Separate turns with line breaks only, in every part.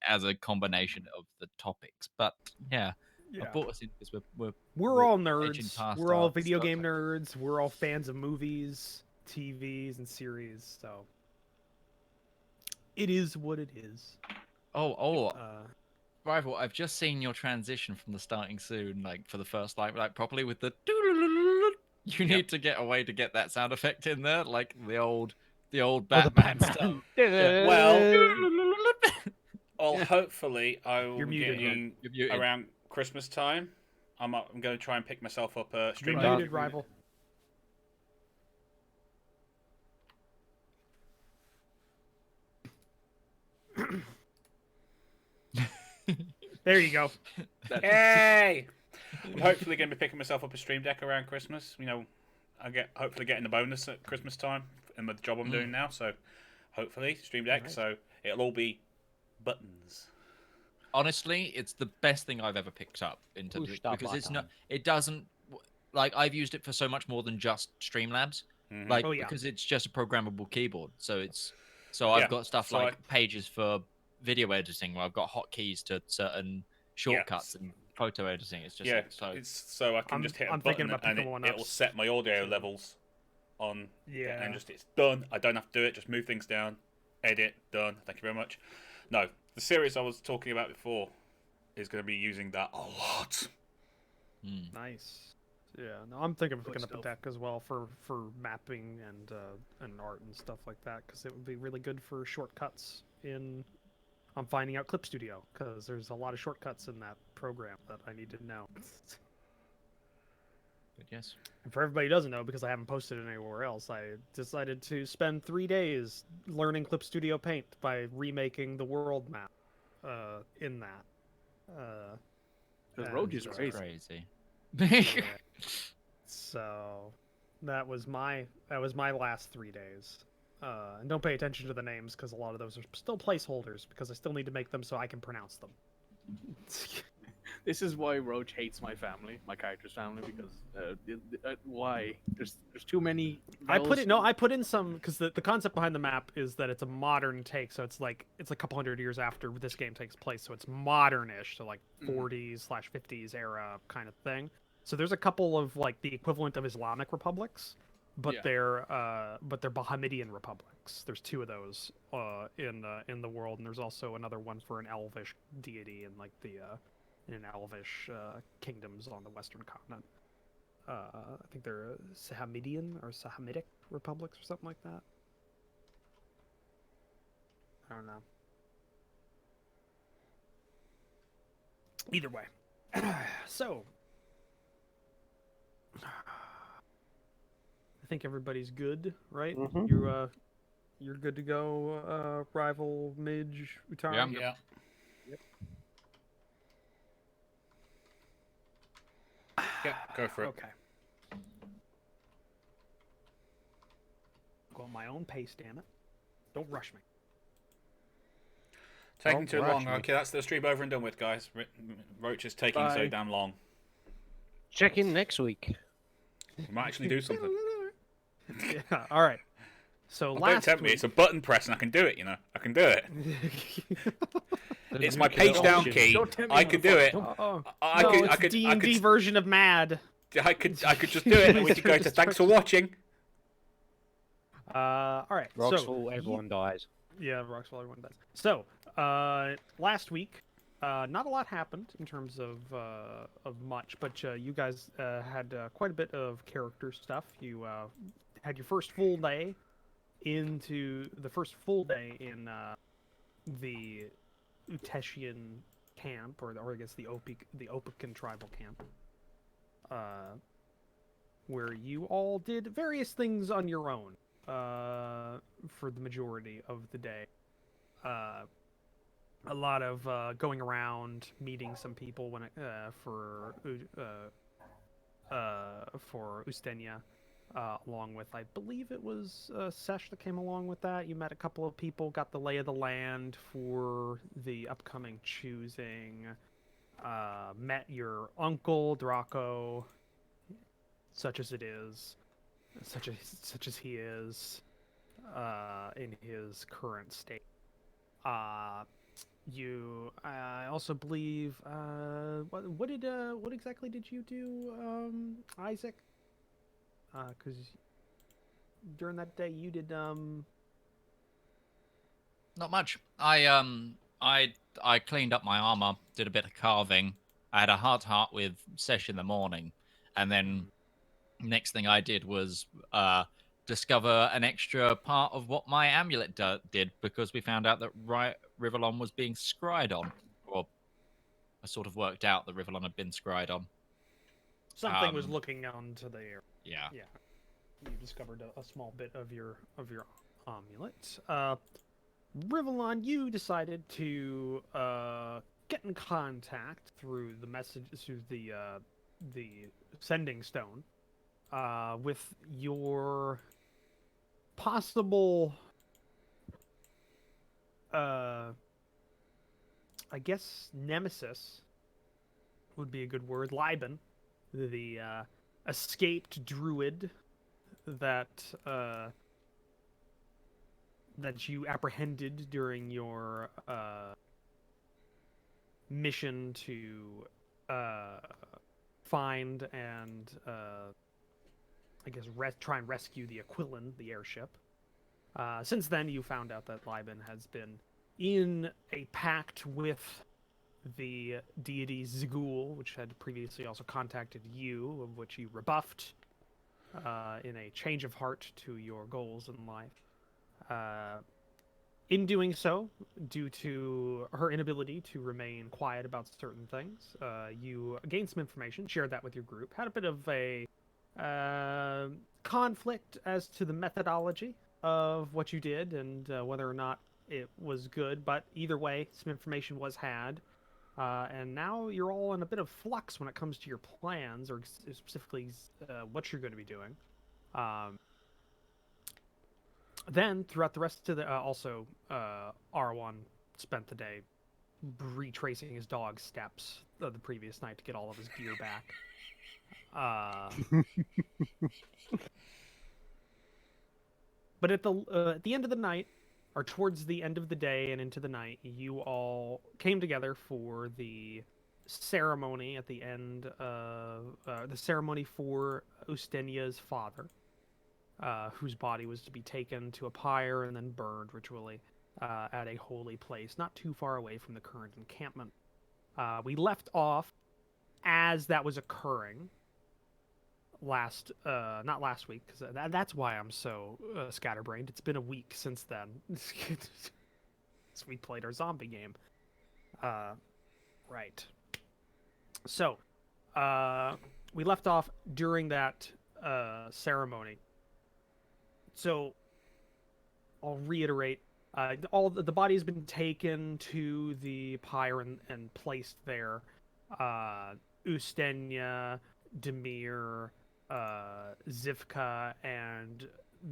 as a combination of the topics. But yeah, I
Yeah.
brought us in because
We're all
edging
nerds.
past
We're all
our
video
Star
game
Trek.
nerds. We're all fans of movies, TVs, and series. So it is what it is.
Oh,
Uh,
Rival, I've just seen your transition from the starting soon, like for the first like properly with the. You
Yep.
need to get a way to get that sound effect in there, like the old
the
Batman
Batman.
stuff.
Yeah.
Well, well, hopefully I will
You're
be
muted,
getting
You're muted.
around Christmas time. I'm going to try and pick myself up a
You're
stream
muted,
deck.
rival. There you go.
Yay! I'm hopefully going to be picking myself up a stream deck around Christmas. I get hopefully getting the bonus at Christmas time in the job I'm doing now. So hopefully stream deck.
Nice.
So it'll all be buttons.
Honestly, it's the best thing I've ever picked up
Push that
because it's not.
button.
It doesn't like I've used it for so much more than just Streamlabs.
Mhm.
Like
Oh, yeah.
because it's just a programmable keyboard, so I've
Yeah,
got stuff
so
like pages for video editing where I've got hotkeys to certain shortcuts and photo editing. It's just
Yeah,
so
it's so I can just hit a
I'm thinking
button
about
and
picking one up.
it'll set my audio levels on.
Yeah.
And just it's done. I don't have to do it. Just move things down, edit, done. Thank you very much. No, the series I was talking about before is going to be using that a lot.
Nice. Yeah, no, I'm thinking of picking up a
stuff.
deck as well for mapping and art and stuff like that because it would be really good for shortcuts in. I'm finding out Clip Studio because there's a lot of shortcuts in that program that I need to know.
but yes.
And for everybody who doesn't know, because I haven't posted it anywhere else, I decided to spend 3 days learning Clip Studio Paint by remaking the world map in that.
Because Rogue is
and,
crazy.
Crazy.
Yeah. So that was my last 3 days. And don't pay attention to the names because a lot of those are still placeholders because I still need to make them so I can pronounce them.
This is why Roach hates my family, my character's family, because why? There's too many.
I put in some because the concept behind the map is that it's a modern take, so it's a couple hundred years after this game takes place, so it's modernish, so like 40s/50s era kind of thing. So there's a couple of like the equivalent of Islamic republics, but they're Bahamidian republics. There's 2 of those in the world, and there's also another one for an elvish deity in like the in elvish kingdoms on the western continent. I think they're Sahamidian or Sahamitic republics or something like that. I don't know. Either way. So, I think everybody's good, right?
Mhm.
You're good to go, Rival, Midge, Utari?
Yeah.
Yeah. Yeah, go for it.
Okay. Go at my own pace, damn it. Don't rush me.
Taking
Don't
too
rush
long.
me.
Okay, that's the stream over and done with, guys. Roach is taking so
Bye.
damn long.
Check in next week.
We might actually do something.
Yeah, all right. So
Well,
last
don't tempt me.
week...
It's a button press and I can do it, I can do it. It's my
Don't
page down
tempt
key.
me,
I could do it.
Oh,
I
no,
could,
it's
I could, I
D&D
could,
version of Mad.
I could just do it, and we could go to thanks for watching.
All right.
Rocks
so
full, everyone dies.
Yeah, rocks while everyone does. So, last week, not a lot happened in terms of much, but you guys had quite a bit of character stuff. You had your first full day in the Uteshian camp, or I guess the Opican tribal camp, where you all did various things on your own. For the majority of the day. A lot of going around, meeting some people when for Ustenia, along with, I believe it was Sesh that came along with that. You met a couple of people, got the lay of the land for the upcoming choosing. Met your uncle Draco, such as he is in his current state. I also believe. What exactly did you do, Isaac? Because during that day you did
Not much. I cleaned up my armor, did a bit of carving. I had a heart with Sesh in the morning, and then next thing I did was discover an extra part of what my amulet did, because we found out that Rivallon was being scryed on, or I sort of worked out that Rivallon had been scryed on.
something was looking onto the air.
Yeah.
Yeah, you discovered a small bit of your amulet. Rivallon, you decided to get in contact through the message through the sending stone with your possible I guess nemesis would be a good word. Liban, the escaped druid that that you apprehended during your mission to find and I guess try and rescue the Aquilon, the airship. Since then, you found out that Liban has been in a pact with the deity Zgul, which had previously also contacted you, of which you rebuffed in a change of heart to your goals in life. In doing so, due to her inability to remain quiet about certain things, you gained some information, shared that with your group, had a bit of a conflict as to the methodology of what you did and whether or not it was good, but either way, some information was had. And now you're all in a bit of flux when it comes to your plans, or specifically what you're going to be doing. Then, throughout the rest of the... R1 spent the day retracing his dog's steps the previous night to get all of his gear back. But at the end of the night, or towards the end of the day and into the night, you all came together for the ceremony at the end of the ceremony for Ustenia's father, whose body was to be taken to a pyre and then burned ritually at a holy place not too far away from the current encampment. We left off as that was occurring not last week, because that's why I'm so scatterbrained. It's been a week since then. Since we played our zombie game. Right. So, we left off during that ceremony. So, I'll reiterate. All the body has been taken to the pyre and placed there. Ustenia, Demir, Zivka, and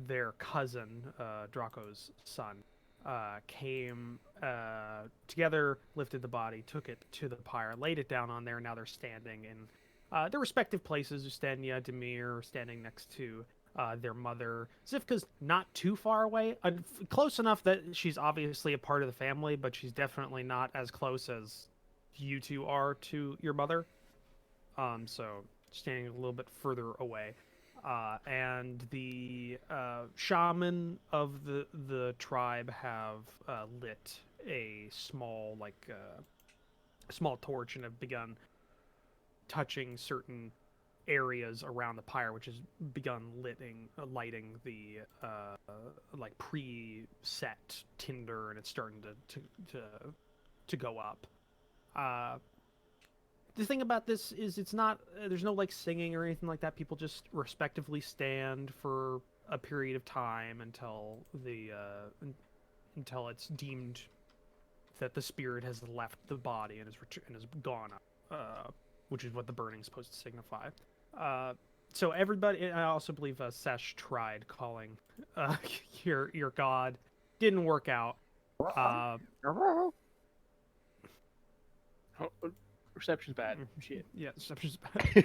their cousin, Draco's son, came together, lifted the body, took it to the pyre, laid it down on there. Now they're standing in their respective places. Ustenia, Demir standing next to their mother. Zivka's not too far away, close enough that she's obviously a part of the family, but she's definitely not as close as you two are to your mother. So standing a little bit further away. And the shaman of the tribe have lit a small small torch and have begun touching certain areas around the pyre, which has begun lighting the pre-set tinder, and it's starting to go up. The thing about this is it's not there's no singing or anything like that. People just respectively stand for a period of time until until it's deemed that the spirit has left the body and is gone up, which is what the burning is supposed to signify. So everybody, I also believe Sesh tried calling your god, didn't work out.
Reception's bad. Shit.
Yeah, reception's bad.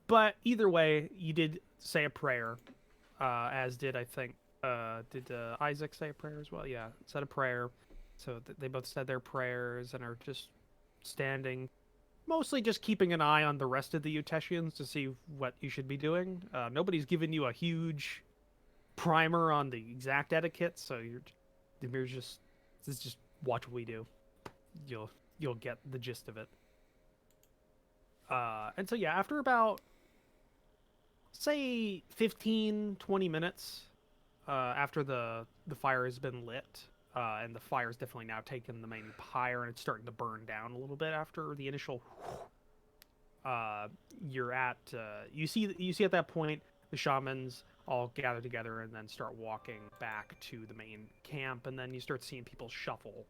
but either way, you did say a prayer, as did I think. Did Isaac say a prayer as well? Yeah, said a prayer, So they both said their prayers and are just standing, mostly just keeping an eye on the rest of the Uteshians to see what you should be doing. Nobody's given you a huge primer on the exact etiquette, so you're just watch what we do. You'll get the gist of it. And so yeah, after about say 15-20 minutes after the fire has been lit, and the fire's definitely now taken the main pyre and it's starting to burn down a little bit after the initial you're at you see at that point the shamans all gather together and then start walking back to the main camp, and then you start seeing people shuffle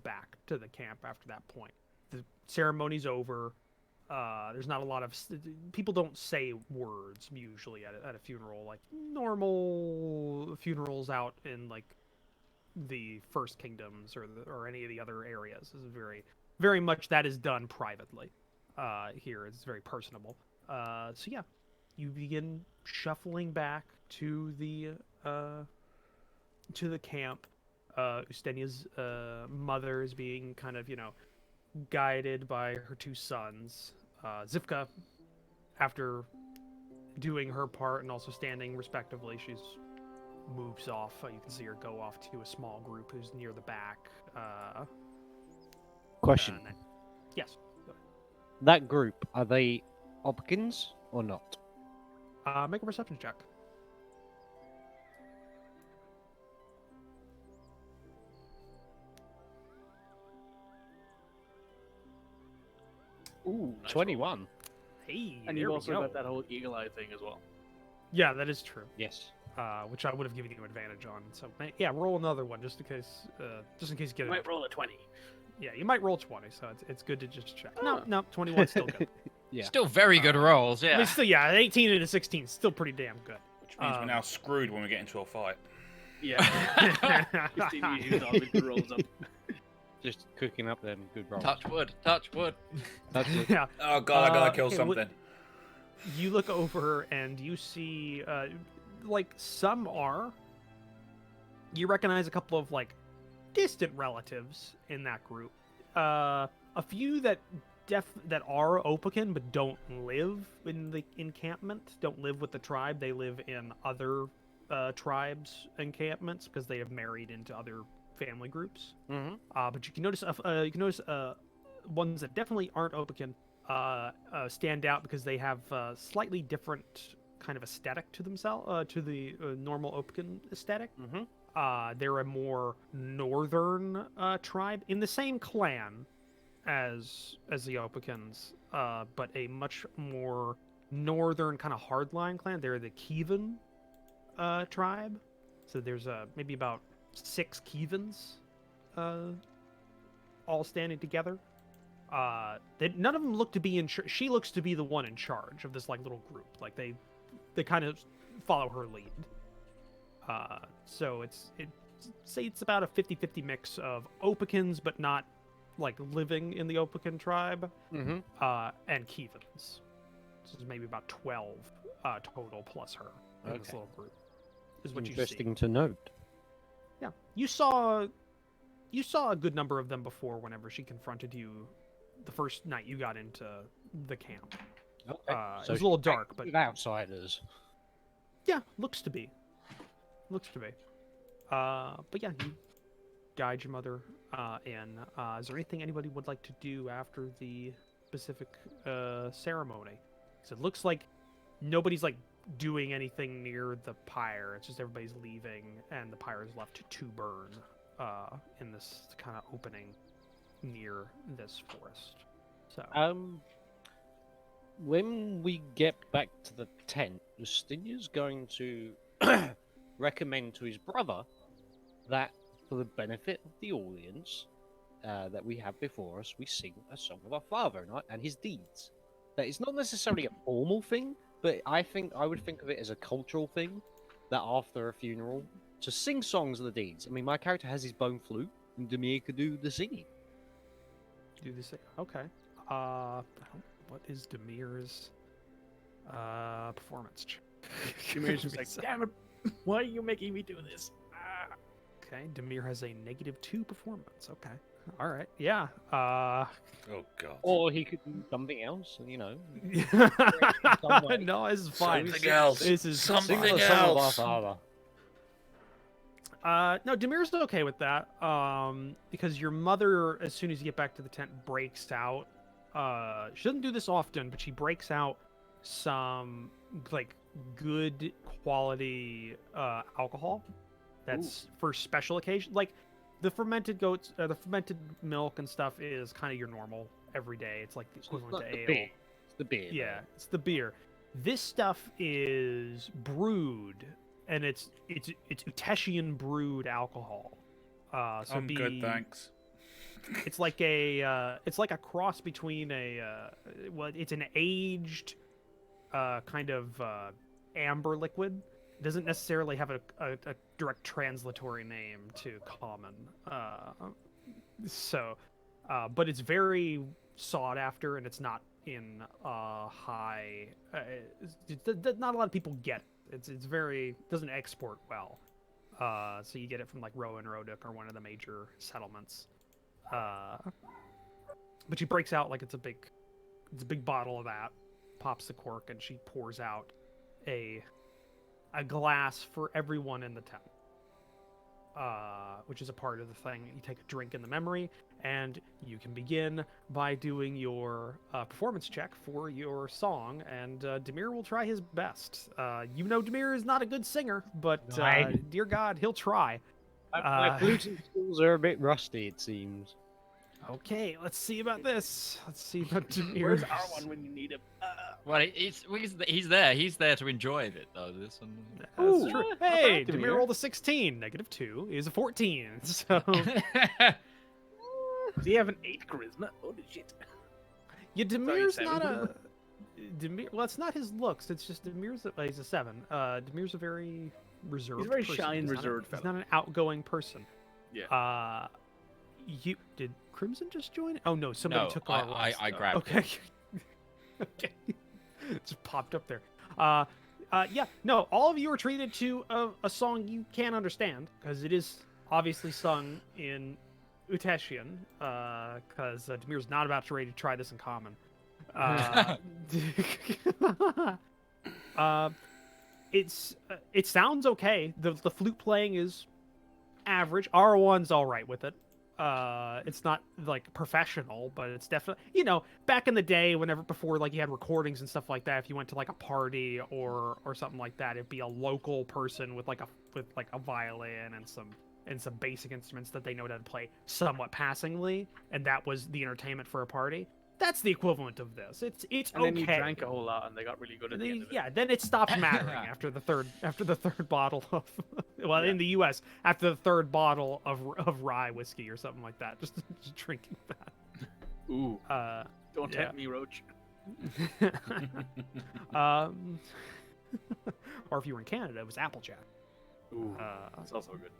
back to the camp after that point. The ceremony's over. There's not a lot of people don't say words usually at a funeral, like normal funerals out in like the First Kingdoms or any of the other areas. This is very much that is done privately. Here it's very personable. So yeah, you begin shuffling back to the camp. Ustenia's mother is being kind of guided by her two sons. Zivka, after doing her part and also standing respectively, she's moves off. You can see her go off to a small group who's near the back.
Question.
Yes.
That group, are they Opkins or not?
Make a perception check.
Ooh, nice
21.
roll.
Hey,
And
there
you
we
also
go.
got that whole eagle eye thing as well.
Yeah, that is true.
Yes.
Which I would have given you advantage on. So yeah, roll another one just in case you get
You
it.
might roll a 20.
Yeah, you might roll 20, so it's good to just check. No, 21 still good.
Yeah.
Still very good rolls,
I
yeah.
mean, still, yeah, an 18 and a 16 still pretty damn good.
Which means we're now screwed when we get into a fight.
Yeah. 15 usually all the good rolls up.
Just cooking up them good rolls.
Touch wood, touch wood.
That's it.
Yeah.
Oh god, I gotta kill
okay,
something.
You look over and you see, like, some are. You recognize a couple of, like, distant relatives in that group. A few that are Opakin but don't live in the encampment, don't live with the tribe. They live in other tribes' encampments because they have married into other family groups.
Mm-hmm.
But you can notice ones that definitely aren't Opakin stand out because they have slightly different kind of aesthetic to themselves, to the normal Opakin aesthetic.
Mm-hmm.
They're a more northern tribe in the same clan as the Opakins, but a much more northern kind of hardline clan. They're the Kievan tribe. So there's maybe about 6 Kievans all standing together. None of them look to be in charge. She looks to be the one in charge of this like little group. Like they kind of follow her lead. So it's about a 50-50 mix of Opakins, but not like living in the Opakin tribe,
Mm-hmm.
and Kievans. This is maybe about 12 total plus her in this
Okay.
little group. Is what you see.
Interesting to note.
Yeah, you saw a good number of them before. Whenever she confronted you, the first night you got into the camp.
Okay.
It was a little dark, but
with outsiders.
yeah, looks to be. But yeah, you guide your mother in. Is there anything anybody would like to do after the specific ceremony? Because it looks like nobody's like doing anything near the pyre. It's just everybody's leaving, and the pyre is left to burn in this kind of opening near this forest. So
When we get back to the tent, Justinia's going to recommend to his brother that, for the benefit of the audience that we have before us, we sing a song of our father and his deeds. That is not necessarily a formal thing, but I would think of it as a cultural thing. That after a funeral, to sing songs of the deeds. I mean, my character has his bone flute, and Demir could do the singing.
do this. Okay. What is Demir's performance check?
Demir's just like, damn it, why are you making me do this?
Okay, Demir has a -2 performance. Okay, all right, yeah.
Oh god.
Or he could do something else, you know.
No, this is fine.
Something else.
This is
Something
Sing the
fine.
song of our
else.
father.
No, Demir's okay with that. Because your mother, as soon as you get back to the tent, breaks out. She doesn't do this often, but she breaks out some like good quality alcohol. That's for special occasions. Like the fermented goats, the fermented milk and stuff is kind of your normal every day. It's like the
It's
equivalent
not
to
the
ale.
beer. It's the beer.
Yeah, it's the beer. This stuff is brewed, and it's Uteshian brewed alcohol. So
I'm good, thanks.
It's like a cross between it's an aged kind of amber liquid. It doesn't necessarily have a direct translatory name to common. But it's very sought after, and it's not in high. Not a lot of people get it. It's very doesn't export well. So you get it from like Rowan Roduk or one of the major settlements. But she breaks out like it's a big bottle of that, pops the cork, and she pours out a glass for everyone in the tent. Which is a part of the thing. You take a drink in the memory, and you can begin by doing your performance check for your song, and Demir will try his best. Demir is not a good singer, but
Right.
dear God, he'll try.
My fluting skills are a bit rusty, it seems.
Okay, let's see about this. Let's see about Demir.
Where's R1 when you need him?
Well, he's there. He's there to enjoy it, though. This one.
That's true.
not
Hey,
bad,
Demir
Demir.
rolled a 16. -2 is a 14. So
Does he have an 8 charisma? Holy shit.
yeah, Demir's
seven.
not a Demir. Well, it's not his looks. It's just Demir's. He's a 7. Demir's a very reserved.
He's a very
person.
shy and
He's not
reserved
He's
fellow.
not an outgoing person.
Yeah.
You did Crimson just join? Oh no, somebody
No,
took our last.
I grabbed
Okay. Okay. It just popped up there. Yeah, no, all of you are treated to a song you can understand, because it is obviously sung in Uteshian, because Demir's not about to ready to try this in common. It sounds okay. The flute playing is average. R1's all right with it. It's not like professional, but it's definitely, back in the day, before like you had recordings and stuff like that, if you went to like a party or something like that, it'd be a local person with a violin and some basic instruments that they know how to play somewhat passingly, and that was the entertainment for a party. That's the equivalent of this. It's
And then
okay.
you drank a whole lot, and they got really good at the end of it.
Yeah, then it stopped mattering after the third bottle of in the U.S. after the third bottle of rye whiskey or something like that. Just drinking that.
Ooh. Don't
yeah.
tempt me, Roach.
Or if you were in Canada, it was Applejack.
Ooh. That's also good.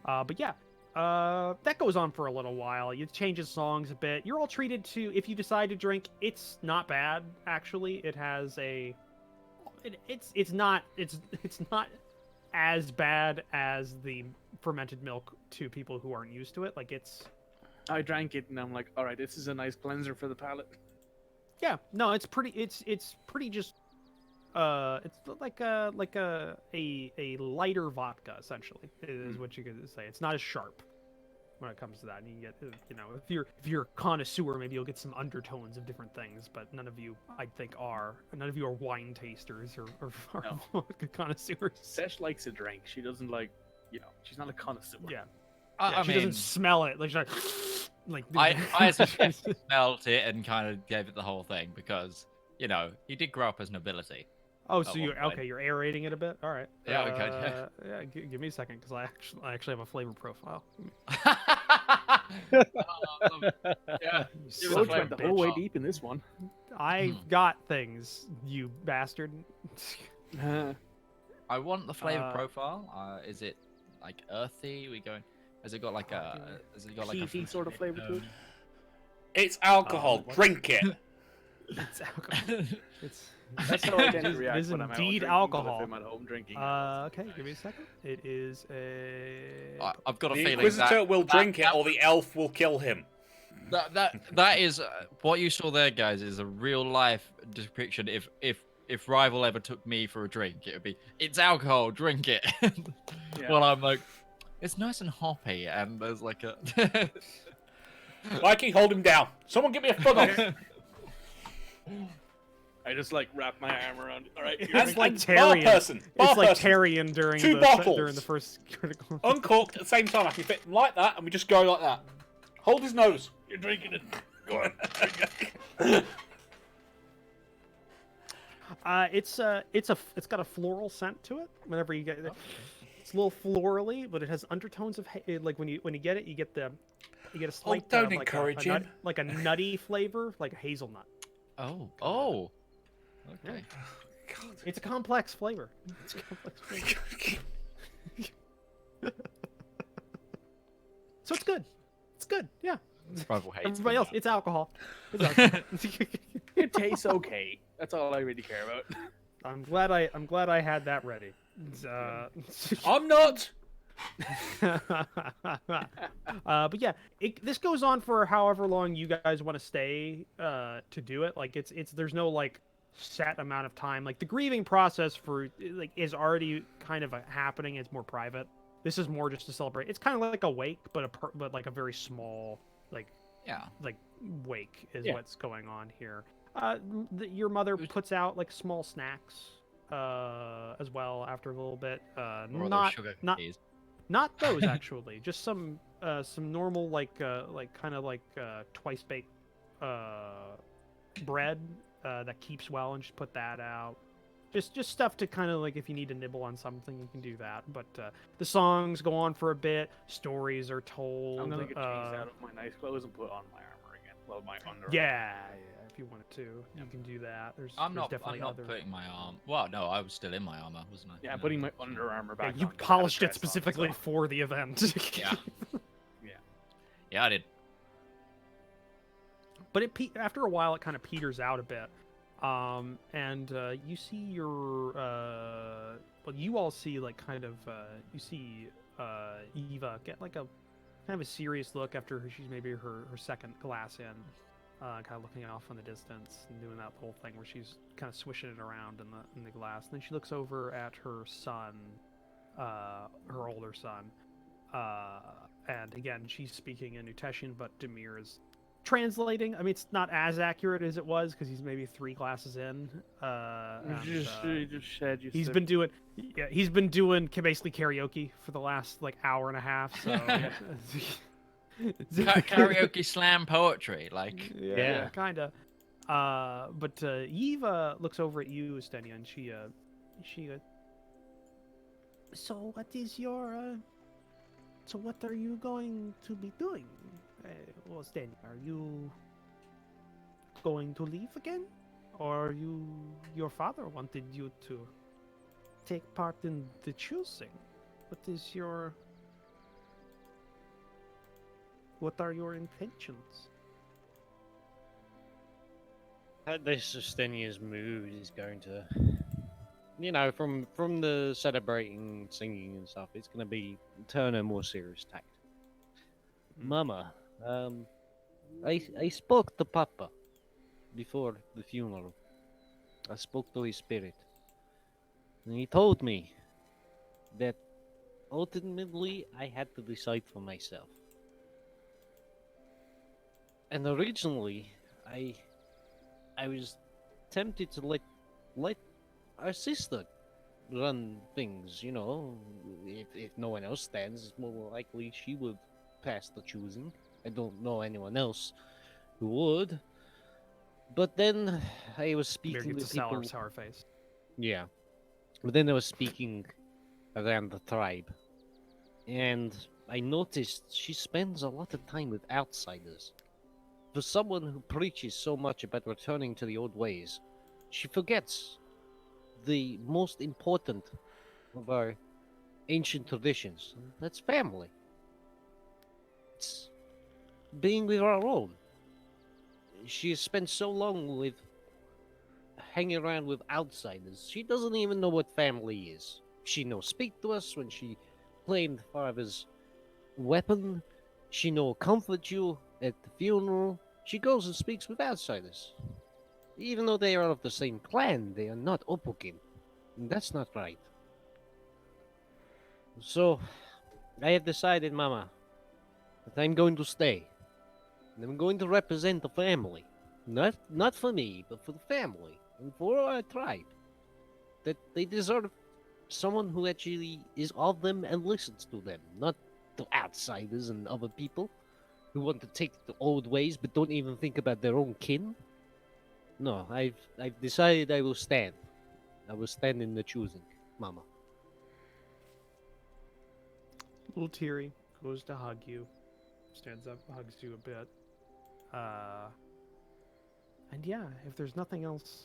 But yeah, that goes on for a little while. You change his songs a bit. You're all treated to, if you decide to drink, it's not bad actually. It has it's not as bad as the fermented milk to people who aren't used to it. Like
I drank it, and I'm like, all right, this is a nice cleanser for the palate.
yeah, no, it's pretty just it's like a lighter vodka essentially is what you could say. It's not as sharp when it comes to that. And you get, if you're a connoisseur, maybe you'll get some undertones of different things, but none of you are wine tasters or
No.
vodka connoisseurs.
Sesh likes a drink. She doesn't like, she's not a connoisseur.
Yeah,
I
she
mean,
doesn't smell it like she's like
I smelled it and kind of gave it the whole thing because he did grow up as nobility.
Oh, so
At
you're
one point.
okay? You're aerating it a bit. All right.
Yeah, we could, yeah.
Yeah, give me a second because I actually have a flavor profile.
Yeah.
You
Give us a
Roach
son of
flavor
went the
a
whole way
bitch.
deep in this one.
I've got things, you bastard.
I want the flavor
Uh,
profile. Is it like earthy? Has it got like a? Has it got like a
Heathy sort of flavor to it.
It's alcohol. Drink it.
It's alcohol. It's
That's how I tend
It
to
is-
react
it is
when I'm out
indeed
drinking,
alcohol.
But if I'm at home drinking,
Okay, give me a second. It is a.
I've got a
The
feeling
Inquisitor
that
will drink it, or the elf will kill him.
that is what you saw there, guys. Is a real life depiction. If Rival ever took me for a drink, it would be it's alcohol, drink it.
Yeah.
Well, I'm like, it's nice and hoppy, and there's like a.
Mikey, hold him down. Someone give me a foot off.
I just like wrap my arm around. All right,
It's
And-
like
and bar
Tyrion.
person, bar
It's like
person.
Tyrion during
Two
the
bottles.
during the first critical.
Uncorked at the same time. I can fit them like that, and we just go like that. Hold his nose.
you're drinking it. Go on.
It's got a floral scent to it. Whenever you get it, it's a little florally, but it has undertones of like when you get it, you get a slight
don't
like
encourage him.
like a nutty flavor, like a hazelnut.
Oh. Okay.
It's a complex flavor. It's a complex flavor. So it's good. It's good. Yeah.
Rival hates
Everybody
me
else,
now.
it's alcohol. It's alcohol.
It tastes okay. That's all I really care about.
I'm glad I had that ready.
I'm not.
But yeah, this goes on for however long you guys want to stay to do it. Like it's there's no like set amount of time. Like the grieving process for like is already kind of happening. It's more private. This is more just to celebrate. It's kind of like a wake, but but like a very small
Yeah.
like wake is
Yeah.
what's going on here. Your mother puts out like small snacks as well after a little bit.
Or other
Not
sugar
not
cookies.
not those actually, just some normal like kind of like twice baked bread that keeps well, and just put that out. Just stuff to kind of like if you need to nibble on something, you can do that. But the songs go on for a bit. Stories are told.
I'm gonna get changed out of my nice clothes and put on my armor again. Well, my under.
Yeah, if you wanted to, you can do that.
I'm not
definitely
putting
other.
my arm. Well, no, I was still in my armor, wasn't I?
Yeah,
No.
putting my Under Armour
Yeah,
back
you
on. 'cause I had a
polished it
dress on as
specifically
well.
for the event.
Yeah. Yeah, I did.
But after a while, it kind of peters out a bit. And you see you all see like kind of you see Eva get like a kind of a serious look after she's maybe her second glass in, kind of looking off in the distance and doing that whole thing where she's kind of swishing it around in the glass. And then she looks over at her son, her older son, and again she's speaking in Uteshian, but Demir is translating. I mean, it's not as accurate as it was because he's maybe 3 glasses in.
You just said you.
He's
said-
been doing basically karaoke for the last like hour and a half. So
Karaoke slam poetry, like.
yeah, kind of. But Eva looks over at you, Stenia, and she goes, so what is your so what are you going to be doing? Well, Stenia, are you going to leave again? Or your father wanted you to take part in the choosing? What are your intentions?
This Estenia's mood is going to, from the celebrating, singing and stuff, it's going to be turn a more serious tact. Mama, I spoke to Papa before the funeral. I spoke to his spirit, and he told me that ultimately I had to decide for myself. And originally, I was tempted to let our sister run things, If no one else stands, it's more likely she would pass the choosing. I don't know anyone else who would. But then I was
Mir
speaking
gets
to
a sour,
people.
sour face.
Yeah. But then I was speaking around the tribe. And I noticed she spends a lot of time with outsiders. For someone who preaches so much about returning to the old ways, she forgets the most important of our ancient traditions. That's family. It's being with our own. She has spent so long with hanging around with outsiders. She doesn't even know what family is. She no speak to us when she claimed father's weapon. She no comfort you at the funeral. She goes and speaks with outsiders. Even though they are of the same clan, they are not Opokin. And that's not right. So, I have decided, Mama, that I'm going to stay. And I'm going to represent the family. Not for me, but for the family. And for our tribe. That they deserve someone who actually is of them and listens to them. Not to outsiders and other people who want to take the old ways but don't even think about their own kin. No, I've decided I will stand. I will stand in the choosing, Mama.
Little teary goes to hug you, stands up, hugs you a bit. And yeah, if there's nothing else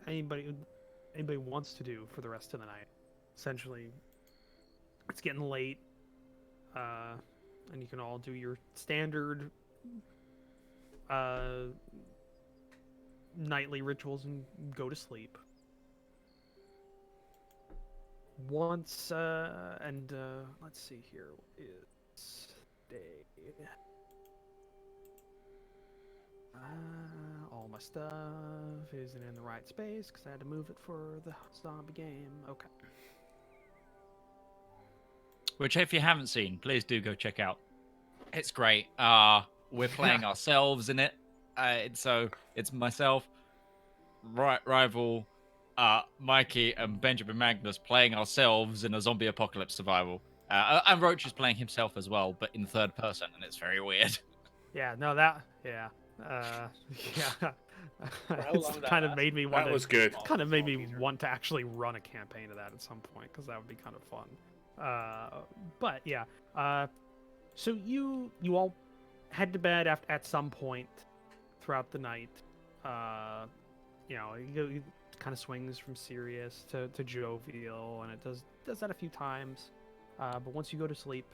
anybody wants to do for the rest of the night, essentially, it's getting late, and you can all do your standard nightly rituals and go to sleep. Once, let's see here, it's day. All my stuff isn't in the right space because I had to move it for the zombie game. Okay.
Which, if you haven't seen, please do go check out. It's great. We're playing ourselves in it. So it's myself, Rival, Mikey, and Benjamin Magnus playing ourselves in a zombie apocalypse survival. And Roach is playing himself as well, but in third person, and it's very weird.
Yeah, no, yeah. Yeah.
how
It's
long that
kind of
lasted?
made me want
That
to.
was good.
Kind of made me
Small teaser.
want to actually run a campaign of that at some point because that would be kind of fun. But yeah. So you all head to bed at some point throughout the night. It kind of swings from serious to jovial, and it does that a few times. But once you go to sleep,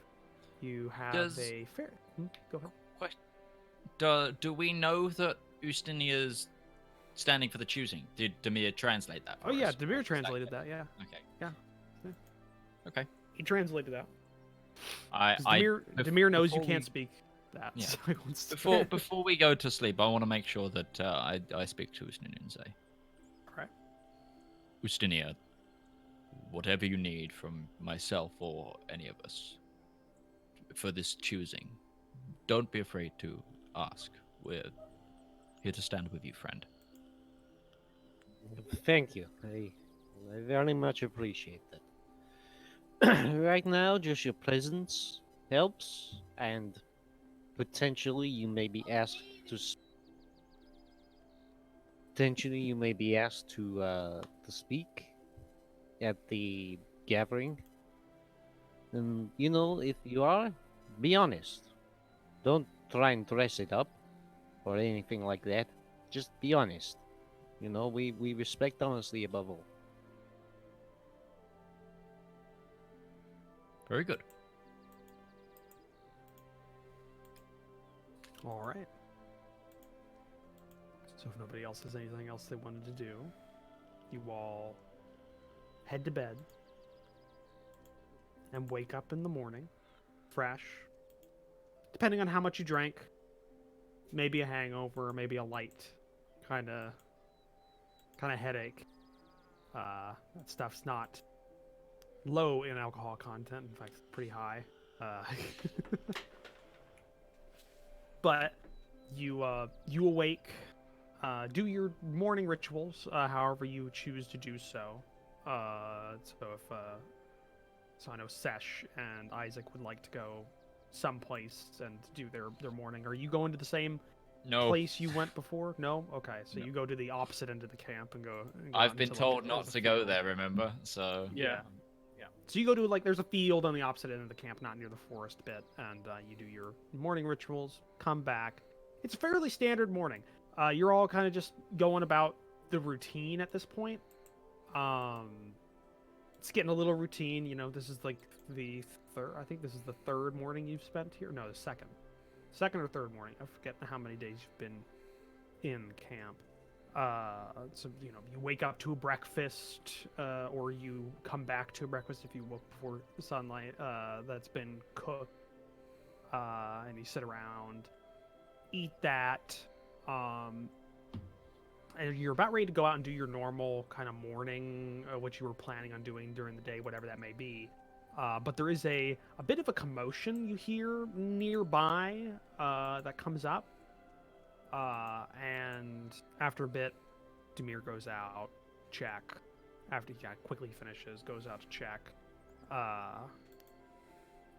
you have a fair. Go ahead.
Do we know that Ustinia's standing for the choosing? Did Demir translate that for
Oh yeah,
us?
Demir
Or is
translated that. Yeah,
Okay.
Yeah.
Okay.
he translated that.
I
'Cause Demir knows you
before
can't
we-
speak that.
Yeah.
So he wants to-
Before we go to sleep, I want to make sure that I speak to Ustinia and say,
Alright.
Ustinia, whatever you need from myself or any of us for this choosing, don't be afraid to ask. We're here to stand with you, friend.
Thank you. I very much appreciate that. Right now, just your presence helps, and potentially you may be asked to. Potentially, you may be asked to speak at the gathering. And if you are, be honest. Don't try and dress it up or anything like that. Just be honest. We respect honesty above all.
Very good.
All right. So if nobody else has anything else they wanted to do, you all head to bed and wake up in the morning, fresh. Depending on how much you drank, maybe a hangover, maybe a light kind of headache. That stuff's not low in alcohol content. In fact, it's pretty high. But you awake, do your morning rituals, however you choose to do so. So I know Sesh and Isaac would like to go someplace and do their morning. Are you going to the same place you went before? No? Okay, so
No.
you go to the opposite end of the camp and go.
I've
out
been
into,
told
there's
not
a
to go
field.
there, remember? So
Yeah. So you go to there's a field on the opposite end of the camp, not near the forest bit, and you do your morning rituals. Come back. It's a fairly standard morning. You're all kind of just going about the routine at this point. It's getting a little routine. This is like the third. I think this is the third morning you've spent here. No, the second or third morning. I forget how many days you've been in camp. So you wake up to a breakfast, or you come back to a breakfast if you woke before sunlight. That's been cooked, and you sit around, eat that, and you're about ready to go out and do your normal kind of morning, what you were planning on doing during the day, whatever that may be. But there is a bit of a commotion you hear nearby that comes up. And after a bit, Demir goes out, check. After he quickly finishes, goes out to check.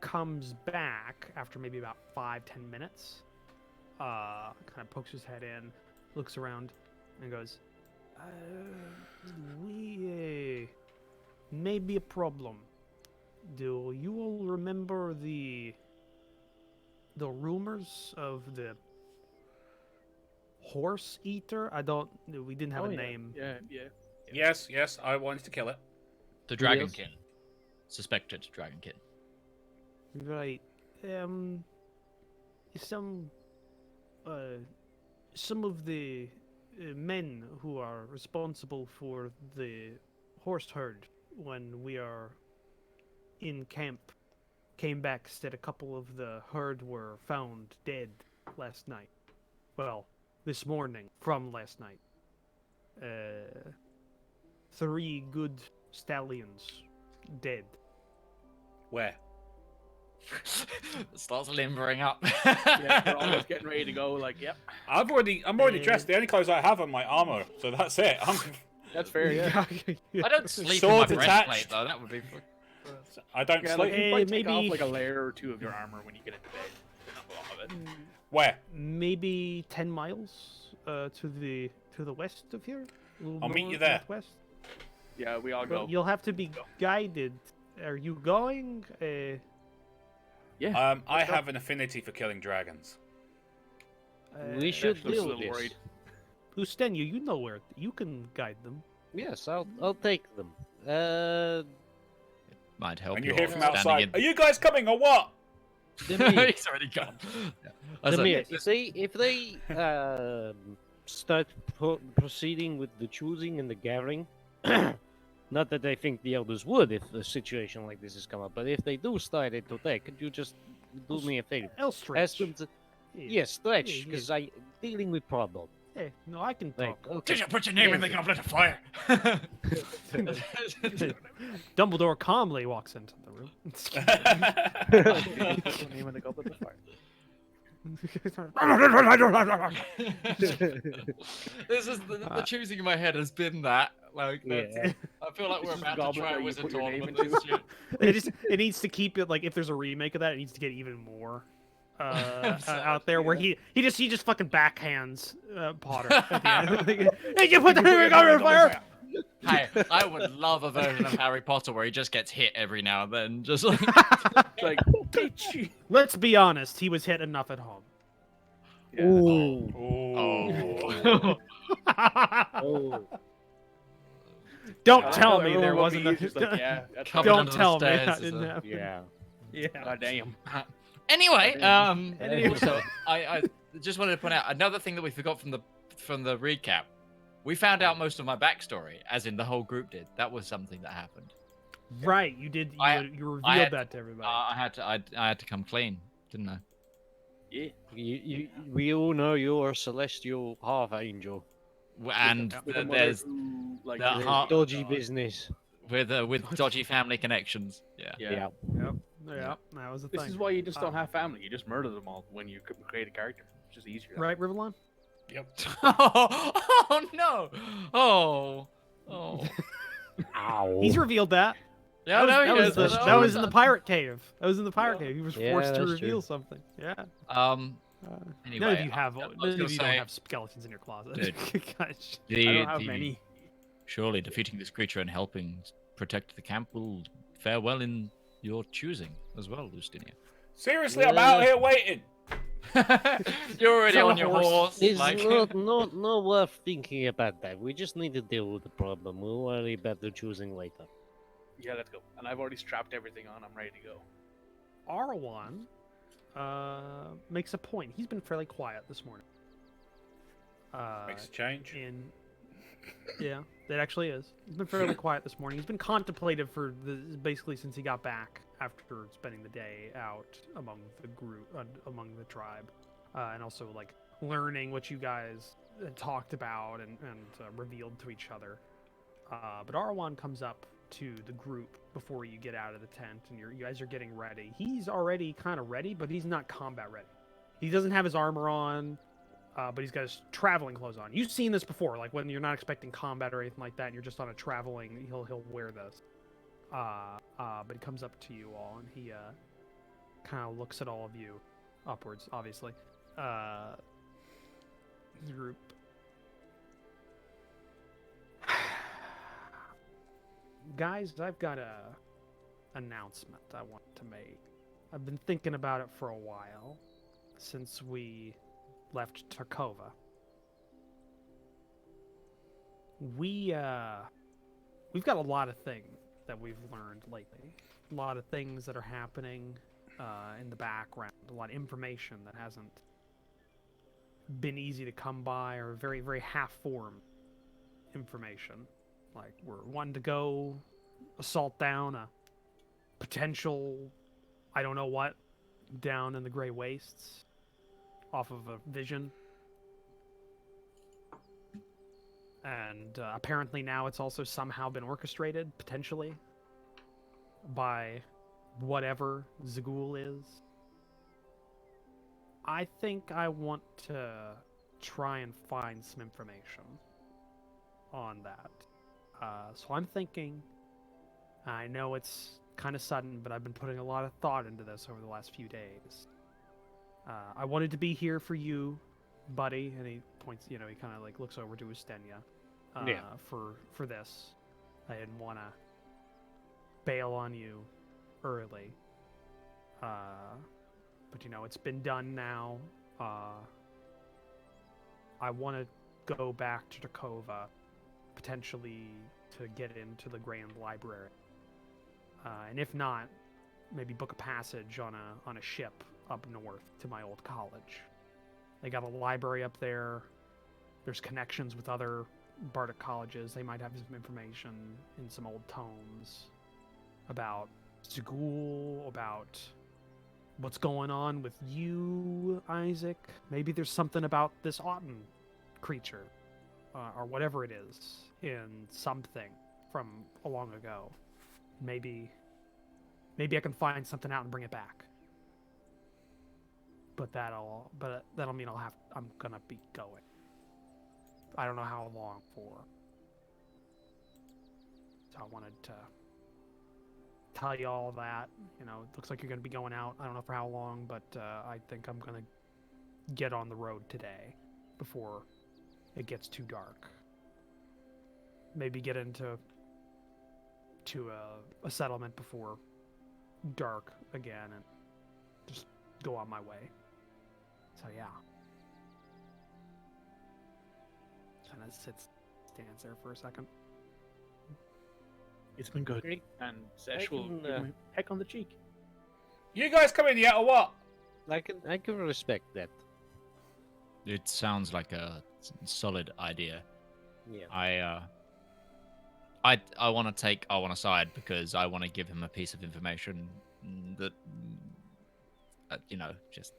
Comes back after maybe about 5-10 minutes. Kind of pokes his head in, looks around, and goes, we may be a problem. Do you all remember the rumors of the horse eater? We didn't have a name.
Yeah.
Yes, I wanted to kill it.
The Dragonkin. Suspected Dragonkin.
Right. Some of the men who are responsible for the horse herd when we are in camp came back, said a couple of the herd were found dead last night. Well, this morning from last night. 3 good stallions dead.
Where?
Starts limbering up.
Yeah, we're almost getting ready to go. Like, yep,
I'm already dressed. The only clothes I have are my armor, so that's it.
that's fair. Yeah.
I don't sleep in
Sword
my
attached.
breastplate though. That would be.
I don't
Yeah,
sleep.
like you might take
maybe-
off like a layer or 2 of your armor when you get into bed. Not a lot of it.
Where?
Maybe 10 miles to the west of here. A little
I'll meet
more
you there.
northwest.
Yeah, we all
Well,
go.
you'll have to be guided. Are you going?
Yeah.
I have an affinity for killing dragons.
We should
Just a
deal
little
with this.
worried.
Ustenya, you know where you can guide them.
Yes, I'll take them.
Might help.
And you
you're
hear from
standing
outside,
in-
"Are you guys coming or what?"
Demir,
He's already gone. Yeah. I was
Demir,
like,
if they start proceeding with the choosing and the gathering, not that I think the elders would if a situation like this has come up, but if they do start it today, could you just do me a favor?
Elstridge.
Ask them to, yes, stretch,
Yeah,
because I dealing with problem.
Hey, no, I can
Like,
talk.
okay.
Did you put your name in the goblet of fire?
Dumbledore calmly walks into the room.
Name of the goblet of fire.
This is the choosing in my head has been that. Like, that's,
Yeah.
I feel like we're
This is
about
the
to
goblet
try
that
a
you
wizard
put your name
tournament.
into.
This year.
it needs to keep it like if there's a remake of that, it needs to get even more out there where he just fucking backhands Potter at the end. Hey, you put the goblet of fire.
Hey, I would love a version of Harry Potter where he just gets hit every now and then, just like.
It's like, bitch.
Let's be honest, he was hit enough at home.
Yeah.
Ooh.
Oh.
Oh.
Don't tell me
Everyone
there
will
wasn't
be
a...
just like, yeah, that's
Covered
Don't
under the
tell me
stairs
that
is
didn't
a-
happen.
Yeah.
Yeah.
God damn.
Anyway,
Anyway.
so I just wanted to point out another thing that we forgot from the recap. We found out most of my backstory, as in the whole group did. That was something that happened.
Right, you did. You revealed
had-
that to everybody.
I had to come clean, didn't I?
Yeah.
We all know you're a celestial half angel.
And
With a mother
there's
who, like,
the
really
heart-
Dodgy
God.
business.
with dodgy family connections. Yeah.
Yeah.
Yep. Yeah, that was the
This
thing.
is why you just don't have family. You just murder them all when you create a character. It's just easier.
Right, Rivallon?
Yep.
Oh no! Oh.
Ow.
He's revealed that.
Yeah,
that was,
no,
that was in the pirate cave. That was in the pirate cave. He was
Yeah,
forced to
that's
reveal
true.
something. Yeah.
Anyway,
none of you have.
I was
None of
gonna
you don't
say,
have skeletons in your closet.
Dude.
Gosh.
the,
I don't have
the-
many.
Surely defeating this creature and helping protect the camp will fare well in your choosing as well, Lustinia.
Seriously, I'm out here waiting.
You're already
So
on your horse.
It's
Like,
not worth thinking about that. We just need to deal with the problem. We'll worry about the choosing later.
Yeah, let's go. And I've already strapped everything on. I'm ready to go.
Arwan makes a point. He's been fairly quiet this morning.
Makes a change.
Yeah, it actually is. He's been fairly quiet this morning. He's been contemplative for basically since he got back after spending the day out among the group, among the tribe, and also like learning what you guys had talked about and revealed to each other. But Arwan comes up to the group before you get out of the tent, and you guys are getting ready. He's already kind of ready, but he's not combat ready. He doesn't have his armor on. But he's got his traveling clothes on. You've seen this before, like when you're not expecting combat or anything like that, and you're just on a traveling. He'll wear this. But he comes up to you all, and he kind of looks at all of you, upwards, obviously. Group. Guys, I've got a announcement I want to make. I've been thinking about it for a while, since we left Tarkova. We've got a lot of things that we've learned lately. A lot of things that are happening in the background. A lot of information that hasn't been easy to come by, or very, very half-formed information. Like, we're wanting to go assault down a potential, I don't know what, down in the Grey Wastes. Off of a vision. And apparently now it's also somehow been orchestrated, potentially, by whatever Zagul is. I think I want to try and find some information on that. So I'm thinking, I know it's kind of sudden, but I've been putting a lot of thought into this over the last few days. I wanted to be here for you, buddy, and he points, he kind of like looks over to Ustenia for this. I didn't want to bail on you early. But it's been done now. I want to go back to Tarkova, potentially to get into the Grand Library. And if not, maybe book a passage on a ship up north to my old college. They got a library up there. There's connections with other Bardic colleges. They might have some information in some old tomes about Zagul, about what's going on with you, Isaac. Maybe there's something about this Autumn creature, or whatever it is, in something from a long ago. Maybe I can find something out and bring it back. But that'll mean I'm gonna be going. I don't know how long for. So I wanted to tell you all that. It looks like you're gonna be going out. I don't know for how long, but I think I'm gonna get on the road today before it gets too dark. Maybe get into a settlement before dark again, and just go on my way. So yeah. Kind of stands there for a second.
It's been good.
Okay.
And Sesh will
can,
give him a peck on the cheek.
You guys coming yet or what?
I can respect that.
It sounds like a solid idea.
Yeah.
I want to take Arwan aside because I want to give him a piece of information that, just.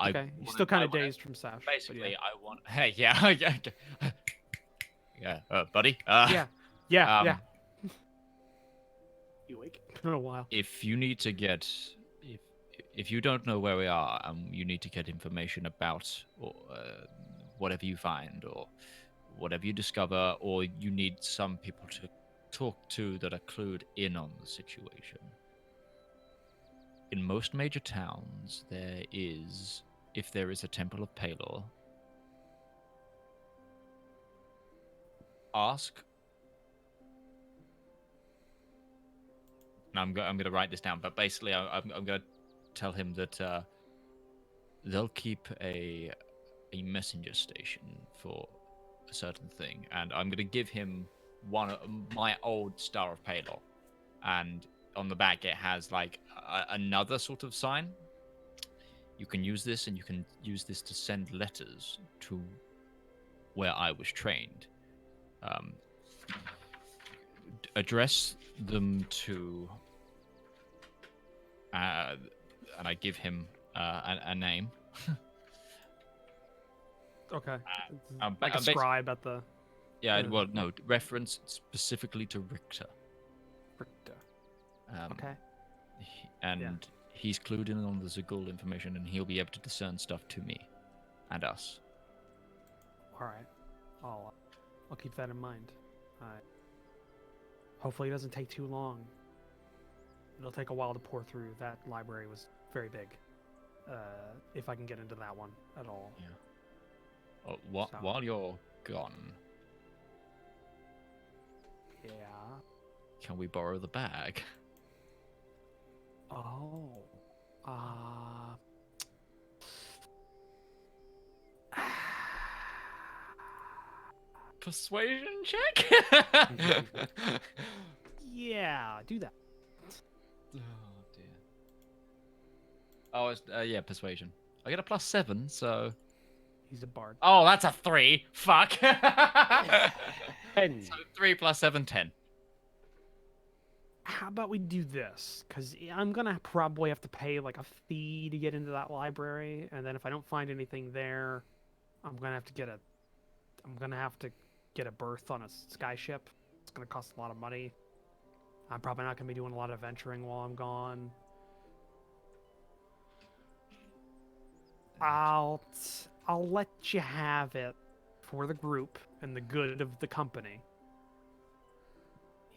Okay, you're still kind of dazed from Sash.
Basically, I want. Hey, yeah, buddy.
Yeah.
You awake?
It's been a while.
If you need to get, if you don't know where we are, you need to get information about or whatever you find or whatever you discover, or you need some people to talk to that are clued in on the situation. In most major towns, if there is a Temple of Palor, ask. Now I'm going to write this down, but basically I'm going to tell him that they'll keep a messenger station for a certain thing, and I'm going to give him one of my old Star of Palor, and on the back it has like another sort of sign. You can use this, and you can use this to send letters to where I was trained. Address them to, and I give him a name.
Okay.
I'm
Like a
basi-
scribe at the
Yeah, well, no, reference specifically to Richter.
Richter.
Um,
Okay.
And he's clued in on the Zagul information, and he'll be able to discern stuff to me and us.
All right. I'll keep that in mind. Hopefully it doesn't take too long. It'll take a while to pour through. That library was very big. If I can get into that one at all.
Yeah. Oh,
So-
while you're gone,
Yeah.
can we borrow the bag?
Oh.
Persuasion check?
Yeah, do that.
Oh dear. Oh, it's, yeah, persuasion. I get a +7, so.
He's a bard.
Oh, that's a 3. Fuck.
10.
So 3 + 7, 10.
How about we do this? Because I'm gonna probably have to pay like a fee to get into that library, and then if I don't find anything there, I'm gonna have to get a berth on a sky ship. It's gonna cost a lot of money. I'm probably not gonna be doing a lot of venturing while I'm gone. I'll let you have it for the group and the good of the company.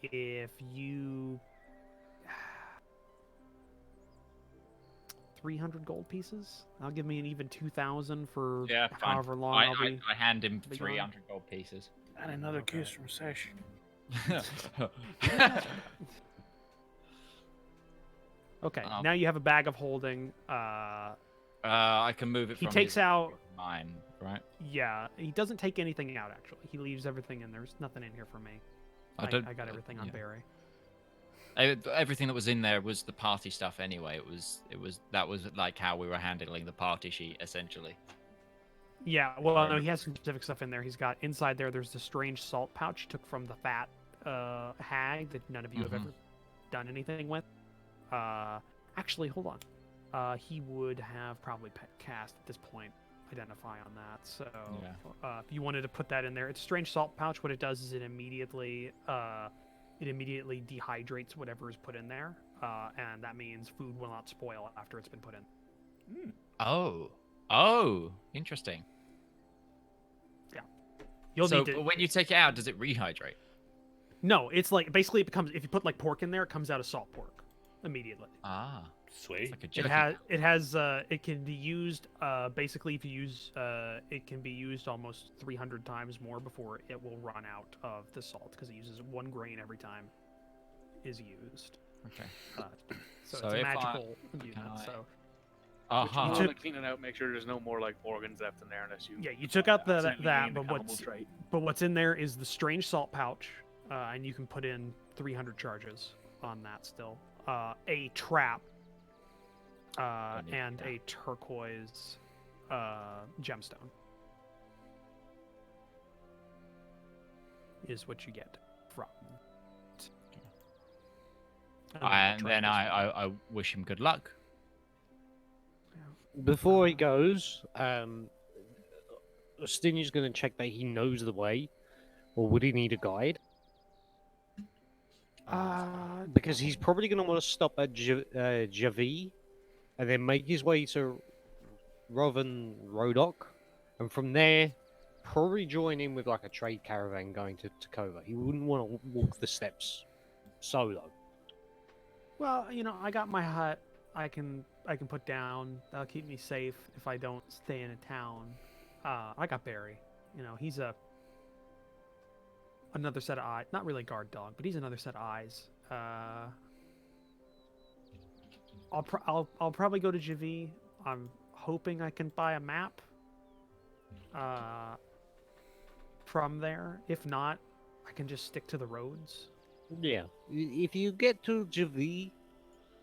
If you 300 gold pieces, that'll give me an even 2,000 for
Yeah, fine.
however long
I,
I'll be.
I hand him
be
300 gold pieces.
And another
Okay.
kiss from Sesh.
Okay,
Um,
now you have a bag of holding.
I can move it
He
from
takes
his-
out.
mine, right?
Yeah, he doesn't take anything out. Actually, he leaves everything in. There's nothing in here for me. I got everything on
yeah.
Barry.
Everything that was in there was the party stuff anyway. That was like how we were handling the party sheet essentially.
Yeah, well, no, he has some specific stuff in there. He's got inside there. There's the strange salt pouch he took from the fat hag that none of you have
Mhm.
ever done anything with. Actually, hold on. He would have probably cast at this point. Identify on that. So if you wanted to put that in there, it's a strange salt pouch. What it does is it immediately dehydrates whatever is put in there, and that means food will not spoil after it's been put in.
Oh, interesting.
You'll
So
need to.
when you take it out, does it rehydrate?
No, it's like basically it becomes if you put like pork in there, it comes out as salt pork immediately.
Ah,
Sweet.
it's like a
It
jerky.
it can be used basically if you use it can be used almost 300 times more before it will run out of the salt because it uses 1 grain every time is used.
Okay.
So
So
it's a
if I-
magical unit.
can I-
So
Aha.
You
took-
want to clean it out, make sure there's no more like organs left in there unless you.
yeah, you took out
accidentally
that,
gain the
but
cannibal trait.
what's in there is the strange salt pouch, and you can put in 300 charges on that still. A trap,
need
and
that.
a turquoise gemstone is what you get from.
And then I wish him good luck.
Before he goes, Stingy's going to check that he knows the way, or would he need a guide? Because he's probably going to want to stop at Javi, and then make his way to Rovan Rodok, and from there, probably join in with like a trade caravan going to Takova. He wouldn't want to walk the steps solo.
Well, I got my hut. I can put down. That'll keep me safe if I don't stay in a town. I got Barry. He's another set of eyes. Not really a guard dog, but he's another set of eyes. I'll probably go to Javi. I'm hoping I can buy a map. From there. If not, I can just stick to the roads.
Yeah, if you get to Javi,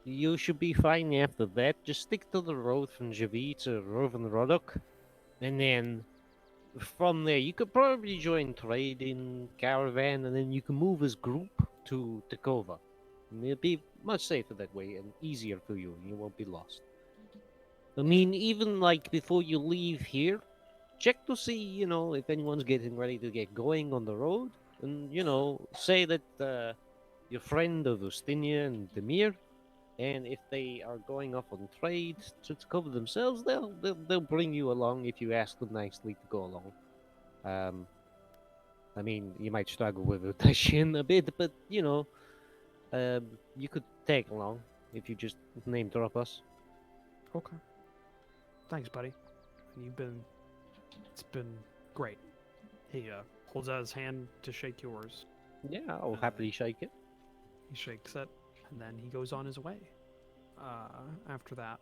you should be fine after that. Just stick to the road from Javi to Rovan Rodok, and then from there, you could probably join trading caravan, and then you can move as group to Takova. And it'll be much safer that way and easier for you, and you won't be lost. I mean, even like before you leave here, check to see, if anyone's getting ready to get going on the road, and say that your friend of Ustinia and Demir, and if they are going off on trade to cover themselves, they'll bring you along if you ask them nicely to go along. I mean, you might struggle with Utashin a bit, but you could tag along if you just name drop us.
Okay. Thanks, buddy. It's been great. He holds out his hand to shake yours.
Yeah, I'll happily shake it.
He shakes it, and then he goes on his way. After that,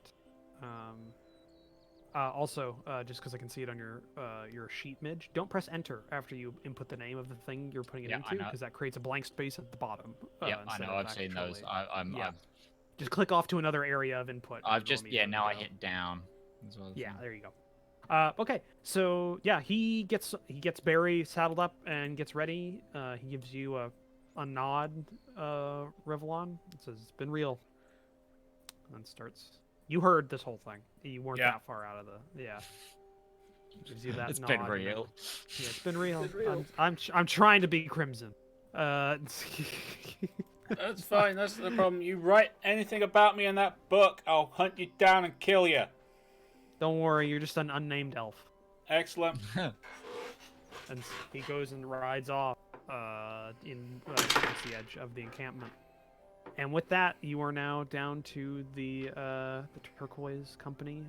also, just because I can see it on your sheet, Midge, don't press enter after you input the name of the thing you're putting it into, because that creates a blank space at the bottom.
Yeah, I know. I've seen those.
Just click off to another area of input.
I've just now I hit down. As well,
yeah, there you go. Okay, so yeah, he gets Barry saddled up and gets ready. He gives you a nod, Rivallon. It says it's been real. And starts. You heard this whole thing. You weren't that far out of the. Yeah. Gives you that
it's
nod.
Been real.
Yeah, it's been real. I'm trying to be Crimson.
That's fine. That's the problem. You write anything about me in that book, I'll hunt you down and kill you.
Don't worry, you're just an unnamed elf.
Excellent.
And he goes and rides off towards the edge of the encampment. And with that, you are now down to the Turquoise Company.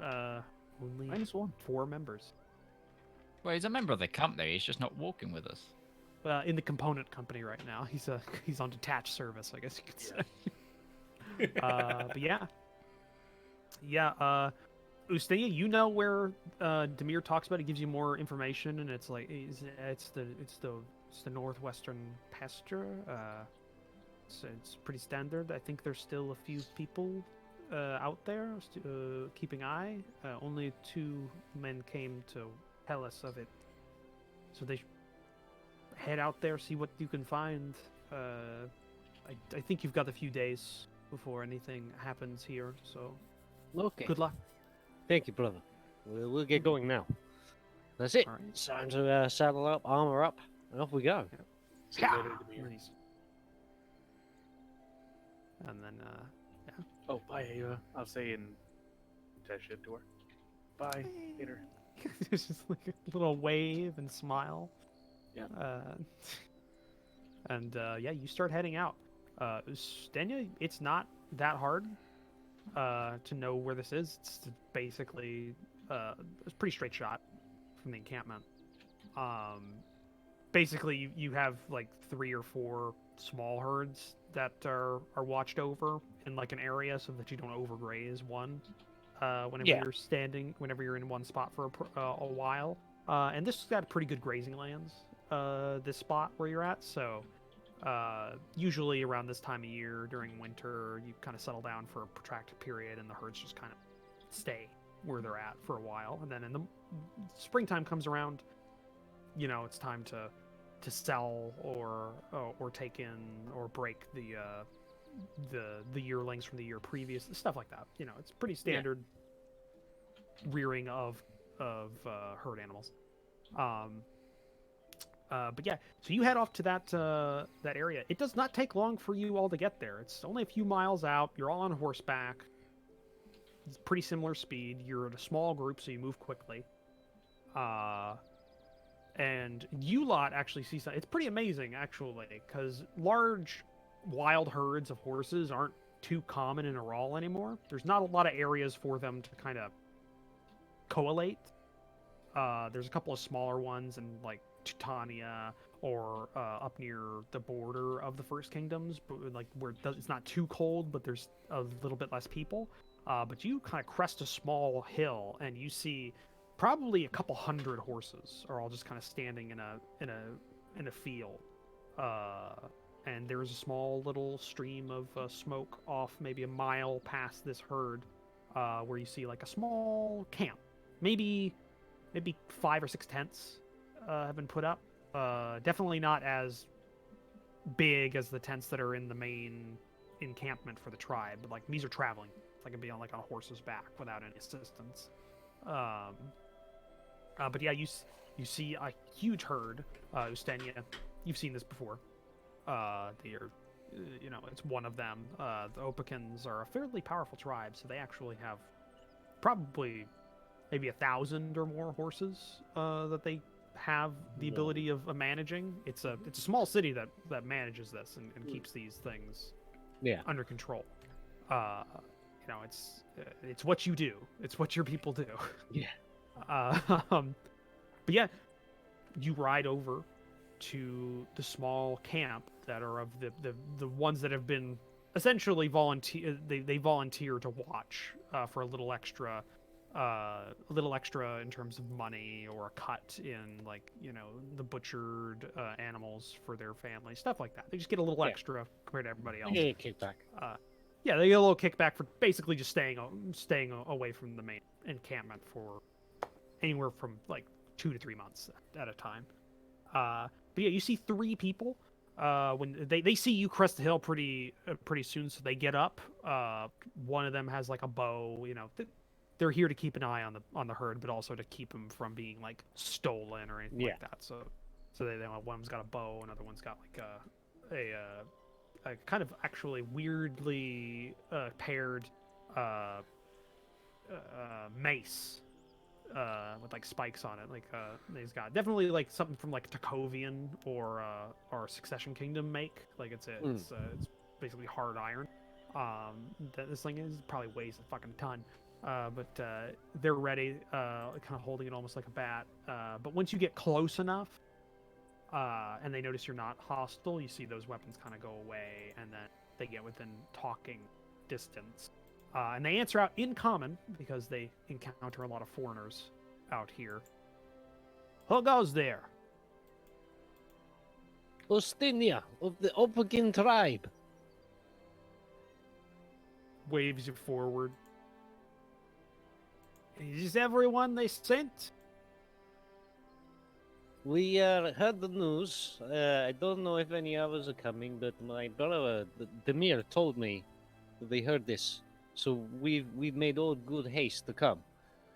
Only
-1.
4 members.
Well, he's a member of the company. He's just not walking with us.
In the component company right now. He's on detached service, I guess you could say. But yeah. Ustinia, you know where Demir talks about. It gives you more information, and it's like it's the northwestern pasture. So it's pretty standard. I think there's still a few people out there keeping eye. Only 2 men came to tell us of it. So they head out there, see what you can find. I think you've got a few days before anything happens here. So
Okay.
good luck.
Thank you, brother. We'll get going now. That's it.
All right.
It's time to saddle up, armor up, and off we go.
See you later, Demir.
Nice. And then,
Oh, bye, Ava. I'll say in that shit to her. Bye. Later.
there's just like a little wave and smile.
Yeah.
You start heading out. Stenya, it's not that hard to know where this is. It's basically it's a pretty straight shot from the encampment. Basically, you have like 3 or 4 small herds that are watched over in like an area so that you don't overgraze one whenever you're in one spot for a while. And this has got pretty good grazing lands, this spot where you're at. So usually around this time of year during winter, you kind of settle down for a protracted period, and the herds just kind of stay where they're at for a while. And then in the springtime comes around, it's time to sell or take in or break the yearlings from the year previous, stuff like that. It's pretty standard rearing of herd animals. But yeah, so you head off to that area. It does not take long for you all to get there. It's only a few miles out. You're all on horseback. It's pretty similar speed. You're in a small group, so you move quickly. And you lot actually see something. It's pretty amazing, actually, because large wild herds of horses aren't too common in Rivallon anymore. There's not a lot of areas for them to kind of collate. There's a couple of smaller ones in like Titania or up near the border of the First Kingdoms, but like where it's not too cold, but there's a little bit less people. But you kind of crest a small hill, and you see probably a couple hundred horses are all just kind of standing in a field. And there's a small little stream of smoke off maybe a mile past this herd, where you see like a small camp, maybe maybe 5 or 6 tents have been put up. Definitely not as big as the tents that are in the main encampment for the tribe, but like these are traveling. It's like be on like a horse's back without any assistance. But yeah, you see a huge herd. Ustenia, you've seen this before. They're, it's one of them. The Opakins are a fairly powerful tribe, so they actually have probably maybe 1,000 or more horses that they have the ability of managing. It's a small city that manages this and keeps these things under control. It's what you do. It's what your people do.
Yeah.
But yeah, you ride over to the small camp that are of the ones that have been essentially volunteer. They volunteer to watch for a little extra in terms of money or a cut in the butchered animals for their family, stuff like that. They just get a little extra compared to everybody else.
Yeah, kickback.
Yeah, they get a little kickback for basically just staying away from the main encampment for anywhere from like 2 to 3 months at a time. But yeah, you see 3 people. When they see you crest the hill pretty soon, so they get up. One of them has like a bow. They're here to keep an eye on the herd, but also to keep them from being like stolen or anything like that. So they one's got a bow, another one's got like a kind of actually weirdly paired mace with like spikes on it. Like he's got definitely like something from like Takovian or Succession Kingdom make. Like it's basically hard iron. This thing probably weighs a fucking ton. But they're ready, kind of holding it almost like a bat. But once you get close enough, and they notice you're not hostile, you see those weapons kind of go away, and then they get within talking distance. And they answer out in common, because they encounter a lot of foreigners out here. Who goes there?
Ostinia of the Opakin tribe.
Waves you forward. Is this everyone they sent?
We heard the news. I don't know if any others are coming, but my brother, Demir, told me that they heard this. So we've made all good haste to come.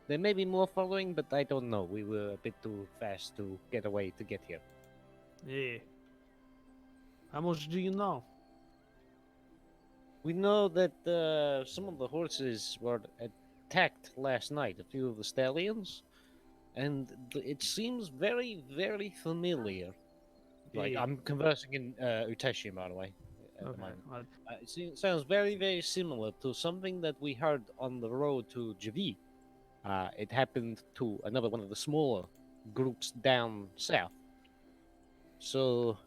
There may be more following, but I don't know. We were a bit too fast to get away to get here.
Yeah. How much do you know?
We know that some of the horses were attacked last night, a few of the stallions, and it seems very, very familiar. Like,
Yeah.
I'm conversing in Uteshian, by the way. It sounds very, very similar to something that we heard on the road to Javi. It happened to another one of the smaller groups down south. So...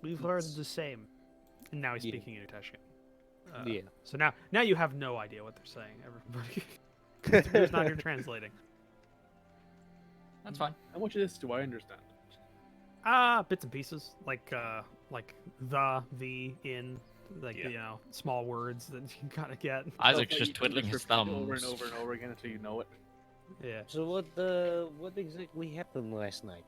We've heard the same. And now he's speaking in Uteshian.
Yeah.
So now you have no idea what they're saying, everybody. There's not here translating.
That's fine.
How much of this do I understand?
Bits and pieces, like the, in, like small words that you gotta get.
Isaac's
So
just
you
twiddling his
repeat
thumbs.
over and over and over again until you know it.
Yeah.
So what exactly happened last night?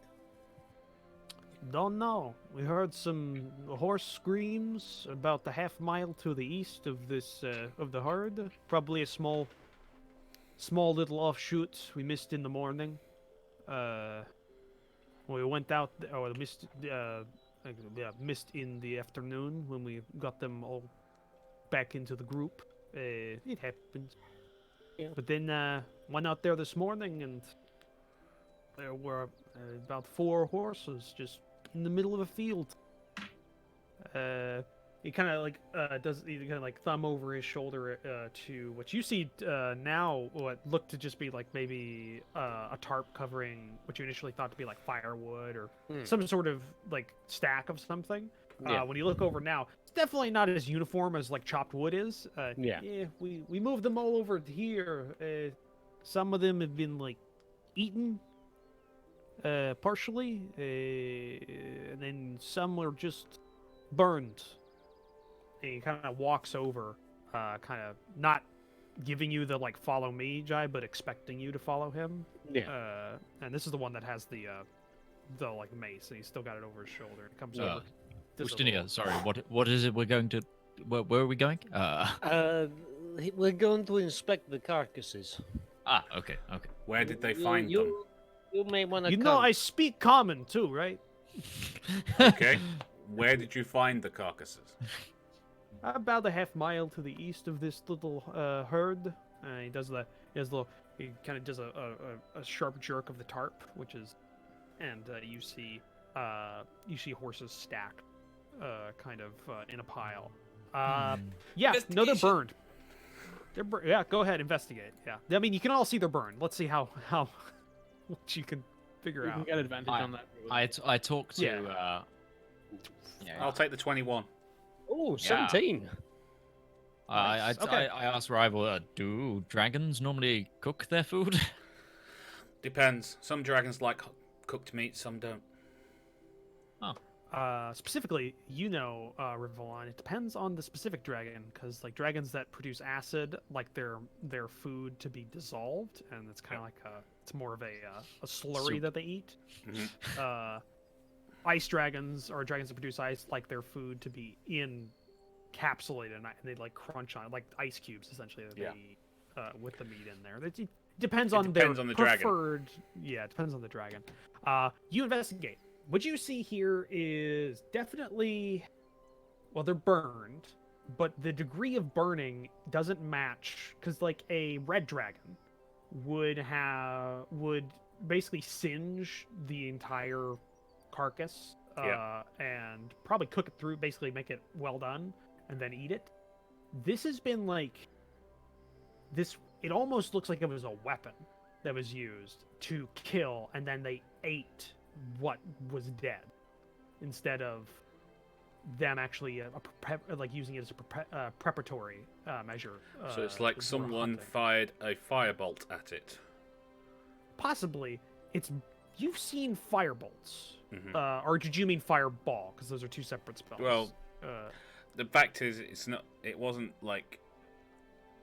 Don't know. We heard some horse screams about the half mile to the east of this of the herd. Probably a small little offshoot we missed in the morning. We went out, or missed in the afternoon when we got them all back into the group. It happens.
Yeah.
But then went out there this morning, and there were about 4 horses just in the middle of a field. He kind of like does kind of like thumb over his shoulder to what you see now. What looked to just be like maybe a tarp covering what you initially thought to be like firewood or some sort of like stack of something.
Yeah.
When you look over now, it's definitely not as uniform as like chopped wood is.
Yeah.
We moved them all over here. Some of them have been like eaten partially, and then some were just burned. And he kind of walks over, kind of not giving you the like follow me jibe, but expecting you to follow him.
Yeah.
And this is the one that has the like mace, and he's still got it over his shoulder. It comes
Uh,
over. does a
Ustinia,
little-
sorry, what is it we're going to... Where are we going?
We're going to inspect the carcasses.
Okay.
Where did they
You-
find
you,
them?
You may want to
You
come.
know, I speak common too, right?
Okay. Where did you find the carcasses?
About a half mile to the east of this little herd. He does he kind of does a sharp jerk of the tarp, which is, and you see horses stacked, kind of in a pile. Yeah, no, they're
Investigation.
burned. Yeah, go ahead, investigate. Yeah, I mean, you can all see they're burned. Let's see how what you can figure
You can
out.
get advantage on that.
I talked to...
Yeah.
I'll take the 21.
Oh,
Yeah.
17.
Nice. Okay.
I asked Rival, do dragons normally cook their food?
Depends. Some dragons like cooked meat, some don't.
Specifically, Rivallon, it depends on the specific dragon, because like dragons that produce acid like their food to be dissolved, and it's kind of like it's more of a slurry
Soup.
that they eat.
Mhm.
Ice dragons, or dragons that produce ice, like their food to be encapsulated, and they like crunch on it, like ice cubes essentially that
Yeah.
they eat with the meat in there. It depends
It
on
depends
their
on the dragon.
preferred. Yeah, it depends on the dragon. You investigate. What you see here is definitely, well, they're burned, but the degree of burning doesn't match, because like a red dragon would basically singe the entire carcass,
Yeah.
and probably cook it through, basically make it well done, and then eat it. This has been like this. It almost looks like it was a weapon that was used to kill, and then they ate what was dead instead of them actually like using it as a preparatory measure.
So it's like
for
someone
hunting.
fired a firebolt at it.
Possibly. You've seen firebolts,
Mhm.
or did you mean fireball? Because those are two separate spells.
Well,
uh,
The fact is, it wasn't like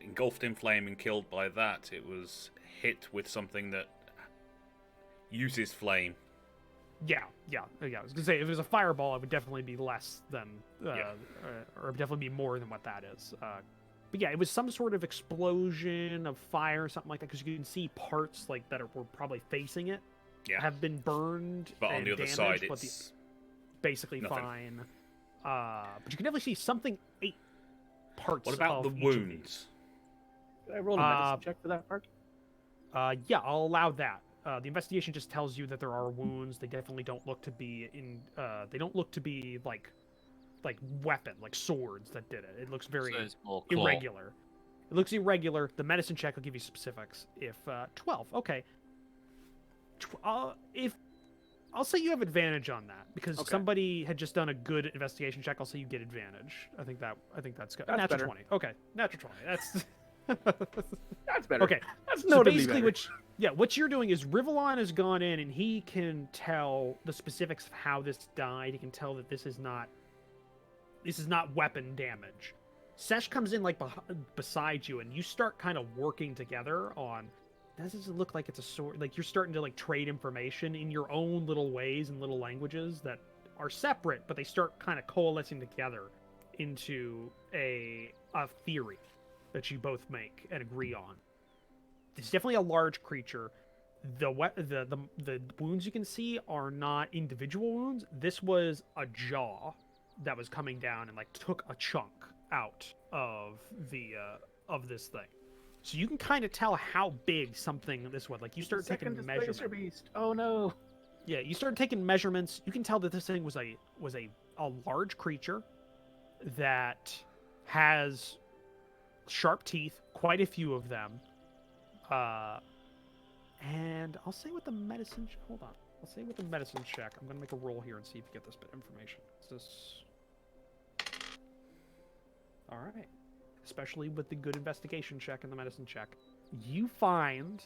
engulfed in flame and killed by that. It was hit with something that uses flame.
yeah. I was gonna say, if it was a fireball, it would definitely be less than,
Yeah.
or definitely be more than what that is. But yeah, it was some sort of explosion of fire, something like that, because you can see parts like that were probably facing it
Yeah.
have been burned.
But on
and
the other
damaged,
side,
but
it's
basically
nothing.
fine. But you can definitely see something ate parts.
What about the
of each of these.
wounds?
Did I roll a medicine check for that part?
Yeah, I'll allow that. The investigation just tells you that there are wounds. They definitely don't look to be they don't look to be like weapon, like swords that did it. It looks very
So it's more claw.
irregular. It looks irregular. The medicine check will give you specifics. If 12, okay. If I'll say you have advantage on that, because
Okay.
somebody had just done a good investigation check. I'll say you get advantage. I think that's good.
That's
Natural
better.
20. Okay, natural 20. That's
That's better.
okay.
That's
So
notably
basically,
better.
what you're doing is Rivallon has gone in and he can tell the specifics of how this died. He can tell that this is not weapon damage. Sesh comes in like beside you, and you start kind of working together on. Does it look like it's a sword? Like you're starting to like trade information in your own little ways and little languages that are separate, but they start kind of coalescing together into a theory that you both make and agree on. It's definitely a large creature. The wounds you can see are not individual wounds. This was a jaw that was coming down and like took a chunk out of this thing. So you can kind of tell how big something this was. Like you start taking
Second displacer
measurements.
beast. Oh no.
Yeah, you start taking measurements. You can tell that this thing was a large creature that has sharp teeth, quite a few of them. And I'll say with the medicine. Hold on. I'll say with the medicine check. I'm gonna make a roll here and see if you get this bit of information. Is this? All right. Especially with the good investigation check and the medicine check, you find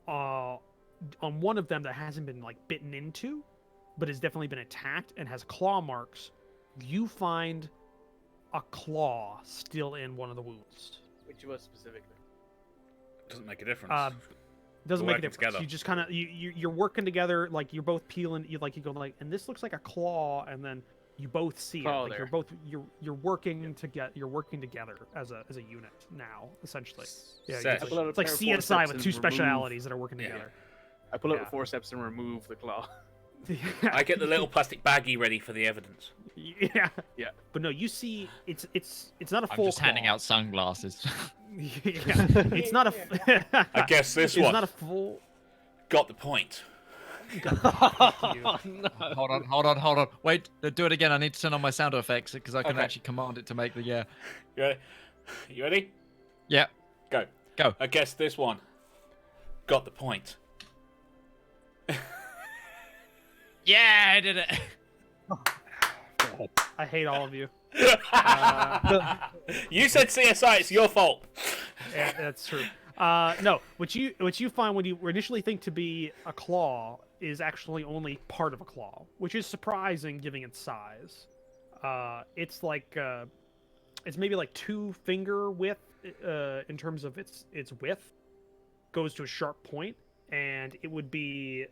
on one of them that hasn't been like bitten into, but has definitely been attacked and has claw marks. You find a claw still in one of the wounds.
Which was specifically.
Doesn't make a difference.
Doesn't
We're
make a
working
difference.
together.
You just kind of you're working together, like you're both peeling. You go like, and this looks like a claw, and then you both see
Claw
it. Like
there.
you're working you're working together as a unit now, essentially. Yeah,
Set.
it's
I pull out
like,
a
it's like
pair of
CSI
forceps
with
and
two
remove-
specialities that are working
Yeah.
together.
I pull out
Yeah.
the forceps and remove the claw.
I get the little plastic baggie ready for the evidence.
Yeah.
Yeah.
But no, you see, it's not a
I'm
full.
just handing
claw.
out sunglasses.
Yeah, it's not a.
I guess this
it's
one
not a full.
got the point.
Oh, no.
Hold on. Wait, do it again. I need to turn on my sound effects because I can
Okay.
actually command it to make the yeah.
You ready? You ready?
Yeah.
Go.
Go.
I guess this one got the point.
Yeah, I did it.
I hate all of you.
You said CSI. It's your fault.
Yeah, that's true. No, what you find when you initially think to be a claw is actually only part of a claw, which is surprising given its size. It's like it's maybe like 2-finger width in terms of its width, goes to a sharp point, and it would be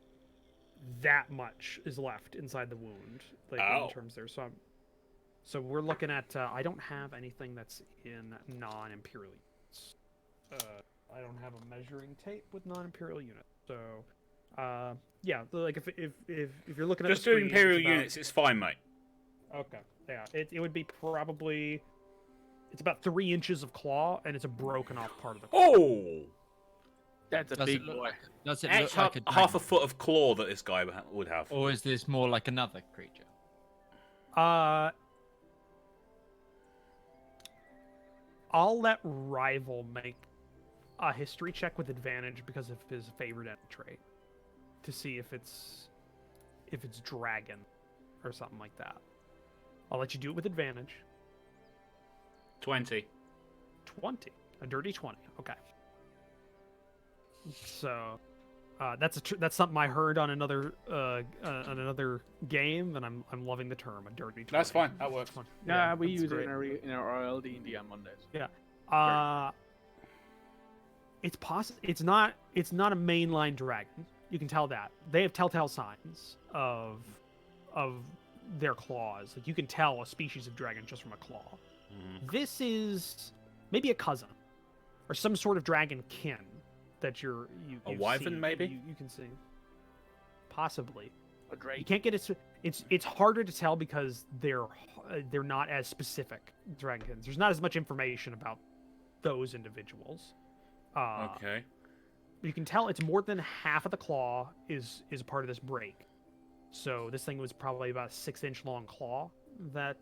that much is left inside the wound, like in terms there. So we're looking at. I don't have anything that's in non-imperial units. I don't have a measuring tape with non-imperial units. So, yeah, like if you're looking at
Just
the
doing
screen,
imperial
it's about-
units. It's fine, mate.
Okay, yeah, it would be probably. It's about 3 inches of claw, and it's a broken off part of the claw.
Oh,
That's a
Does
big
it look
boy.
like? Does it
that's
look like a
half a
dragon?
foot of claw that this guy would have.
Or is this more like another creature?
I'll let Rival make a history check with advantage because of his favorite trait, to see if it's dragon or something like that. I'll let you do it with advantage.
20.
20, a dirty 20. Okay. So that's something I heard on another game, and I'm loving the term, a dirty 20.
That's fine. That works.
Fun.
Yeah, we
that's
use
great.
it in our RLD&D on Mondays.
It's not a mainline dragon. You can tell that. They have telltale signs of their claws. Like you can tell a species of dragon just from a claw. This is maybe a cousin or some sort of dragon kin that you've
wyvern,
seen.
maybe?
You can see. Possibly.
A
You
drake.
can't get it. It's harder to tell because they're not as specific dragons. There's not as much information about those individuals.
Okay.
You can tell it's more than half of the claw is a part of this break. So this thing was probably about a 6-inch long claw that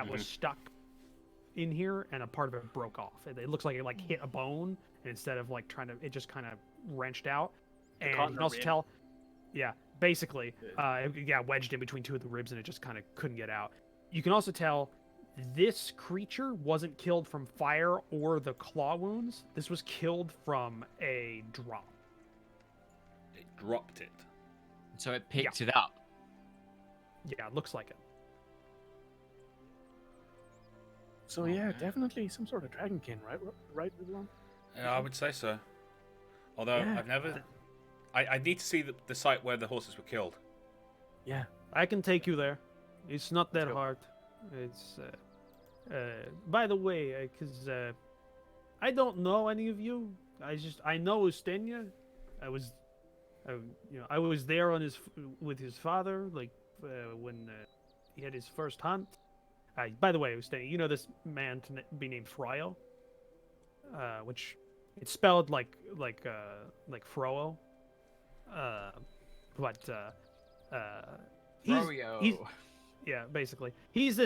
was stuck in here, and a part of it broke off. It looks like it hit a bone, and instead of it just kind of wrenched out. And you
caught in
can
the
also
rib.
tell, basically, it got wedged in between 2 of the ribs, and it just kind of couldn't get out. You can also tell this creature wasn't killed from fire or the claw wounds. This was killed from a drop.
It dropped it.
So it picked it up.
Yeah, it looks like it.
So yeah, definitely some sort of dragonkin, right? Right, Rivallon?
Yeah, I would say so. Although
Yeah.
I've never. I need to see the site where the horses were killed.
Yeah.
I can take you there. It's not that
go.
hard. It's by the way, because I don't know any of you. I know Ustenia. I was there with his father, when he had his first hunt. By the way, Ustenia, you know this man to be named Fryo, which it's spelled like Froyo, but he's yeah, basically. He's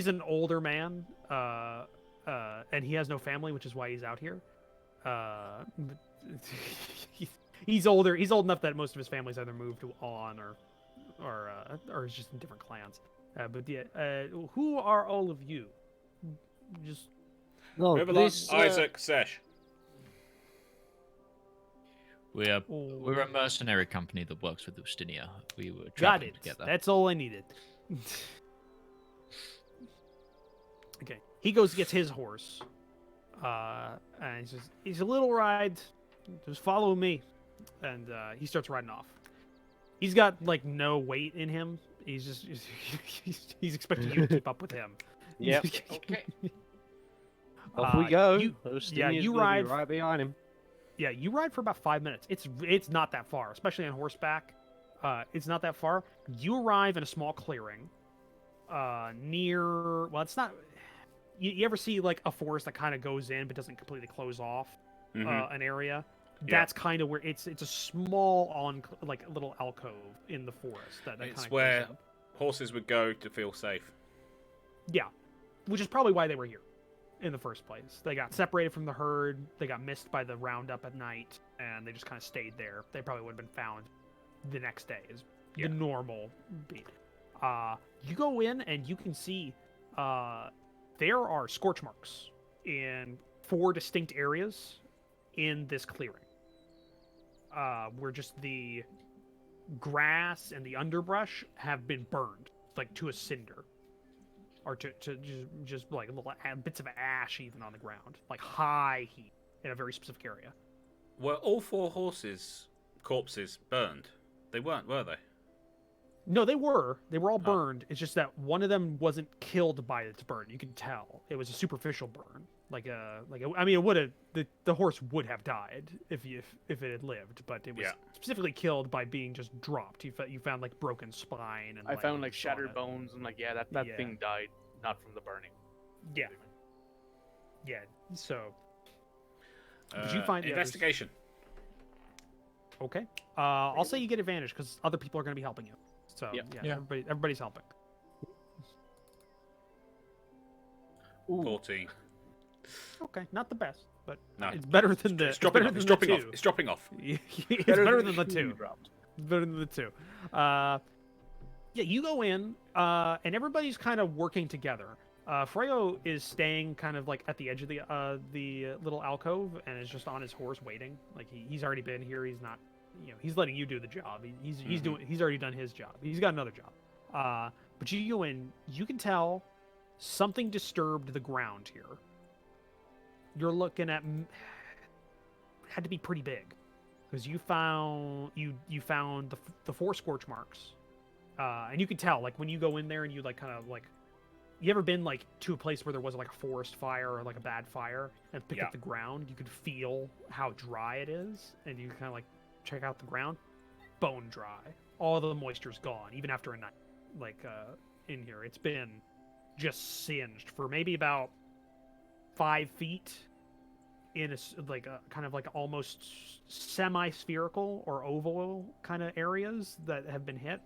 an older man, and he has no family, which is why he's out here. He's older. He's old enough that most of his family's either moved on or is just in different clans. But yeah, who are all of you? Just
No,
Rivallon,
this,
Isaac, Sesh.
We're a mercenary company that works with Ustinia. We were
got
traveling
it.
together.
That's all I needed. Okay, he goes to get his horse, And he's a little ride. Just follow me, and he starts riding off. He's got like no weight in him. He's just he's expecting you to keep up with him.
Yep.
Okay.
Off we go.
You
Gonna
ride.
be right behind him.
Yeah, you ride for about 5 minutes. It's not that far, especially on horseback. It's not that far. You arrive in a small clearing, near. Well, it's not. You ever see like a forest that kind of goes in but doesn't completely close off an area?
Yeah.
That's kind of where it's a small like a little alcove in the forest that
It's
kind of
where horses would go to feel safe.
Yeah, which is probably why they were here in the first place. They got separated from the herd. They got missed by the roundup at night, and they just kind of stayed there. They probably would have been found the next day is the normal beat. You go in and you can see there are scorch marks in 4 distinct areas in this clearing. Where just the grass and the underbrush have been burned, like to a cinder, or to just like little bits of ash even on the ground, like high heat in a very specific area.
Were all 4 horses' corpses burned? They weren't, were they?
No, they were all burned. It's just that one of them wasn't killed by its burn. You can tell it was a superficial burn. I mean, it would have the horse would have died if it had lived, but it was specifically killed by being just dropped. You found like broken spine and
I found like
legs
shattered
on it.
bones and like that thing died not from the burning.
Yeah. Yeah. So did you find the others?
investigation?
Okay. I'll say you get advantage because other people are going to be helping you. So
Yeah.
everybody's helping.
Ooh.
14.
Okay, not the best, but
No,
it's better than the.
It's dropping off. It's dropping off.
Two.
It's dropping off.
It's better than the
shoe
2.
you dropped.
It's better than the 2. Yeah, you go in, and everybody's kind of working together. Freyo is staying kind of like at the edge of the little alcove, and is just on his horse waiting. Like he's already been here. He's not, he's letting you do the job. He's already done his job. He's got another job. But you go in, you can tell something disturbed the ground here. You're looking at had to be pretty big because you found the 4 scorch marks, and you can tell like when you go in there and you like kind of like you ever been like to a place where there was like a forest fire or like a bad fire and pick up the ground, you could feel how dry it is, and you kind of like check out the ground, bone dry, all the moisture's gone even after a night like in here. It's been just singed for maybe about 5 feet in a kind of like almost semi-spherical or oval kind of areas that have been hit.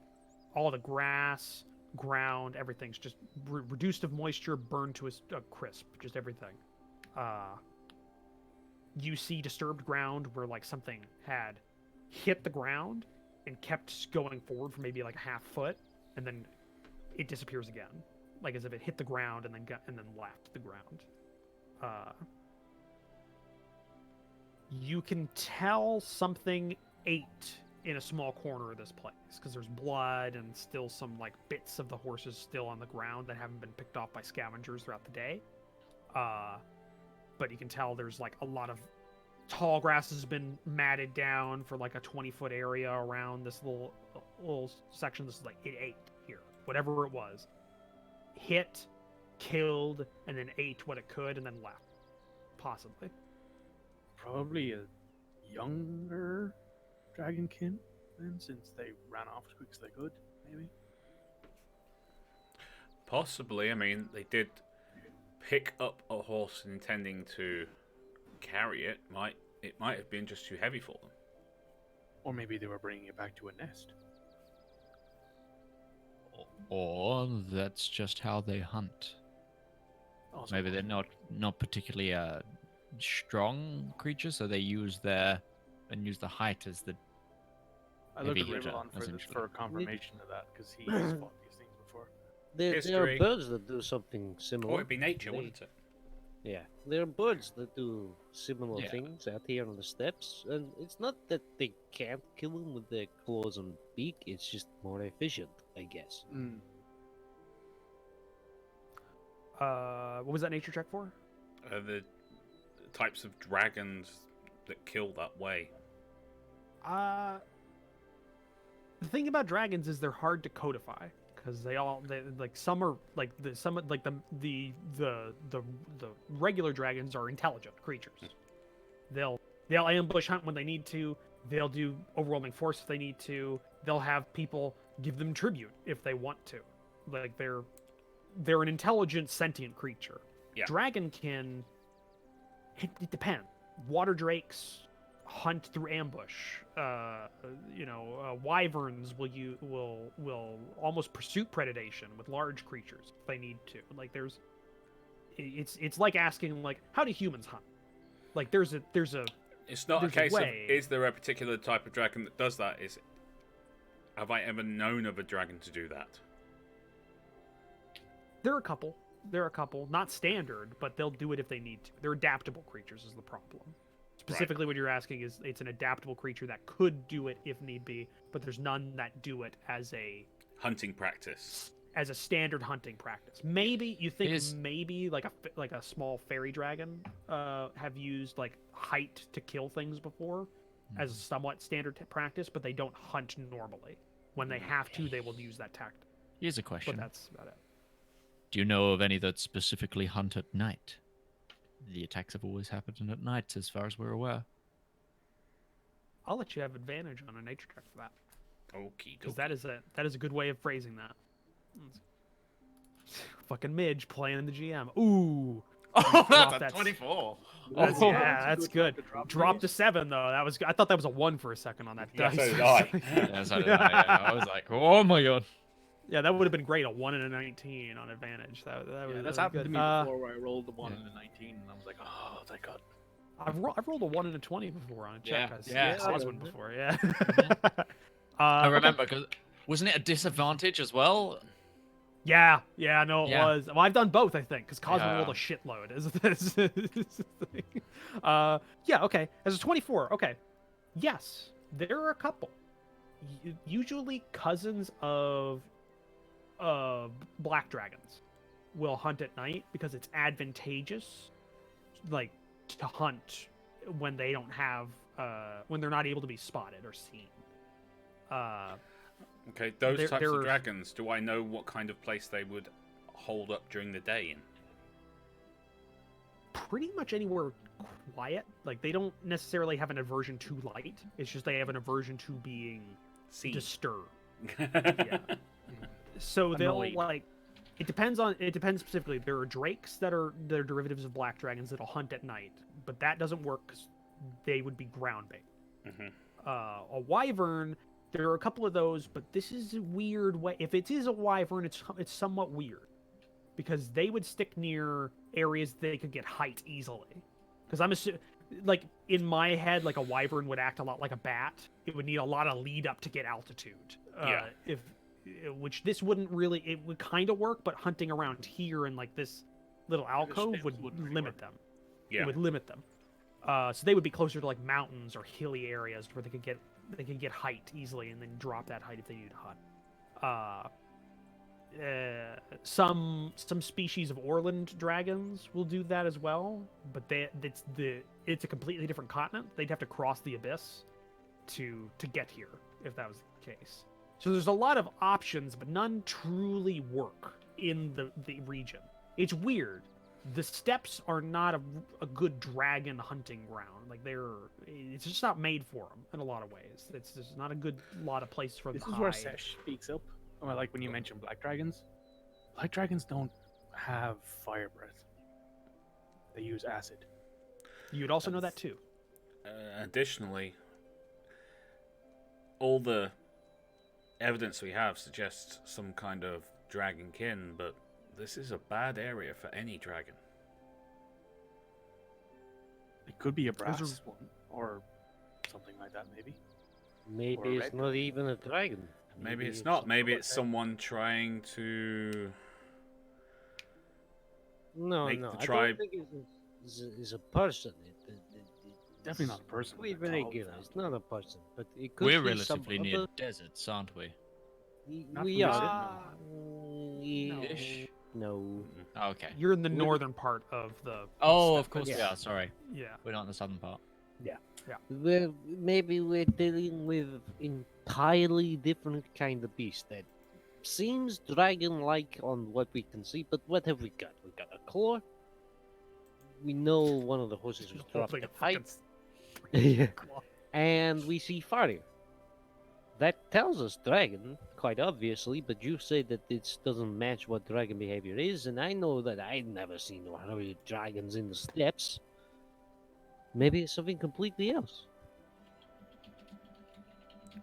All the grass, ground, everything's just reduced of moisture, burned to a crisp, just everything. You see disturbed ground where like something had hit the ground and kept going forward for maybe like a half foot, and then it disappears again, like as if it hit the ground and then left the ground. You can tell something ate in a small corner of this place because there's blood and still some like bits of the horses still on the ground that haven't been picked off by scavengers throughout the day. But you can tell there's like a lot of tall grass has been matted down for like a 20-foot area around this little section. This is like it ate here, whatever it was, hit, killed, and then ate what it could and then left, possibly.
Probably a younger dragonkin then, since they ran off as quick as they could, maybe.
Possibly. I mean, they did pick up a horse intending to carry it. It might have been just too heavy for them.
Or maybe they were bringing it back to a nest.
Or that's just how they hunt.
Also
Maybe they're not particularly strong creatures, so they use the height as the
I looked at
heavy hitter,
Rivallon
essentially.
for confirmation of that, because he has fought these things before.
There
History.
are birds that do something
Or
similar.
it'd be nature,
They-
wouldn't it?
Yeah, there are birds that do similar
Yeah.
things out here on the steppes, and it's not that they can't kill them with their claws and beak, it's just more efficient, I guess.
Mm.
What was that nature check for?
The types of dragons that kill that way?
The thing about dragons is they're hard to codify because they like some are like the regular dragons are intelligent creatures. They'll ambush hunt when they need to. They'll do overwhelming force if they need to. They'll have people give them tribute if they want to. Like they're an intelligent sentient creature.
Yeah.
Dragonkin, it depends. Water drakes hunt through ambush. Wyverns will almost pursue predation with large creatures if they need to. Like it's like asking like how do humans hunt? Like there's a
It's not a
there's
case of
way.
is there a particular type of dragon that does that? Is have I ever known of a dragon to do that?
There are a couple, not standard, but they'll do it if they need to. They're adaptable creatures is the problem. Specifically, what you're asking is it's an adaptable creature that could do it if need be, but there's none that do it as a
Hunting practice.
as a standard hunting practice. Maybe you think
Is-
maybe like a small fairy dragon have used like height to kill things before as a somewhat standard practice, but they don't hunt normally. When they have to, they will use that tactic.
Here's a
But
question.
that's about it.
Do you know of any that specifically hunt at night? The attacks have always happened at night, as far as we're aware.
I'll let you have advantage on a nature check for that,
Okie
because
dokie.
that is a good way of phrasing that. Fucking Midge playing the GM. Ooh.
Oh,
Drop
that's
that-
a 24.
That's,
Oh.
yeah, that's good. Drop to 7 though. That was. I thought that was a 1 for a second on that
Yeah,
dice.
so did I.
Yeah, so did I, yeah. I was like, oh my god.
Yeah, that would have been great. A 1 and a 19 on advantage. That
Yeah,
was
that's
that
happened
was
to
good.
me before where I rolled the 1
yeah.
and a 19, and I was like, oh, thank God.
I've rolled a 1 and a 20 before on a check.
Yeah,
I
yeah.
was one before. Yeah.
I
Okay.
remember, because wasn't it a disadvantage as well?
Yeah, no, it
Yeah.
was. Well, I've done both, I think, because Cosmo rolled a
Yeah.
shitload. Is the thing. Yeah, okay. As a 24, okay. Yes, there are a couple. Usually cousins of black dragons will hunt at night because it's advantageous, like, to hunt when they don't have, when they're not able to be spotted or seen.
Okay, those
There-
types
there
of
are-
dragons, do I know what kind of place they would hold up during the day in?
Pretty much anywhere quiet. Like they don't necessarily have an aversion to light. It's just they have an aversion to being
See.
disturbed. Yeah. So they'll
Annoyed.
like. It depends specifically. There are drakes that are derivatives of black dragons that'll hunt at night, but that doesn't work because they would be ground based.
Mhm.
A wyvern. There are a couple of those, but this is a weird way. If it is a wyvern, it's somewhat weird because they would stick near areas they could get height easily. Because I'm assuming, like in my head, like a wyvern would act a lot like a bat. It would need a lot of lead up to get altitude.
Yeah.
Which this wouldn't really. It would kind of work, but hunting around here in like this little alcove
space
would
wouldn't really
limit
work.
them.
Yeah.
It would limit them. So they would be closer to like mountains or hilly areas where they could get height easily and then drop that height if they needed to hunt. Some species of Orland dragons will do that as well, but it's a completely different continent. They'd have to cross the abyss to get here if that was the case. So there's a lot of options, but none truly work in the region. It's weird. The steppes are not a good dragon hunting ground. Like it's just not made for them in a lot of ways. There's not a good lot of places for them
This
to
is where
hide.
Sesh speaks up. Well, like when you mentioned black dragons. Black dragons don't have fire breath. They use acid.
You'd also know that too.
Additionally, all the evidence we have suggests some kind of dragon kin, but this is a bad area for any dragon.
It could be a brass
Those
one or something like that, maybe.
Maybe
Or
it's
red.
not even a dragon.
Maybe it's not. Maybe it's someone trying to.
No,
make
no.
the
I
tribe-
don't think it's a person.
Definitely not a person.
It's
It's a
regular.
house.
It's not a person, but it could
We're
be some
relatively near
other...
deserts, aren't we?
Not
We
from
are.
this
no.
Ish.
No.
Okay.
You're in the northern part of the.
Oh,
steppe,
of course we
Yeah.
are. Sorry,
Yeah.
we're not in the southern part.
Maybe we're dealing with entirely different kind of beast that seems dragon-like on what we can see. But what have we got? We got a claw. We know one of the horses was dropped
Holding
at
a fucking
height. Yeah.
claw.
And we see fire. That tells us dragon, quite obviously, but you say that this doesn't match what dragon behavior is, and I know that I've never seen no hairy dragons in the steppes. Maybe it's something completely else.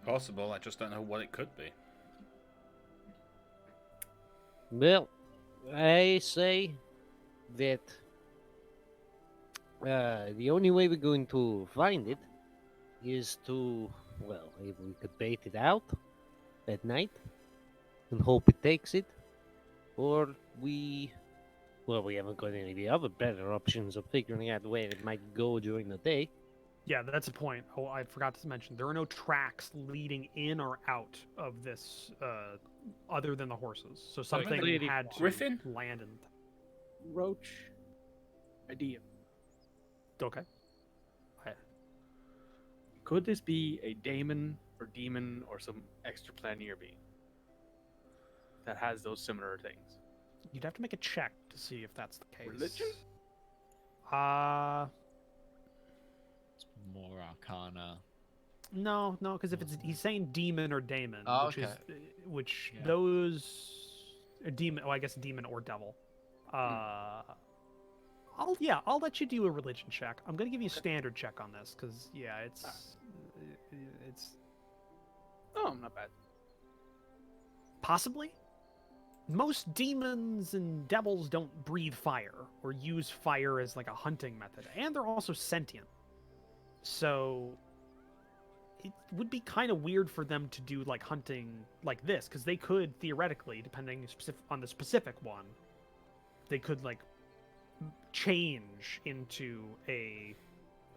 Possible. I just don't know what it could be.
Well, I say that the only way we're going to find it is to, well, if we could bait it out at night and hope it takes it, or we haven't got any of the other better options of figuring out where it might go during the day.
Yeah, that's a point. Oh, I forgot to mention there are no tracks leading in or out of this, other than the horses. So something
Lady
had to
Griffin?
land in.
Roach. Idea.
Okay.
Could this be a daemon or demon or some extraplanar being that has those similar things?
You'd have to make a check to see if that's the case.
Religion?
It's more Arcana.
No, because if it's he's saying demon or daemon,
Oh,
which is
okay.
which
Yeah.
those a demon. Oh, I guess demon or devil. I'll let you do a religion check. I'm gonna give you a standard check on this because it's
Oh, not bad.
possibly. Most demons and devils don't breathe fire or use fire as like a hunting method, and they're also sentient. So it would be kind of weird for them to do like hunting like this, because they could theoretically, depending on the specific one, they could like change into a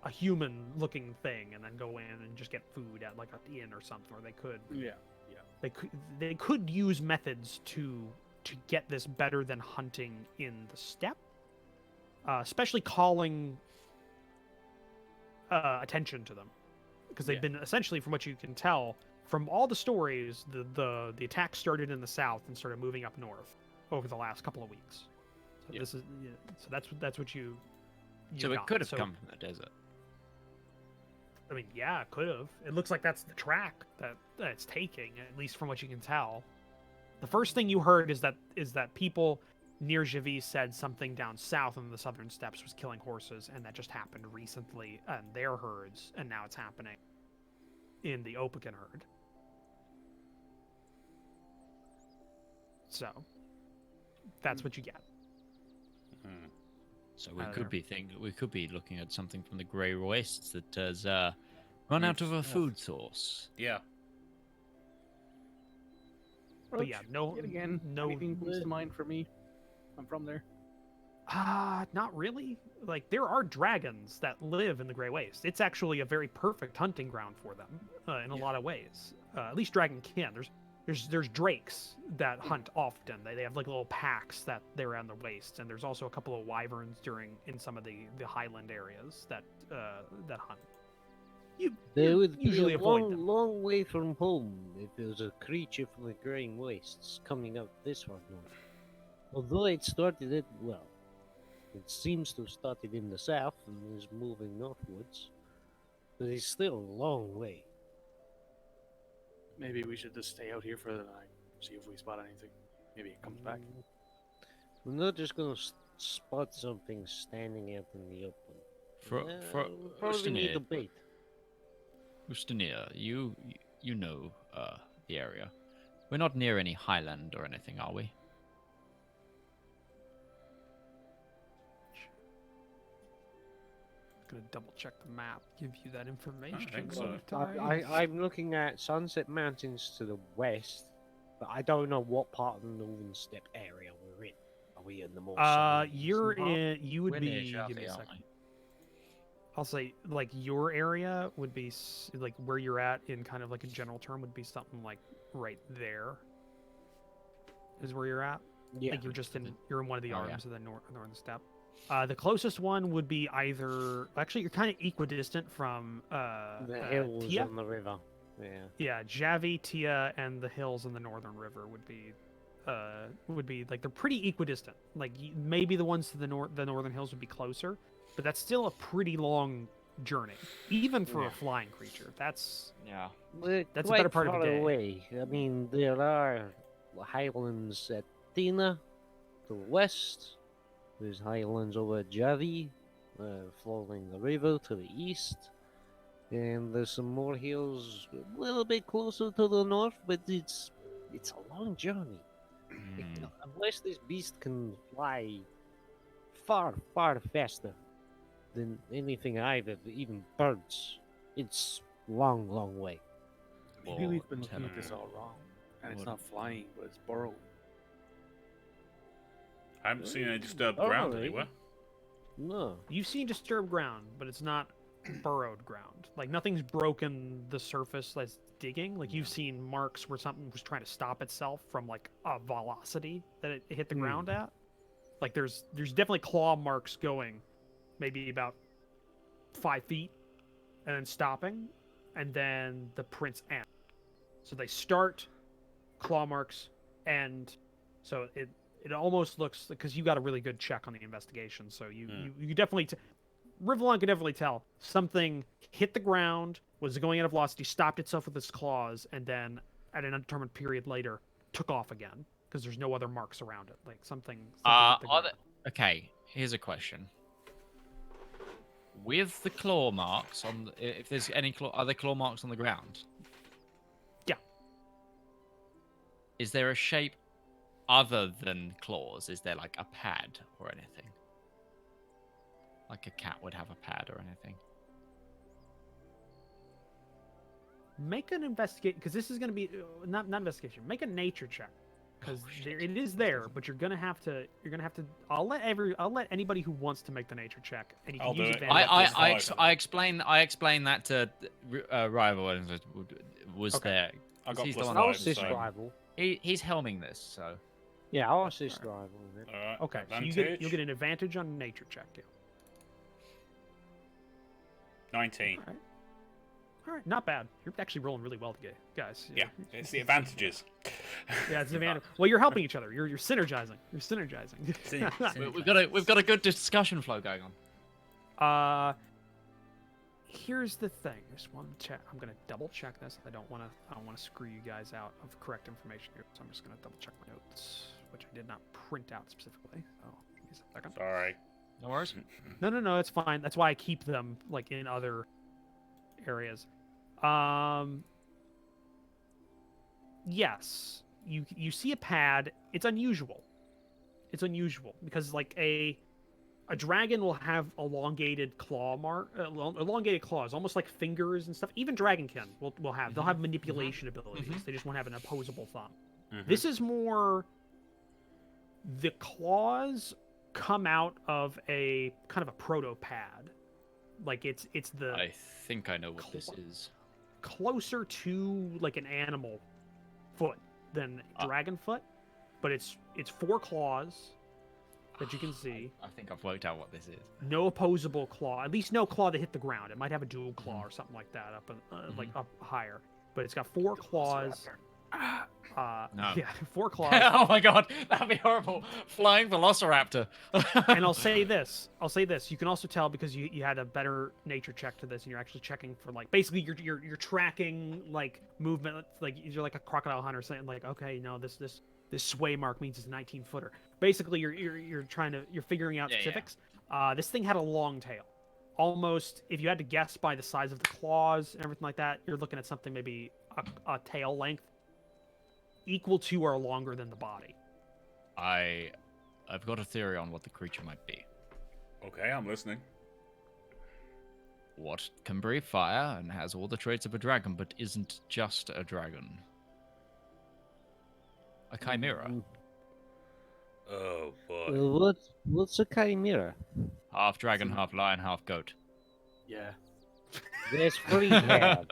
human-looking thing and then go in and just get food at like an inn or something, or they could
Yeah.
they could use methods to get this better than hunting in the steppe, especially calling attention to them, because they've been essentially, from what you can tell from all the stories, the attack started in the south and started moving up north over the last couple of weeks. So
Yeah.
this is so that's what you
So it
got.
could have
So,
come from the desert.
I mean, yeah, it could have. It looks like that's the track that it's taking, at least from what you can tell. The first thing you heard is that people near Javis said something down south in the southern steppes was killing horses, and that just happened recently in their herds, and now it's happening in the Opacan herd. So that's what you get.
Hmm.
So we
Out of
could
there.
be looking at something from the Grey Wastes that has run out of a food source.
Yeah.
But yeah,
Roach,
no,
yet again,
no,
anything comes to mind for me? I'm from there.
not really. Like, there are dragons that live in the Grey Waste. It's actually a very perfect hunting ground for them in a lot of ways. At least dragonkin. There's drakes that hunt often. They have like little packs that they're on the wastes, and there's also a couple of wyverns in some of the highland areas that hunt.
There
You
would be
usually
a
avoid
long,
them.
long way from home if there was a creature from the Grey Wastes coming up this far north. Although it started it seems to have started in the south and is moving northwards, but it's still a long way.
Maybe we should just stay out here for the night, see if we spot anything. Maybe it comes back.
We're not just gonna spot something standing out in the open.
For
We'll probably need a bait.
Ustinir, you know the area. We're not near any highland or anything, are we?
Gonna double check the map, give you that information.
think so.
I'm looking at Sunset Mountains to the west, but I don't know what part of the Northern Steppe area we're in. Are we in the more southern
You're
part?
you would
We're
be.
near
Give me a
Shafi, aren't
second.
we?
I'll say like your area would be like where you're at in kind of like a general term would be something like right there. Is where you're at.
Yeah.
Like you're in one of the
Oh, yeah.
arms of the northern steppe. The closest one would be either actually you're kind of equidistant from
The hills
Tia.
on the river. Yeah.
Yeah, Javi, Tia, and the hills in the northern river would be like they're pretty equidistant. Like maybe the ones to the northern hills would be closer, but that's still a pretty long journey, even for a flying creature. That's
Yeah.
We're
That's a
quite
better part of
far
a day.
away. I mean, there are highlands at Tina to the west. There's highlands over at Javi, flowing the river to the east. And there's some more hills a little bit closer to the north, but it's a long journey. Unless this beast can fly far, far faster than anything I've ever, even birds, it's long, long way.
Maybe
Or
we've been looking at this
temper-
all wrong, and it's
or-
not flying, but it's burrowing.
I haven't seen any disturbed
Oh,
ground
really?
anywhere.
No.
you've seen disturbed ground, but it's not burrowed ground. Like nothing's broken the surface that's digging. Like you've seen marks where something was trying to stop itself from like a velocity that it hit the ground at. Like there's definitely claw marks going, maybe about 5 feet, and then stopping, and then the prints end. So they start, claw marks, end. So it almost looks because you got a really good check on the investigation. So you definitely Rivallon could definitely tell something hit the ground, was going at a velocity, stopped itself with its claws, and then at an undetermined period later took off again because there's no other marks around it. Like something hit the ground.
Okay, here's a question. With the claw marks on, if there's any other claw marks on the ground?
Yeah.
Is there a shape other than claws? Is there like a pad or anything? Like a cat would have a pad or anything?
Make an investigate because this is going to be not investigation. Make a nature check because it is there, but you're gonna have to. I'll let anybody who wants to make the nature check, and you can
I'll
use
do it.
advantage.
I explain that to Rival was
Okay.
there.
I got
He's
plus
the one
five,
I'll
that-
assist
so-
rival.
He's helming this, so
Yeah, I'll assist rival with it.
Alright.
Okay, so
Advantage.
you'll get an advantage on nature check. Yeah.
19.
All right, not bad. You're actually rolling really well today, guys.
Yeah, it's the advantages.
Yeah, it's an advantage. Well, you're helping each other. You're synergizing. You're synergizing.
we've got a good discussion flow going on.
Here's the thing. Just one check. I'm gonna double check this. I don't want to screw you guys out of correct information here. So I'm just gonna double check my notes, which I did not print out specifically. So give me a second.
Sorry.
No worries.
No, it's fine. That's why I keep them like in other areas. Yes, you see a pad. It's unusual. It's unusual because like a dragon will have elongated elongated claws, almost like fingers and stuff. Even dragonkin will have. They'll have manipulation abilities. They just won't have an opposable thumb. This is more. The claws come out of a kind of a proto pad. Like it's the
I think I know what this is.
closer to like an animal foot than dragon foot, but it's 4 claws that you can see.
I think I've worked out what this is.
No opposable claw, at least no claw that hit the ground. It might have a dual claw or something like that like up higher, but it's got 4 claws.
No.
Yeah, 4 claws.
Oh my god, that'd be horrible. Flying velociraptor.
And I'll say this. You can also tell because you had a better nature check to this, and you're actually checking for like basically you're tracking like movement. Like you're like a crocodile hunter saying like, okay, no, this sway mark means it's a 19-footer. Basically, you're figuring out specifics. This thing had a long tail. Almost, if you had to guess by the size of the claws and everything like that, you're looking at something maybe a tail length equal to or longer than the body.
I've got a theory on what the creature might be.
Okay, I'm listening.
What can breathe fire and has all the traits of a dragon, but isn't just a dragon? A chimera.
Oh boy.
What's a chimera?
Half dragon, half lion, half goat.
Yeah.
There's 3 halves.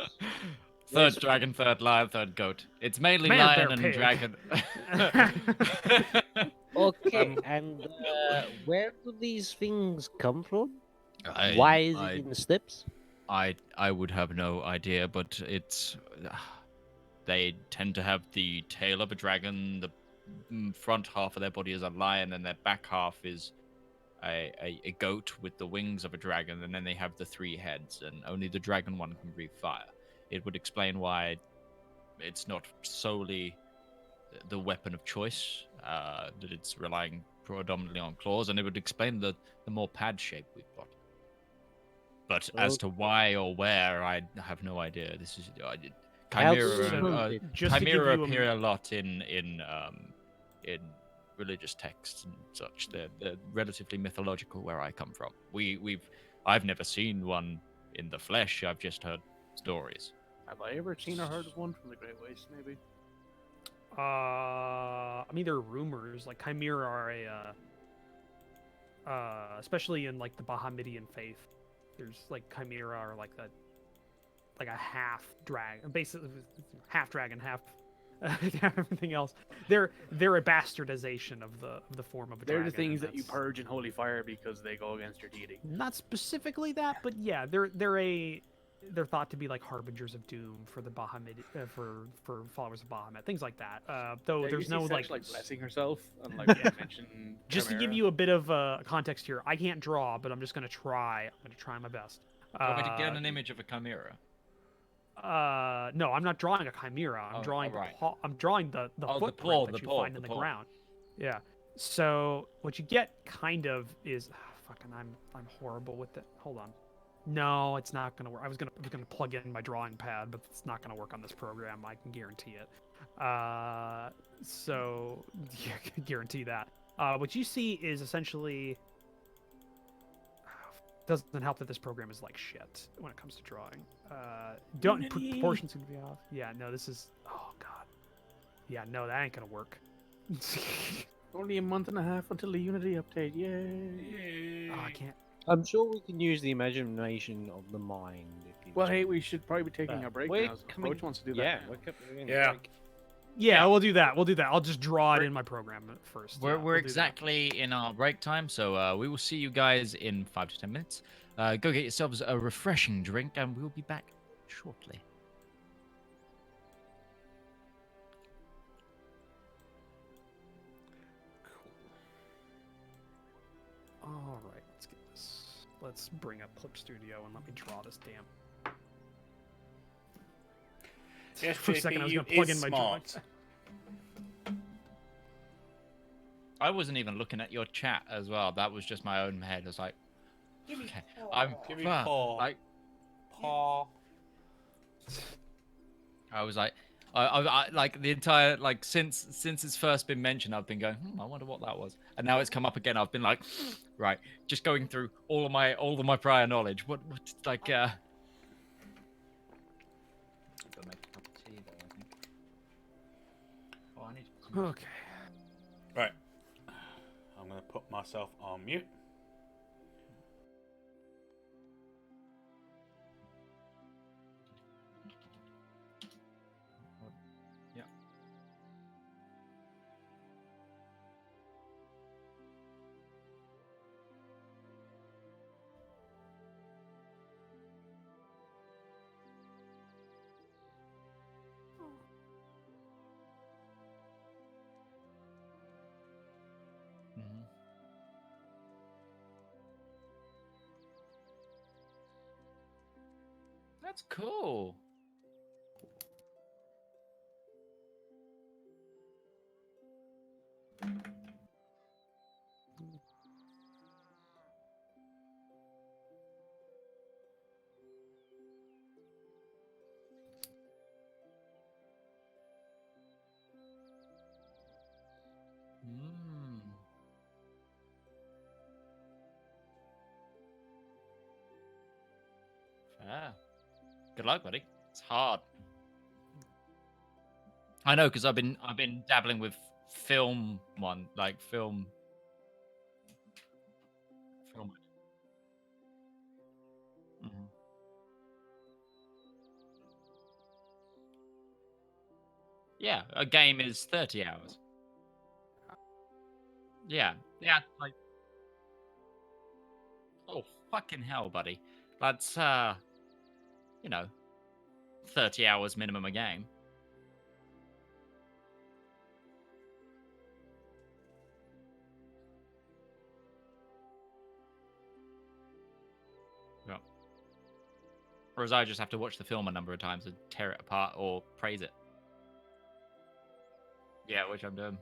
Third
Yes.
dragon, third lion, third goat. It's mainly
Man,
lion
bear,
and
pig.
dragon.
Okay, and where do these things come from?
I,
Why is
I,
it in the steppes?
I would have no idea, but it's they tend to have the tail of a dragon, the front half of their body is a lion, and their back half is a goat with the wings of a dragon, and then they have the three heads, and only the dragon one can breathe fire. It would explain why it's not solely the weapon of choice, that it's relying predominantly on claws, and it would explain the more pad shape we've got. But as to why or where, I have no idea. This is Chimera.
So,
just to give
Chimera
you a-
appear a lot in religious texts and such. They're relatively mythological where I come from. I've never seen one in the flesh. I've just heard stories.
Have I ever seen or heard of one from the Great Waste? Maybe.
I mean, there are rumors like chimera are especially in like the Bahamidian faith. There's like chimera are like a half dragon, basically half dragon, half everything else. They're a bastardization of the form of a
They're
dragon.
the things
and
that you
that's-
purge in holy fire because they go against your deity.
Not specifically that, but yeah, they're thought to be like harbingers of doom for the Bahamid for followers of Bahamut, things like that. Though
Yeah, you
there's
see
no
Sesh,
like
blessing herself and like
Yeah.
mention.
just to give
Chimera.
you a bit of context here, I can't draw, but I'm just gonna try. I'm gonna try my best.
Want me to get an image of a chimera?
No, I'm not drawing a chimera. I'm
Oh,
drawing
alright.
I'm drawing the
Oh, the
footprint
paw,
that
the
you
paw,
find
the
in the
paw.
ground. Yeah. So what you get kind of is fucking. I'm horrible with it. Hold on. No, it's not gonna work. I was gonna plug in my drawing pad, but it's not gonna work on this program. I can guarantee it. So yeah, I can guarantee that. What you see is essentially doesn't help that this program is like shit when it comes to drawing. Don't proportions gonna be off. Yeah, no, this is. Oh god. Yeah, no, that ain't gonna work.
Only a month and a half until the Unity update. Yay!
Oh, I can't.
I'm sure we can use the imagination of the mind. If you
Well, hey,
choose.
we should probably be taking our break
We're
now. So
coming-
Coach wants to do that.
Yeah,
now.
we're coming in
Yeah.
break.
Yeah, we'll do that. We'll do that. I'll just draw it in my program first.
We're
Yeah, we'll do that.
exactly in our break time, so we will see you guys in 5 to 10 minutes. Go get yourselves a refreshing drink, and we'll be back shortly.
All right, let's get this. Let's bring up Clip Studio and let me draw this damn.
Yes,
For a second, I was
JP,
gonna
you
plug
is
in my
smart.
drawing.
I wasn't even looking at your chat as well. That was just my own head. I was like, okay,
Give me
ah,
paw.
like,
Paw.
I was like, I like the entire like since it's first been mentioned, I've been going, I wonder what that was, and now it's come up again. I've been like, right, just going through all of my prior knowledge. What like Gotta make a cup of tea though, I think. Oh, I need some-
Okay.
Right. I'm going to put myself on mute.
Yeah. Mhm. That's cool. Mm. Fair. Good luck, buddy. It's hard. I know because I've been dabbling with film film. Mhm. Yeah, a game is 30 hours. Yeah, yeah, like, oh fucking hell, buddy. That's 30 hours minimum a game. Yeah. Whereas I just have to watch the film a number of times and tear it apart or praise it. Yeah, which I'm doing.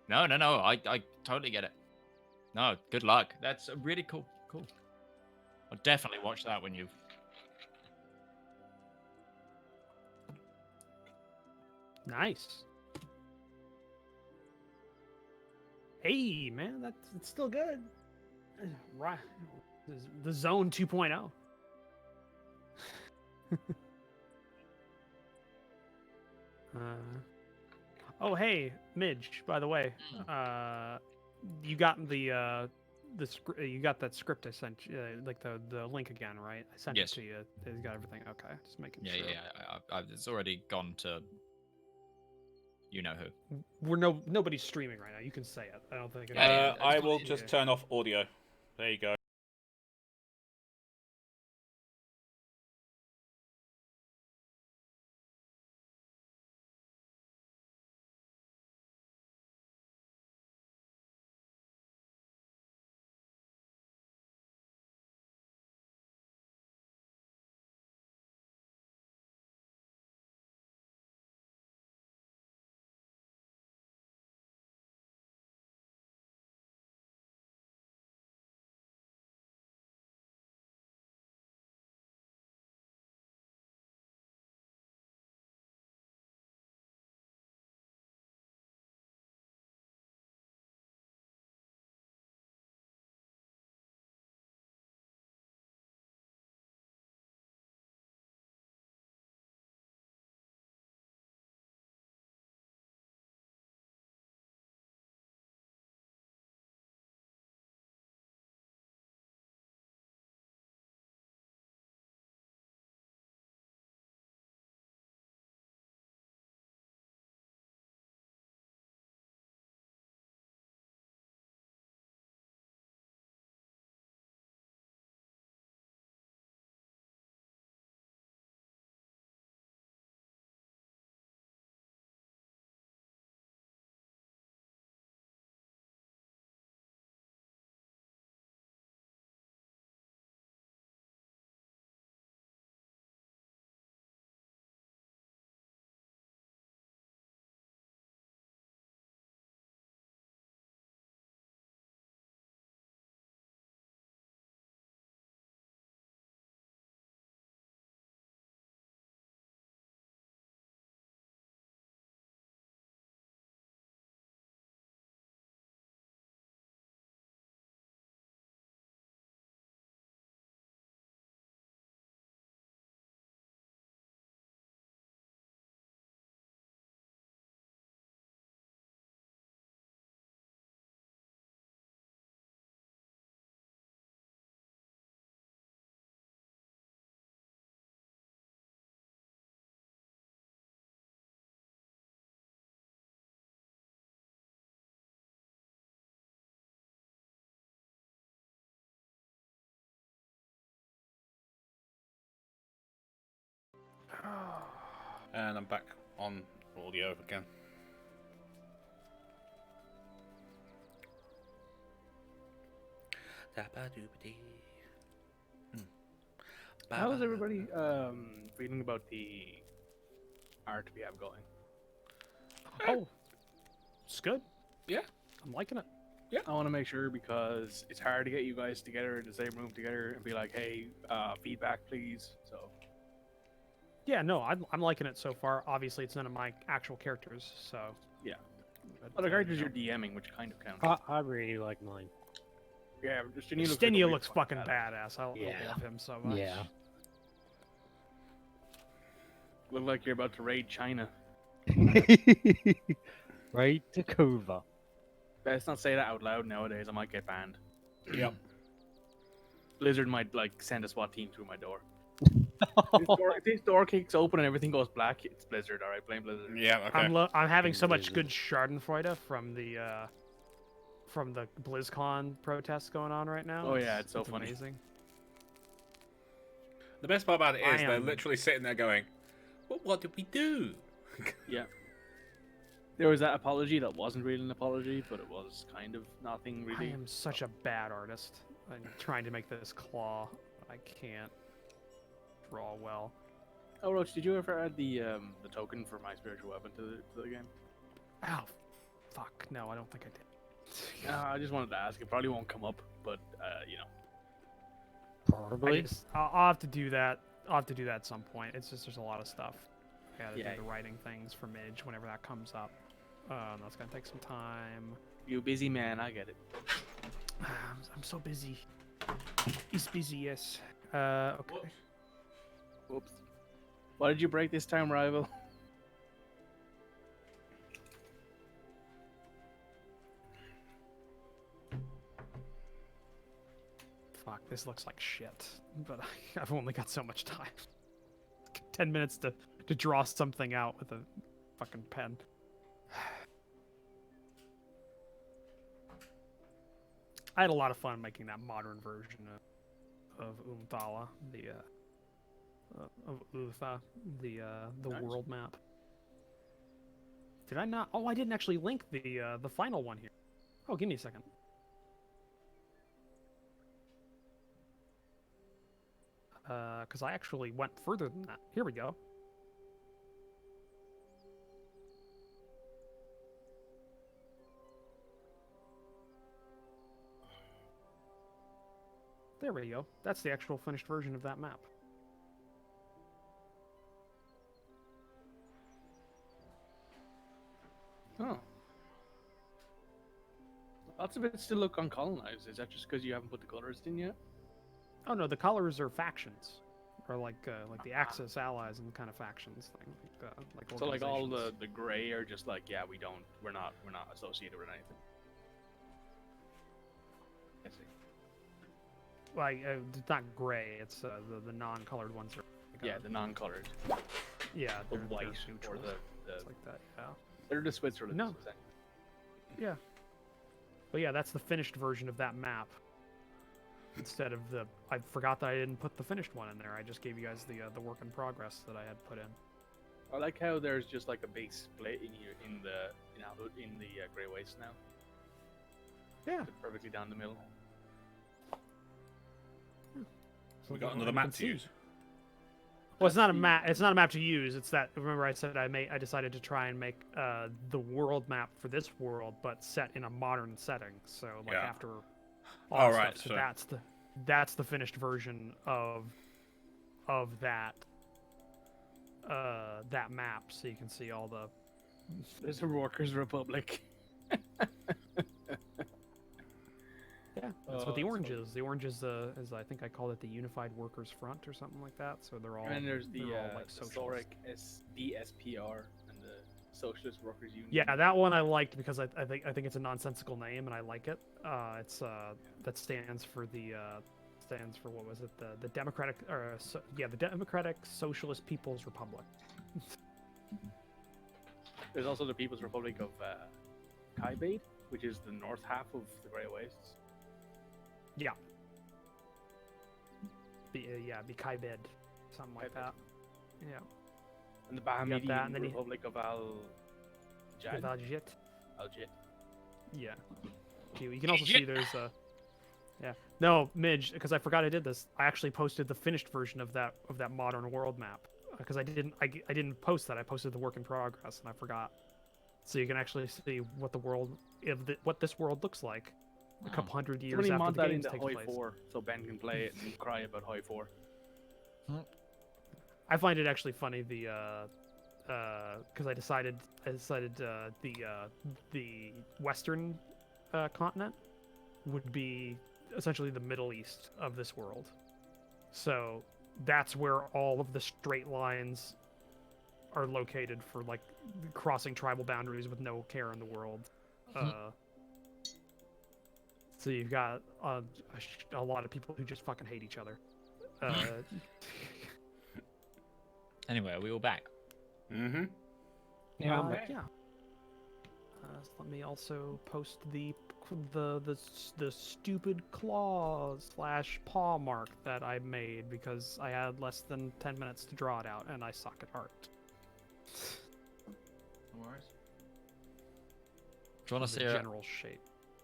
No, I totally get it. No, good luck. That's really cool. Cool. I'll definitely watch that when you've.
Nice. Hey, man, it's still good. Right, the Zone 2.0. Oh, hey, Midge. By the way, you got you got that script I sent you, like the link again, right? I sent
Yes.
it to you. It's got everything. Okay, just making
Yeah,
sure.
it's already gone to. You know who.
Nobody's streaming right now. You can say it. I don't think.
Yeah,
I will just turn off audio. There you go. And I'm back on audio again.
How's everybody feeling about the art we have going?
Oh, it's good.
Yeah.
I'm liking it.
I want to make sure because it's hard to get you guys together in the same room together and be like, hey, feedback, please. So.
Yeah, no, I'm liking it so far. Obviously, it's none of my actual characters, so.
Yeah.
But,
Well, the characters you're DMing, which kind of counts.
I really like mine.
Yeah, Justinian looks,
Stenia
like a
looks
real
fucking
badass.
badass. I
Yeah.
love him so much.
Yeah.
Look like you're about to raid China.
Right to cover.
Let's not say that out loud nowadays. I might get banned.
Yep.
Blizzard might like send a SWAT team through my door. This door kicks open and everything goes black. It's Blizzard, all right, blame Blizzard.
Yeah, okay.
I'm having so much
Blizzard.
good Schadenfreude from the BlizzCon protests going on right now.
Oh, yeah, it's so funny.
amazing.
The best part about it is
I
they're
am-
literally sitting there going, well, what did we do?
Yeah. There was that apology that wasn't really an apology, but it was kind of nothing
I
really.
am such a bad artist. I'm trying to make this claw. I can't draw well.
Oh, Roach, did you ever add the token for my spiritual weapon to the game?
Ow, fuck. No, I don't think I did.
I just wanted to ask. It probably won't come up, but you know.
Probably.
I'll have to do that. I'll have to do that at some point. It's just there's a lot of stuff. I gotta
Yeah.
do the writing things for Midge whenever that comes up. That's gonna take some time.
You busy man, I get it.
I'm so busy. He's busy, yes. Okay.
Whoops. What did you break this time, rival?
Fuck, this looks like shit. But I've only got so much time. 10 minutes to draw something out with a fucking pen. I had a lot of fun making that modern version of Umthala, of Utha, the
Nice.
world map. Did I not? Oh, I didn't actually link the final one here. Oh, give me a second. Because I actually went further than that. Here we go. There we go. That's the actual finished version of that map.
Oh. Lots of it still look uncolonized. Is that just because you haven't put the colors in yet?
Oh no, the colors are factions, or like the Axis allies and kind of factions thing. Like
So like all
organizations.
the gray are just like, yeah, we're not associated with anything. I see.
Like it's not gray. It's the non-colored ones are. Like,
Yeah, the non-colored,
yeah,
the
they're
white
neutral.
or the
It's like that. Yeah.
they're the Switzerland.
No. Yeah. But yeah, that's the finished version of that map. Instead of I forgot that I didn't put the finished one in there. I just gave you guys the work in progress that I had put in.
I like how there's just like a big split in here in the Grey Waste now.
Yeah.
Perfectly down the middle.
We got
You
another
can
map to
see.
use.
Well, it's not a map. It's not a map to use. It's that. Remember, I said I decided to try and make the world map for this world, but set in a modern setting. So like
Yeah.
after.
Oh,
All
right,
So
so-
that's the finished version of that that map. So you can see all the.
There's a Workers' Republic.
Yeah, that's what the orange is. The orange is I think I called it the Unified Workers Front or something like that. So they're all.
And there's the
they're all, like socialist.
DSPR and the Socialist Workers Union.
Yeah, that one I liked because I think it's a nonsensical name and I like it. It's that stands for what was it, the Democratic the Democratic Socialist People's Republic.
There's also the People's Republic of Kaibade, which is the north half of the Grey Wastes.
Yeah. Be Kaibed, something like that. Yeah.
And the
that,
Bahamidian
and then you-
Republic of Al-Jad.
Al-Jit.
Al-Jit.
Yeah. You can also see there's a. Yeah. No, Midge, because I forgot I did this. I actually posted the finished version of that modern world map because I didn't post that. I posted the work in progress and I forgot. So you can actually see what what this world looks like a couple hundred years
Somebody
after
mod
the
that
games
into
takes
High
place.
4 so Ben can play it and cry about High 4.
I find it actually funny because I decided the Western continent would be essentially the Middle East of this world. So that's where all of the straight lines are located for like crossing tribal boundaries with no care in the world. So you've got a lot of people who just fucking hate each other.
Anyway, are we all back?
Mm-hmm.
Yeah, I'm back.
Yeah. So let me also post the stupid claw / paw mark that I made because I had less than 10 minutes to draw it out and I suck at art.
No worries. Do you want to
The
see
general shape.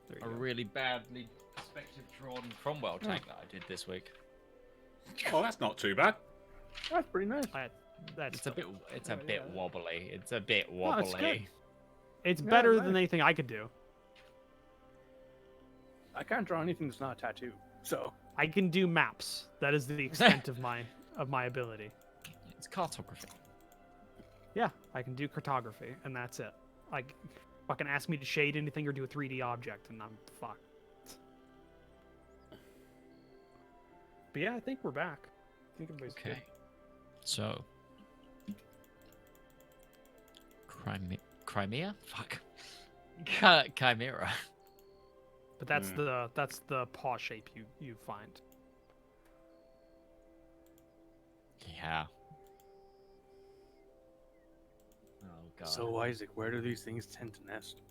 There you
a
go.
really badly perspective drawn Cromwell tank that I did this week?
Oh, that's not too bad.
That's pretty nice.
That's
It's a bit. It's a
yeah,
bit
yeah.
wobbly. It's a bit
No, it's
wobbly.
good. It's
Yeah,
better
nice.
than anything I could do.
I can't draw anything that's not a tattoo. So
I can do maps. That is the extent of my ability.
It's cartography.
Yeah, I can do cartography, and that's it. Like, fucking ask me to shade anything or do a 3D object, and I'm fucked. But yeah, I think we're back. I think everybody's
Okay.
good.
So, Crimea? Fuck. Chimera.
But that's the paw shape you find.
Yeah. Oh god.
So Isaac, where do these things tend to nest?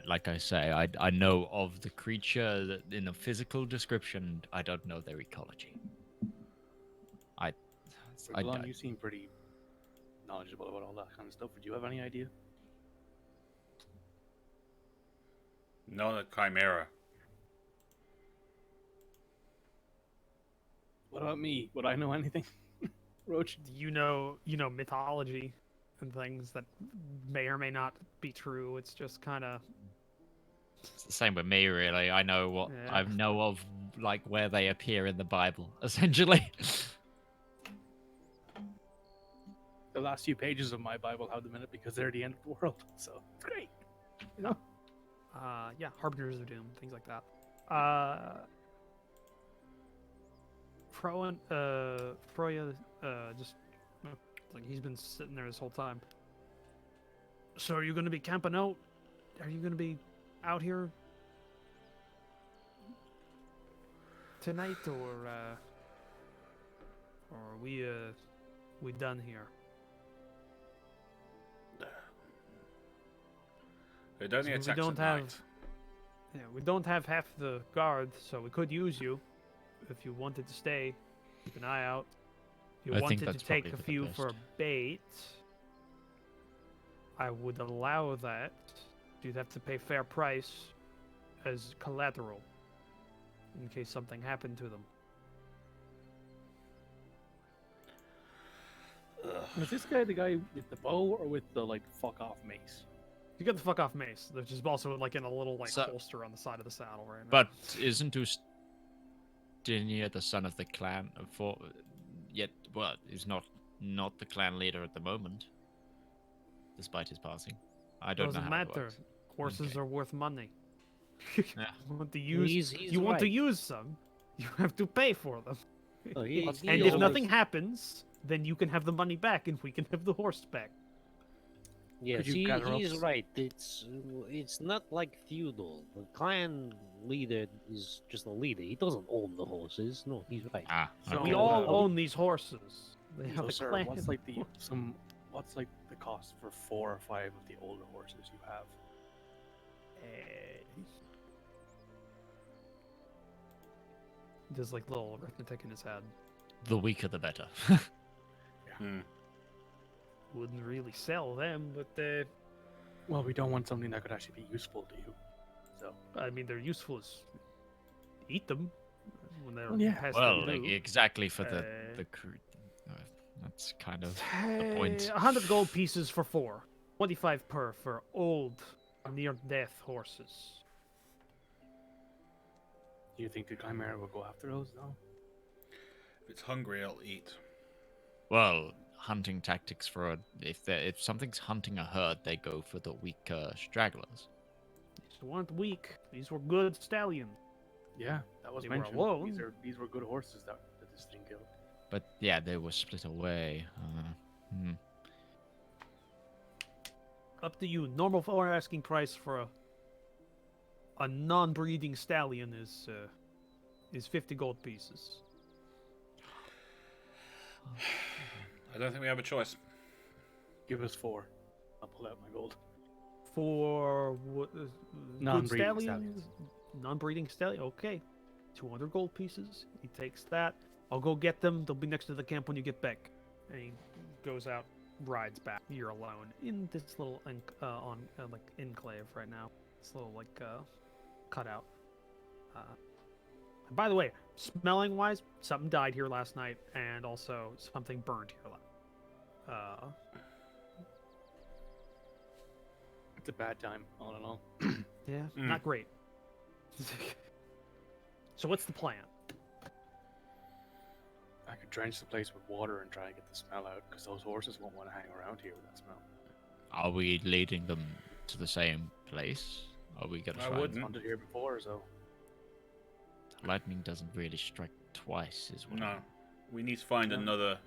Like I say, I know of the creature that in a physical description. I don't know their ecology.
Rivallon, you seem pretty knowledgeable about all that kind of stuff. Would you have any idea?
Not a chimera.
What about me? Would I know anything? Roach?
You know mythology and things that may or may not be true. It's just kind of
It's the same with me, really. I know what
Yeah.
I know of, like where they appear in the Bible, essentially.
The last few pages of my Bible have them in it because they're the end of the world. So it's great. You know?
yeah, harbingers of doom, things like that. Froya, just like he's been sitting there this whole time. So are you going to be camping out? Are you going to be out here tonight, or are we done here?
It only
So
attacks
we don't
at
have.
night.
Yeah, we don't have half the guard, so we could use you if you wanted to stay. Keep an eye out. If you
I think
wanted
that's
to take
probably
a
for the
few
best.
for bait, I would allow that. You'd have to pay fair price as collateral in case something happened to them.
Is this guy the guy with the bow or with the like fuck off mace?
You got the fuck off mace, which is also like in a little like
So-
holster on the side of the saddle right now.
But isn't Ustinia the son of the clan? Yet, well, he's not the clan leader at the moment, despite his passing. I don't
doesn't
know how it
matter.
works.
Horses
Okay.
are worth money.
Yeah.
You want to use
He's
you want to
right.
use some, you have to pay for them.
Oh, he
And if
always-
nothing happens, then you can have the money back, and we can have the horse back.
Yes,
Could you gather
he's
up-
right. It's not like feudal. The clan leader is just a leader. He doesn't own the horses. No, he's right.
Ah,
So-
We
okay.
all
Oh.
own these horses. They have
So
a
sir,
clan.
what's like the cost for 4 or 5 of the older horses you have?
There's like little arithmetic in his head.
The weaker, the better.
Hmm.
Wouldn't really sell them, but
Well, we don't want something that could actually be useful to you. So
I mean they're useful as eat them when they're
Well, yeah.
past
Well,
the
like,
blue.
exactly for the
Uh,
crew. That's kind of the point.
100 gold pieces for 4. 25 per for old, near-death horses.
do you think the Chimera will go after those now?
If it's hungry, it'll eat.
Well, hunting tactics for if something's hunting a herd, they go for the weaker stragglers.
These weren't weak. These were good stallions.
Yeah, that was
They were
mentioned.
alone.
These were good horses that this thing killed.
But yeah, they were split away.
Up to you. Normal for asking price for a non-breeding stallion is 50 gold pieces.
I don't think we have a choice.
Give us 4. I'll pull out my gold.
For what? Good
Non-breeding
stallions? Non-breeding stallion. Okay, 200 gold pieces. He takes that. I'll go get them. They'll be next to the camp when you get back. And he goes out, rides back. You're alone in this little like enclave right now. This little like cutout. And by the way, smelling wise, something died here last night, and also something burned here last.
It's a bad time, all in all.
Yeah, not great. So what's the plan?
I could drench the place with water and try and get the smell out, because those horses won't want to hang around here with that smell.
Are we leading them to the same place? Are we gonna
I
find
wouldn't.
Wanted here before, so
lightning doesn't really strike twice, is what?
No. We need to find another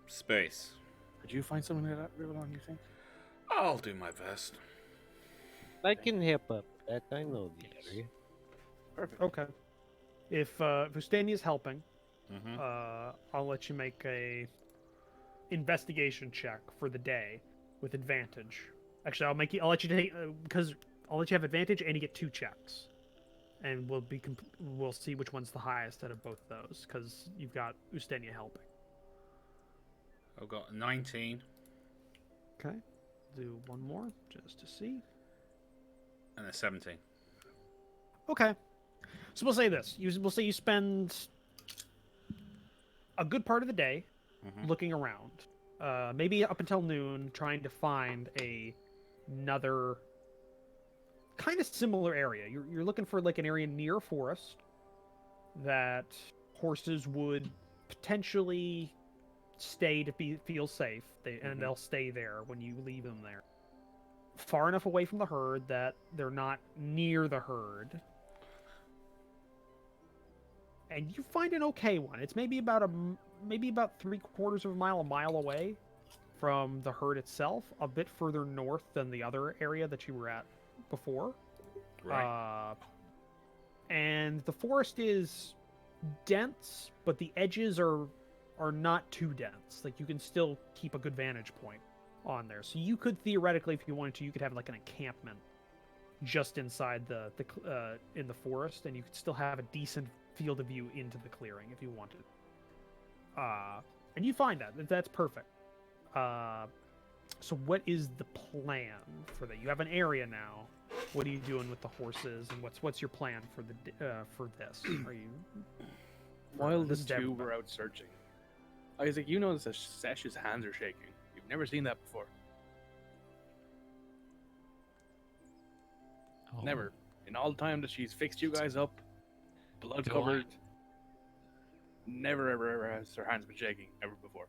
space.
could you find something like that, Rivallon, you think?
I'll do my best.
I can help up. That I know the area.
Perfect.
Okay. If Vustania's helping,
Mm-hmm.
I'll let you make a investigation check for the day with advantage. Actually, I'll let you take because I'll let you have advantage and you get 2 checks, and we'll see which one's the highest out of both those because you've got Ustenia helping.
I've got 19
Okay. Do one more just to see.
and a 17.
Okay. So we'll say this. We'll say you spend a good part of the day looking around. Maybe up until noon, trying to find another kind of similar area. You're looking for like an area near a forest that horses would potentially stay to feel safe. And they'll stay there when you leave them there. Far enough away from the herd that they're not near the herd. And you find an okay one. It's maybe about 3/4 of a mile away from the herd itself, a bit further north than the other area that you were at before.
Right.
And the forest is dense, but the edges are not too dense. Like you can still keep a good vantage point on there. So you could theoretically, if you wanted to, you could have like an encampment just inside in the forest, and you could still have a decent field of view into the clearing if you wanted. And you find that's perfect. So what is the plan for that? You have an area now. What are you doing with the horses, and what's your plan for for this? Are you
While the
this is
2
everybody.
were out searching, Isaac, you notice that Sesh's hands are shaking. You've never seen that before.
Oh,
Never. In all the time that she's fixed you guys up, blood
Go
covered, never ever has her hands been shaking ever before.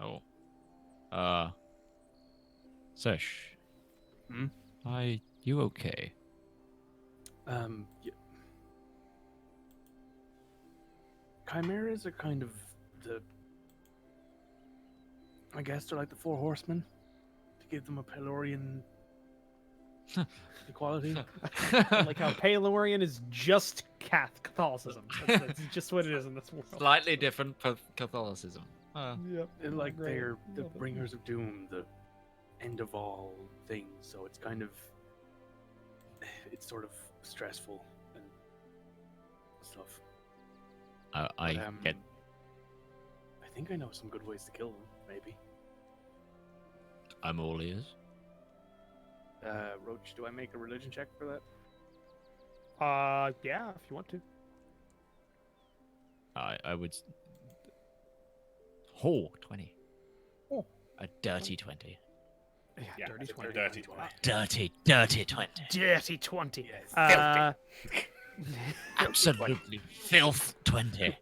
Oh. Sesh.
Hmm?
Are you okay?
Chimeras are kind of I guess they're like the 4 horsemen, to give them a Pelorian equality.
like how Palorian is just Catholicism. That's just what it is in this world.
Slightly different Catholicism.
Yep.
They're like
Great.
they're the
Love it.
bringers of doom, the end of all things. So it's kind of it's sort of stressful and stuff.
I
But,
get.
I think I know some good ways to kill them. Maybe.
I'm all ears.
Roach, do I make a religion check for that?
Yeah, if you want to.
I would. 20.
Oh.
A dirty 20.
Yeah,
dirty
it's a
20.
dirty 20.
Dirty 20.
Dirty 20.
Yes.
Absolutely filth 20.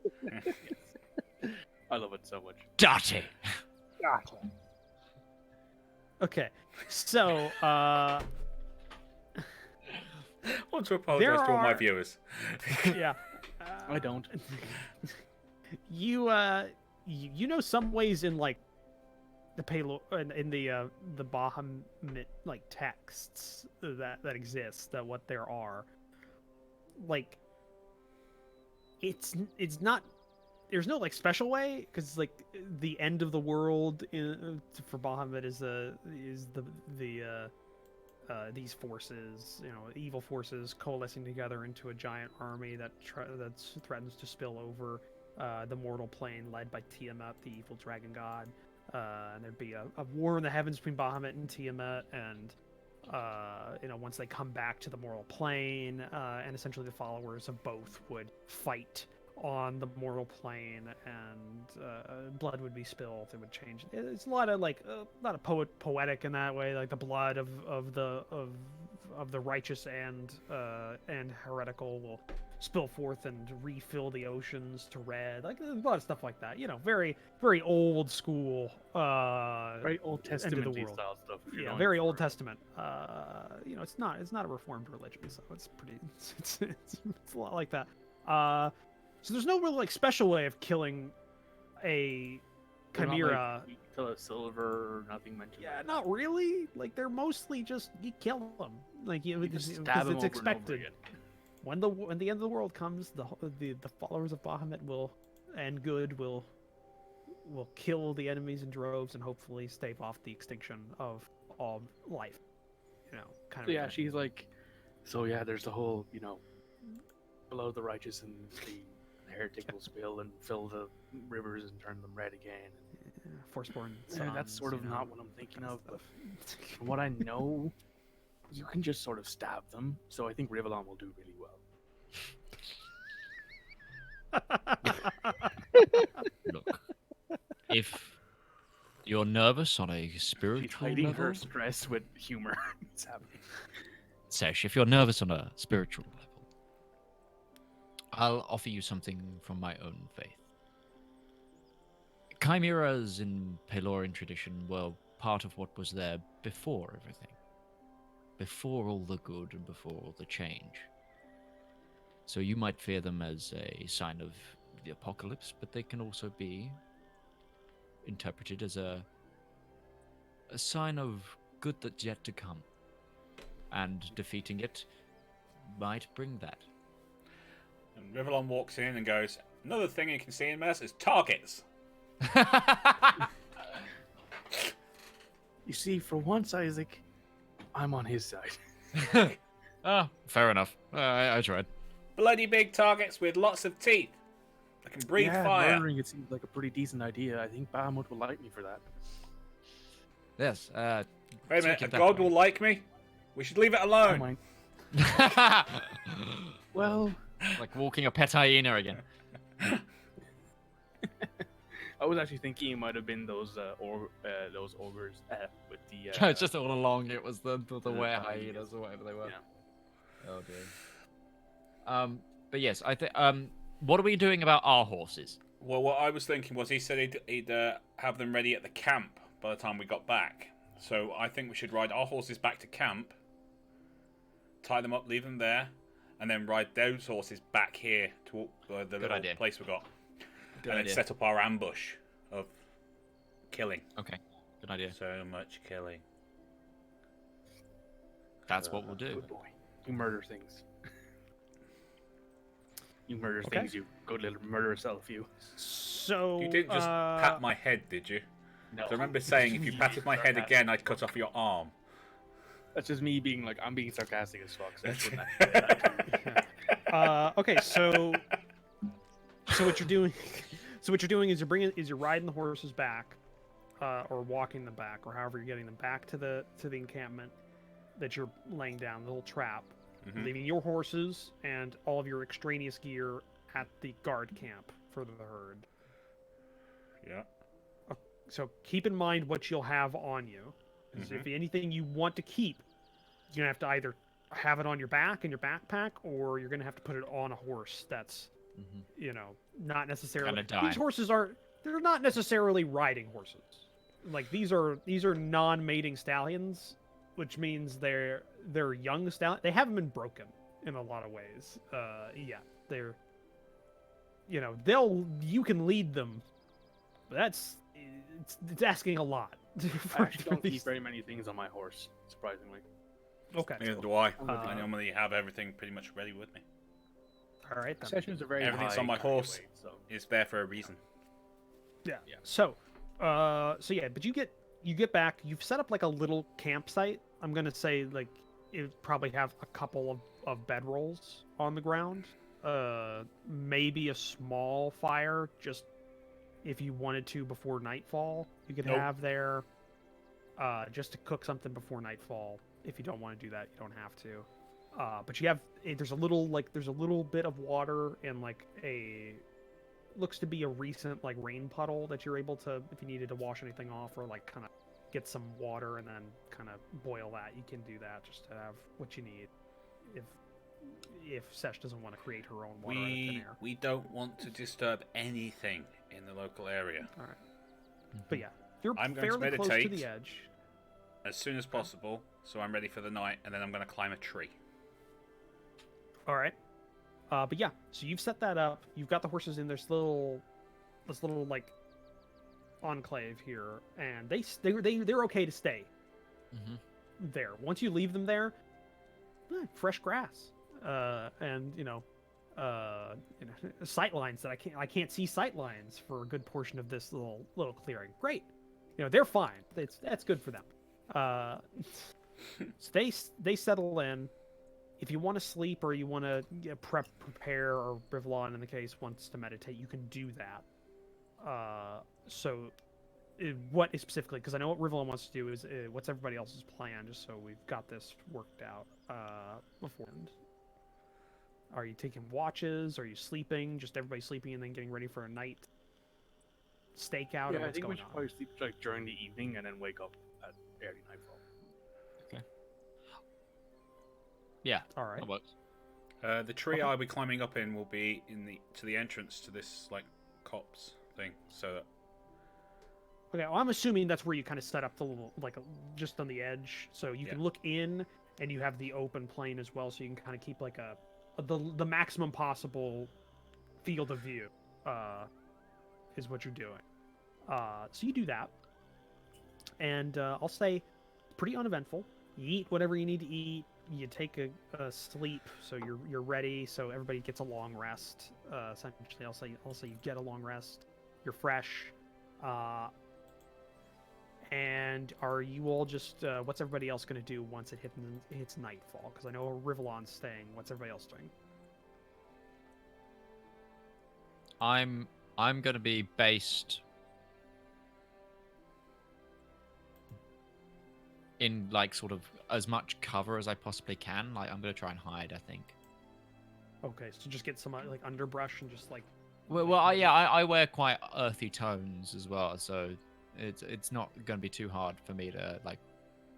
I love it so much.
Dirty.
Okay, so
I want to apologize
There
to all my
are-
viewers.
yeah,
I don't.
you know some ways in like the in the Bahamut like texts that exist, that what there are, like it's not there's no like special way because like the end of the world for Bahamut is these forces, evil forces coalescing together into a giant army that threatens to spill over the mortal plane, led by Tiamat, the evil dragon god. And there'd be a war in the heavens between Bahamut and Tiamat, and once they come back to the mortal plane, and essentially the followers of both would fight on the mortal plane, and blood would be spilled. It would change. It's a lot of poetic in that way, like the blood of the righteous and heretical will spill forth and refill the oceans to red. Like a lot of stuff like that. Very very old school.
Very Old Testament style stuff.
Yeah, very Old Testament. It's not a reformed religion, so it's pretty. It's a lot like that. So there's no real like special way of killing a chimera.
Like, kill a silver or nothing mentioned.
Yeah, not really. Like they're mostly just you kill them. Like
You just stab them
it's
over
expected.
and over again.
When the end of the world comes, the followers of Bahamut will kill the enemies in droves and hopefully stave off the extinction of all life. Kind of.
So yeah, she's like, there's the whole, below the righteous and the heretic will spill and fill the rivers and turn them red again.
Forsborn.
Yeah, that's sort of not what I'm thinking of. But from what I know, you can just sort of stab them. So I think Rivallon will do really well.
Look, if you're nervous on a
She's
spiritual
hiding
level,
her stress with humor. It's happening.
Sesh, if you're nervous on a spiritual level, I'll offer you something from my own faith. Chimeras in Pelorian tradition were part of what was there before everything. Before all the good and before all the change. So you might fear them as a sign of the apocalypse, but they can also be interpreted as a sign of good that's yet to come. And defeating it might bring that.
And Rivallon walks in and goes, "Another thing you can see in Mass is targets."
You see, for once, Isaac, I'm on his side.
Fair enough. I tried.
Bloody big targets with lots of teeth. I can breathe fire.
Murdering it seems like a pretty decent idea. I think Bahamut will like me for that.
Yes.
Wait a minute, a god will like me? We should leave it alone.
Well,
Like walking a pet hyena again.
I was actually thinking it might have been those ogres with the.
It's just all along it was the were hyenas or whatever they were.
Yeah.
Oh dear. But yes, I think. What are we doing about our horses?
Well, what I was thinking was he said he'd have them ready at the camp by the time we got back. So I think we should ride our horses back to camp, tie them up, leave them there, and then ride those horses back here to the little
idea.
place we got.
Good
and
idea.
then set up our ambush of killing.
Okay, good idea.
So much killing.
That's what we'll do.
Good boy. You murder things. You murder
Okay.
things. You good little murder self. You.
So
You didn't just pat my head, did you?
No.
'Cause I remember saying if you patted my head again, I'd cut off your arm.
That's just me being like, I'm being sarcastic as fuck. So that's what
okay, so what you're doing, is you're riding the horses back, or walking them back, or however you're getting them back to the encampment that you're laying down, the little trap, leaving your horses and all of your extraneous gear at the guard camp for the herd.
Yeah.
So keep in mind what you'll have on you. 'Cause if anything you want to keep, you're gonna have to either have it on your back in your backpack, or you're gonna have to put it on a horse that's not necessarily.
Gonna die.
These horses they're not necessarily riding horses. Like these are non-mating stallions, which means they're young stallions. They haven't been broken in a lot of ways. They're you can lead them, but it's asking a lot.
I actually don't keep very many things on my horse, surprisingly.
Okay.
Neither do I.
Uh,
I normally have everything pretty much ready with me.
All right then.
Sessions are very
Everything's
high
on my
carry
horse.
weight, so
It's there for a reason.
Yeah.
Yeah.
So, but you get back. You've set up like a little campsite. I'm gonna say like it probably have a couple of bedrolls on the ground. Maybe a small fire, just if you wanted to before nightfall. You could
Nope.
have there, just to cook something before nightfall. If you don't want to do that, you don't have to. But you have there's a little bit of water and like looks to be a recent like rain puddle that you're able to, if you needed to wash anything off or like kind of get some water and then kind of boil that, you can do that just to have what you need if Sesh doesn't want to create her own water out of thin air.
We don't want to disturb anything in the local area.
All right. But yeah, you're
I'm going to
fairly close to
meditate.
the edge.
As soon as possible, so I'm ready for the night, and then I'm going to climb a tree.
All right. But yeah, so you've set that up. You've got the horses in this little like enclave here, and they're okay to stay there. Once you leave them there, fresh grass, and sight lines that I can't see sight lines for a good portion of this little clearing. Great, they're fine. That's good for them. So they settle in. If you want to sleep or you want to prepare, or Rivallon in the case wants to meditate, you can do that. What is specifically, because I know what Rivallon wants to do is what's everybody else's plan, just so we've got this worked out beforehand. Are you taking watches? Are you sleeping? Just everybody sleeping and then getting ready for a night stakeout?
yeah,
or
I
what's
think we
going
should
on?
probably sleep like during the evening and then wake up at early nightfall.
Yeah,
All right.
that works.
The tree
Okay.
I'll be climbing up in will be to the entrance to this like copse thing. So that
Okay, well, I'm assuming that's where you kind of set up the little, just on the edge, so you can look in, and you have the open plane as well, so you can kind of keep like the maximum possible field of view, is what you're doing. So you do that, and I'll say pretty uneventful. You eat whatever you need to eat. You take a sleep, so you're ready. So everybody gets a long rest. Essentially, I'll say you get a long rest. You're fresh. And are you all just what's everybody else going to do once it hits nightfall? Because I know Rivallon's staying. What's everybody else doing?
I'm going to be based in like sort of as much cover as I possibly can. Like I'm going to try and hide, I think.
Okay, so just get some like underbrush and just like.
Well, I wear quite earthy tones as well, so it's not going to be too hard for me to like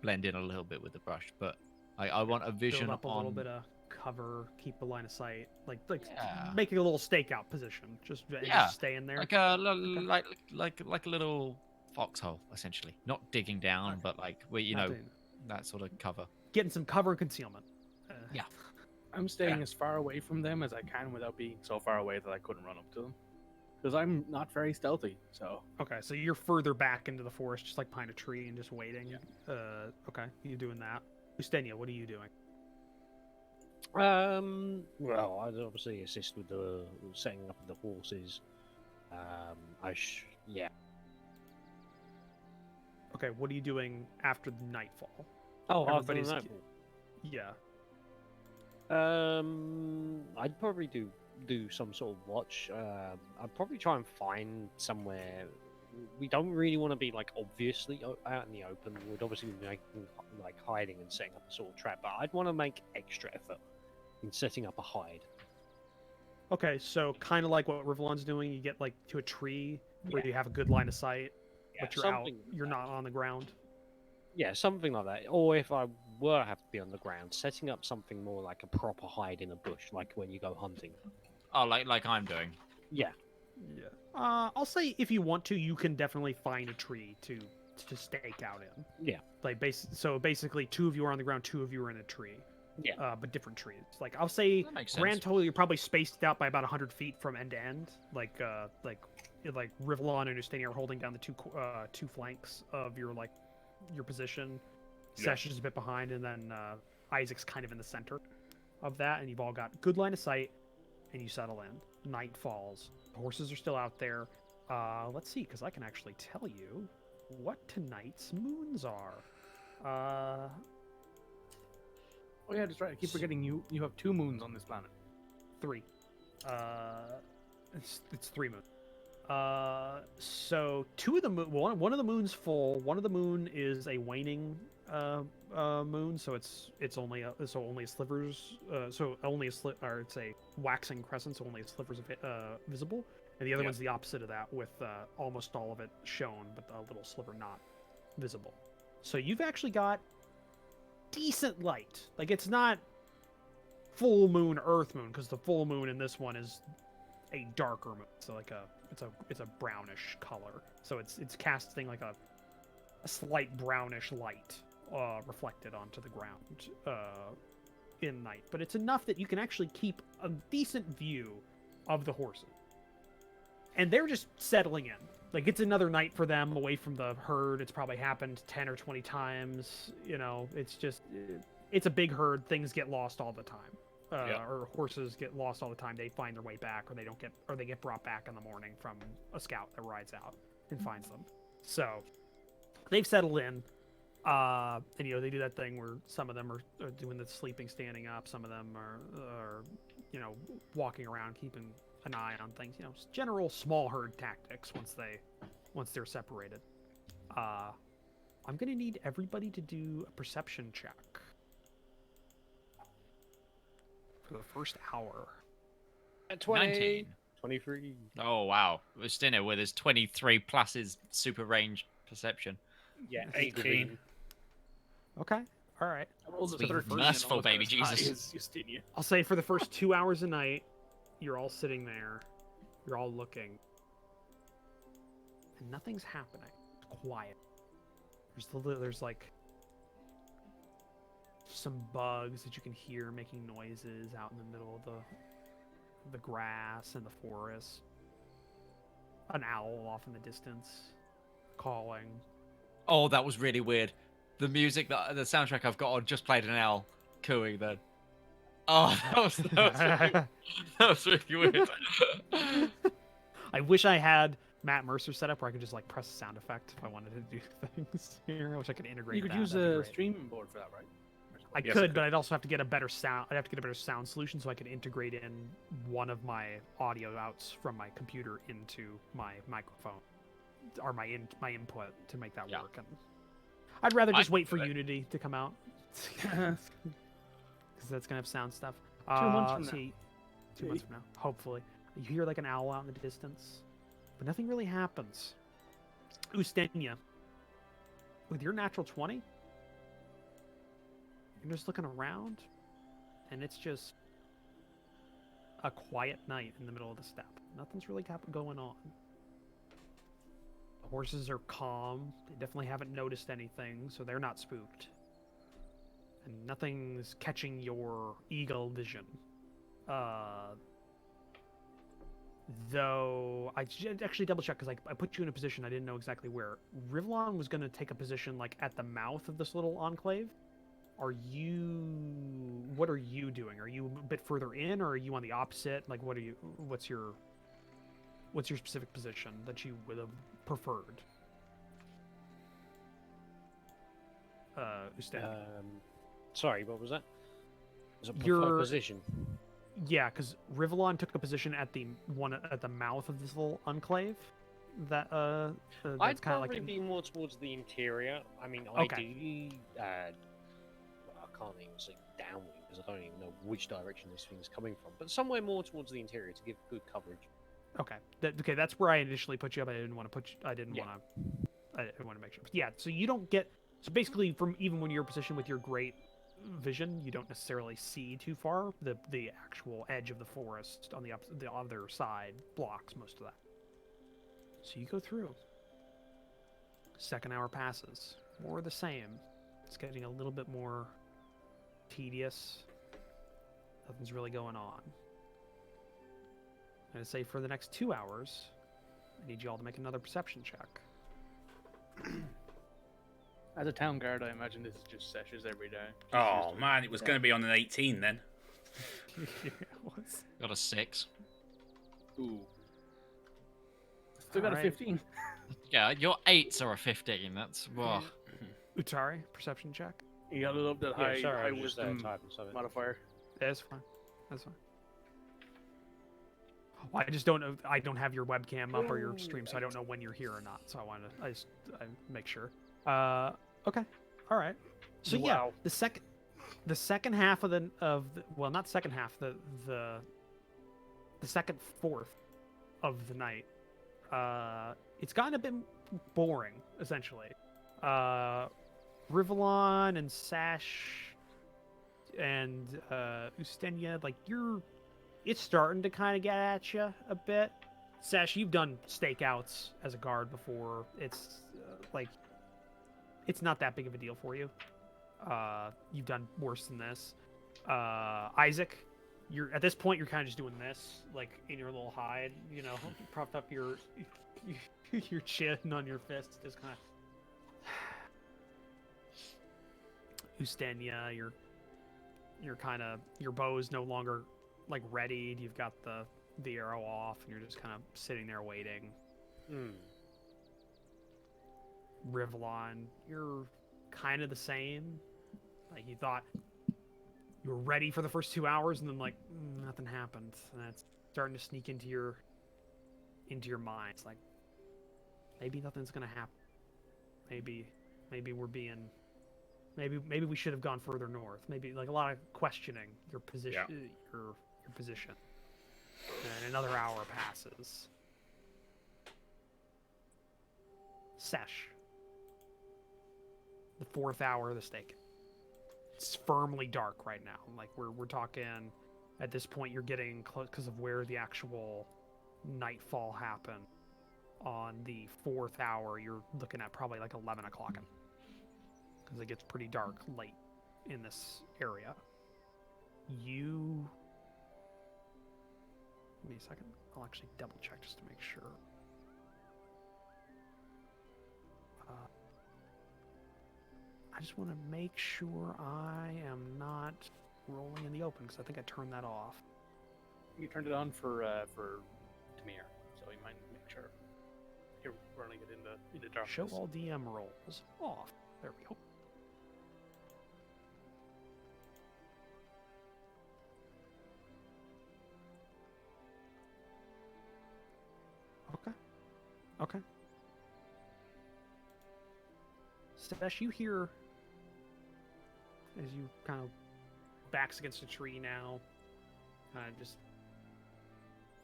blend in a little bit with the brush. But I want a vision
build up a
on
little bit of cover, keep a line of sight, like
Yeah.
making a little stakeout position, just
Yeah,
stay in there.
like a like a little foxhole, essentially. Not digging down,
Okay.
but like where
Not doing-
that sort of cover.
getting some cover and concealment.
Yeah.
I'm staying as far away from them as I can without being so far away that I couldn't run up to them. Because I'm not very stealthy, so...
Okay, so you're further back into the forest, just like behind a tree and just waiting.
Yeah.
Okay, you're doing that. Ustenia, what are you doing?
Well, I'd obviously assist with the setting up of the horses. Yeah.
Okay, what are you doing after the nightfall?
Oh, after the
Everybody's-
nightfall.
Yeah.
I'd probably do some sort of watch. I'd probably try and find somewhere. We don't really want to be like obviously out in the open. We'd obviously be making like hiding and setting up a sort of trap, but I'd want to make extra effort in setting up a hide.
Okay, so kind of like what Rivallon's doing, you get like to a tree where
Yeah.
you have a good line of sight,
Yeah,
but you're out,
something like
you're
that.
not on the ground.
Yeah, something like that. Or if I were to have to be on the ground, setting up something more like a proper hide in a bush, like when you go hunting.
Oh, like I'm doing.
Yeah.
Yeah. I'll say if you want to, you can definitely find a tree to stake out in.
Yeah.
Like so basically, two of you are on the ground, two of you are in a tree.
Yeah.
But different trees. Like I'll say,
That makes sense.
grand total, you're probably spaced out by about 100 feet from end to end. Like Rivallon and Ustenia are holding down the two flanks of your position.
Yeah.
Sesh is a bit behind, and then Isaac's kind of in the center of that, and you've all got good line of sight. and you settle in. Night falls. The horses are still out there. Let's see, because I can actually tell you what tonight's moons are.
Oh yeah, that's right. I keep forgetting you have 2 moons on this planet.
3. It's 3 moons. So 2 of the moon, one of the moon's full. One of the moon is a waning moon, so it's only only slivers. So only a or it's a waxing crescent, so only slivers visible. And the other one's the opposite of that, with almost all of it shown, but a little sliver not visible. So you've actually got decent light. Like, it's not full moon, Earth moon, because the full moon in this one is a darker moon. So like it's a brownish color. So it's casting like a slight brownish light reflected onto the ground in night. But it's enough that you can actually keep a decent view of the horses. And they're just settling in. Like, it's another night for them away from the herd. It's probably happened 10 or 20 times. You know, it's a big herd. Things get lost all the time. Or horses get lost all the time. They find their way back, or they get brought back in the morning from a scout that rides out and finds them. So they've settled in. And, you know, they do that thing where some of them are doing the sleeping, standing up. Some of them are, you know, walking around, keeping an eye on things. You know, general small herd tactics once they're separated. I'm gonna need everybody to do a perception check for the first hour.
At 20.
19.
23.
Oh, wow. Ustina with his 23 plus his super range perception.
Yeah,
18.
Okay. All right.
Sweet, merciful baby Jesus.
I'll say for the first 2 hours a night, you're all sitting there, you're all looking, and nothing's happening. It's quiet. There's like some bugs that you can hear making noises out in the middle of the grass and the forest. An owl off in the distance calling.
Oh, that was really weird. The music, the soundtrack I've got on just played an owl cooing then. Oh, that was really weird.
I wish I had Matt Mercer set up where I could just like press a sound effect if I wanted to do things here. I wish I could integrate.
You could use a streaming board for that, right?
I could, but I'd also have to get a better sound. I'd have to get a better sound solution so I could integrate in one of my audio outs from my computer into my microphone or my input to make that work. And I'd rather just wait for Unity to come out because that's gonna have sound stuff.
2 months from now.
2 months from now, hopefully. You hear like an owl out in the distance, but nothing really happens. Ustenia, with your natural 20, you're just looking around, and it's just a quiet night in the middle of the steppe. Nothing's really going on. The horses are calm. They definitely haven't noticed anything, so they're not spooked. And nothing's catching your eagle vision. Though I actually double check because I put you in a position I didn't know exactly where. Rivallon was going to take a position like at the mouth of this little enclave. What are you doing? Are you a bit further in, or are you on the opposite? Like, what's your specific position that you would have preferred?
Sorry, what was that? Was it
Your
preferred position?
Yeah, because Rivallon took a position at the mouth of this little enclave. That's
I'd
kind of
probably
like
be more towards the interior. I mean,
Okay.
ideally, I can't even say downwind because I don't even know which direction this thing's coming from. But somewhere more towards the interior to give good coverage.
Okay. That's where I initially put you up. I didn't want to put. I didn't want to make sure. But yeah. So you don't get. So basically, from even when you're positioned with your great vision, you don't necessarily see too far. The actual edge of the forest on the other side blocks most of that. So you go through. Second hour passes. More the same. It's getting a little bit more tedious. Nothing's really going on. I'm going to say for the next 2 hours, I need you all to make another perception check.
As a town guard, I imagine this is just sessions every day.
Oh man, it was going to be on an 18 then.
Got a 6.
Ooh. Still got a
Alright.
15.
Yeah, your 8s are a 15. That's whoa.
Utari, perception check.
You gotta love that
Yeah,
high,
sorry,
high
I was just
wisdom
typing something.
modifier.
That's fine. That's fine. Well, I just don't know. I don't have your webcam up or your stream, so I don't know when you're here or not. So I make sure. Okay. All right. So yeah,
Wow.
the second half of well, not the second half, the second fourth of the night, it's gotten a bit boring, essentially. Rivallon and Sash and Ustenia, like it's starting to kind of get at you a bit. Sash, you've done stakeouts as a guard before. It's like it's not that big of a deal for you. You've done worse than this. Isaac, you're at this point you're kind of just doing this, like in your little hide, you know, propped up your chin on your fist, just kind of. Ustenia, you're kind of your bow's no longer like readied. You've got the arrow off, and you're just kind of sitting there waiting. Rivallon, you're kind of the same. Like you thought you were ready for the first 2 hours, and then like nothing happened, and it's starting to sneak into your mind. It's like maybe nothing's gonna happen. Maybe we're being. Maybe we should have gone further north. Maybe like a lot of questioning your position, your position. And another hour passes. Sesh. The 4th hour of the stake. It's firmly dark right now. Like we're talking. At this point, you're getting close because of where the actual nightfall happened. On the 4th hour, you're looking at probably like 11 o'clock. Because it gets pretty dark late in this area. Give me a second. I'll actually double check just to make sure. I just want to make sure I am not rolling in the open, because I think I turned that off.
You turned it on for Demir, so you might make sure you're running it in the darkness.
Show all DM rolls off. There we go. Okay. Sesh, you hear as you kind of backs against a tree now, kind of just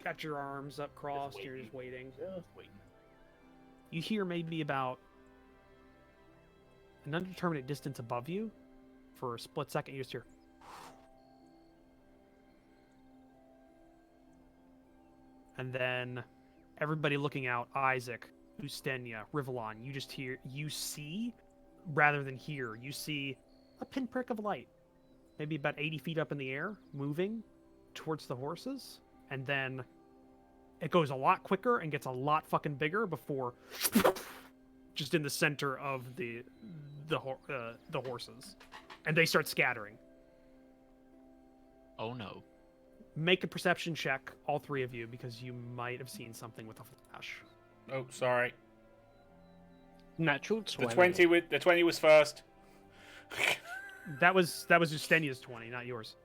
got your arms up crossed, you're just waiting.
Just waiting.
You hear maybe about an undeterminate distance above you. For a split second, you just hear. And then everybody looking out, Isaac, Ustenia, Rivallon, you see, rather than hear, you see a pinprick of light. Maybe about 80 feet up in the air, moving towards the horses. And then it goes a lot quicker and gets a lot fucking bigger before just in the center of the horses. And they start scattering.
Oh no.
Make a perception check, all three of you, because you might have seen something with a flash.
Oh, sorry.
Natural 20.
The 20 was first.
That was Ustenia's 20, not yours.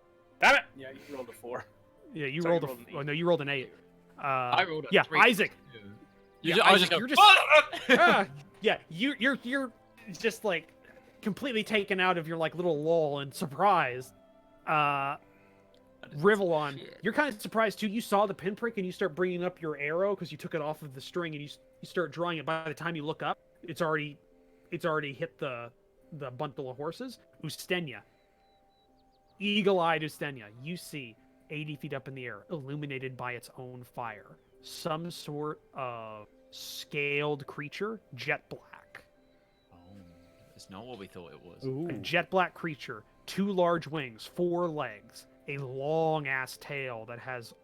Damn it!
Yeah, you rolled a 4.
Yeah, you
Sorry,
rolled
you rolled an
oh
eight.
no, you rolled an 8.
I rolled a
yeah,
3.
Isaac.
I was just
You're
going,
yeah, you're just like completely taken out of your like little lull and surprise. Rivallon, you're kind of surprised too. You saw the pinprick and you start bringing up your arrow because you took it off of the string and you start drawing it. By the time you look up, it's already hit the bundle of horses. Ustenia, eagle-eyed Ustenia, you see 80 feet up in the air, illuminated by its own fire, some sort of scaled creature, jet black.
Oh, it's not what we thought it was.
A jet black creature, 2 large wings, 4 legs, a long ass tail that has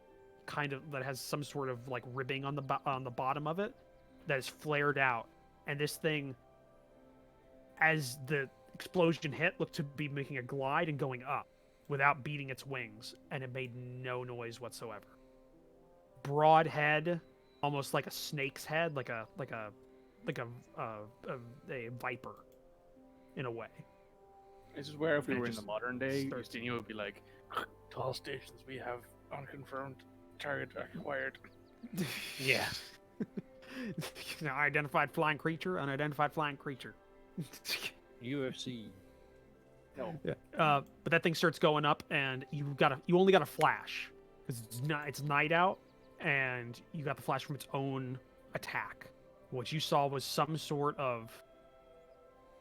some sort of like ribbing on the bottom of it that is flared out, and this thing, as the explosion hit, looked to be making a glide and going up, without beating its wings, and it made no noise whatsoever. Broad head, almost like a snake's head, like a viper, in a way.
This is where if we
And it
were in the
just
modern day,
starts-
Justinian would be like, to all stations, we have unconfirmed target acquired.
Yeah. Identified flying creature, unidentified flying creature.
UFC.
No.
Yeah. But that thing starts going up, and you only got a flash because it's night out, and you got the flash from its own attack. What you saw was some sort of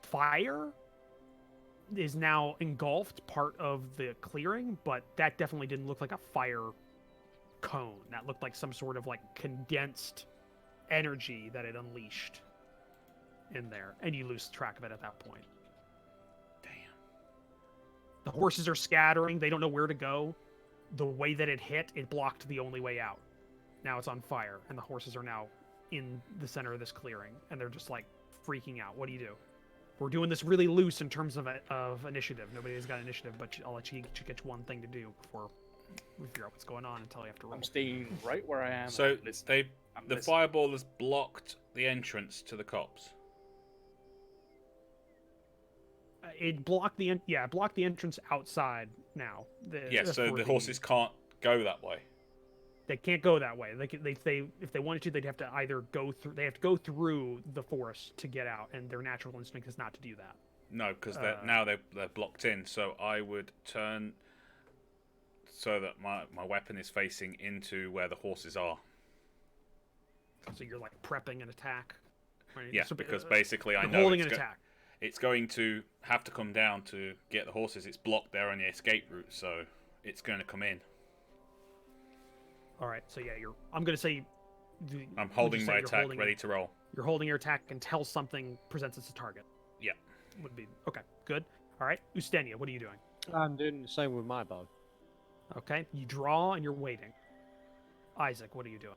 fire is now engulfed part of the clearing, but that definitely didn't look like a fire cone. That looked like some sort of like condensed energy that it unleashed in there, and you lose track of it at that point.
Damn.
The horses are scattering. They don't know where to go. The way that it hit, it blocked the only way out. Now it's on fire, and the horses are now in the center of this clearing, and they're just like freaking out. What do you do? We're doing this really loose in terms of initiative. Nobody's got initiative, but I'll let you get one thing to do before we figure out what's going on until you have to roll.
I'm staying right where I am.
So
I'm listening.
the fireball has blocked the entrance to the copse.
It blocked the blocked the entrance outside now.
So
for
the horses can't go that way.
They can't go that way. If they wanted to, they'd have to either go through. They have to go through the forest to get out, and their natural instinct is not to do that.
No, because they're blocked in. So I would turn so that my weapon is facing into where the horses are.
So you're like prepping an attack. Right?
Yeah,
So,
because basically I
you're
know
holding an attack.
it's going to have to come down to get the horses. It's blocked there on the escape route, so it's going to come in.
All right. So yeah, I'm gonna say.
I'm holding my attack, ready to roll.
You're holding your attack until something presents as a target.
Yeah.
Would be okay. Good. All right, Ustenia, what are you doing?
I'm doing the same with my bow.
Okay, you draw and you're waiting. Isaac, what are you doing?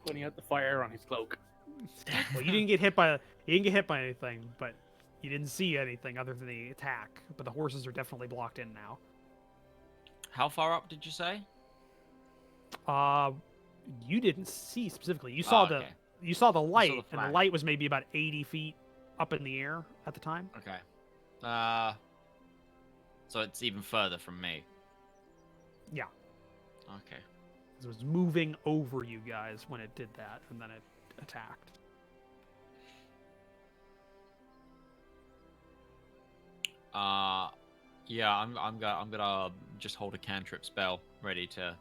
Putting out the fire on his cloak.
Well, you didn't get hit by anything, but you didn't see anything other than the attack. But the horses are definitely blocked in now.
How far up did you say?
You didn't see specifically. You saw
okay.
you saw the light, and the
flash.
light was maybe about 80 feet up in the air at the time.
Okay. So it's even further from me.
Yeah.
Okay.
It was moving over you guys when it did that, and then it attacked.
Yeah, I'm gonna just hold a cantrip spell ready to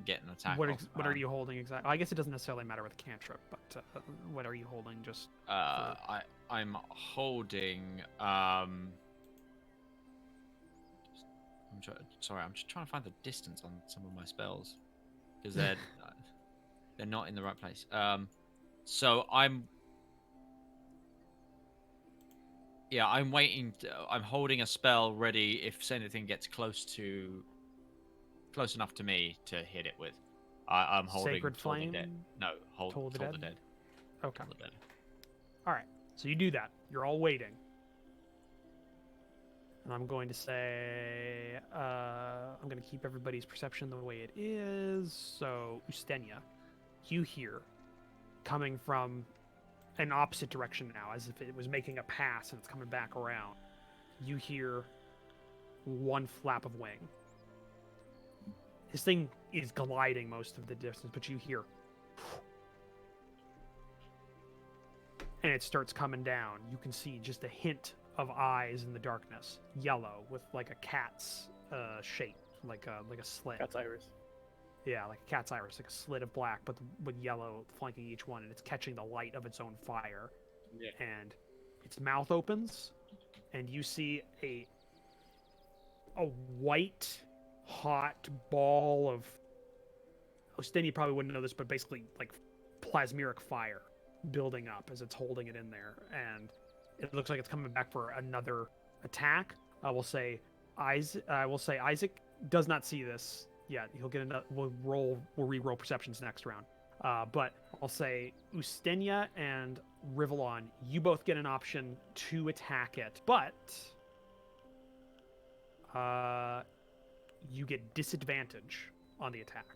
get an attack.
What
off.
are you holding exactly? I guess it doesn't necessarily matter with cantrip, but what are you holding? Just
I'm holding I'm just trying to find the distance on some of my spells because they're not in the right place. So I'm waiting. I'm holding a spell ready if anything gets close enough to me to hit it with. I'm holding
Sacred
Toll the
Flame?
Dead. No, Toll the Dead.
Okay.
Toll the Dead.
All right. So you do that. You're all waiting. And I'm going to say, I'm going to keep everybody's perception the way it is. So, Ustenia, you hear, coming from an opposite direction now, as if it was making a pass and it's coming back around, you hear one flap of wing. This thing is gliding most of the distance, but you hear, and it starts coming down. You can see just a hint of eyes in the darkness, yellow with like a cat's shape, like a slit.
Cat's iris.
Yeah, like a cat's iris, like a slit of black, but with yellow flanking each one, and it's catching the light of its own fire.
Yeah.
And its mouth opens, and you see a white, hot ball of. Ostenia probably wouldn't know this, but basically like plasmeric fire building up as it's holding it in there, and it looks like it's coming back for another attack. I will say Isaac does not see this yet. He'll get another. We'll re-roll perceptions next round. But I'll say Ustenia and Rivallon, you both get an option to attack it, but You get disadvantage on the attack.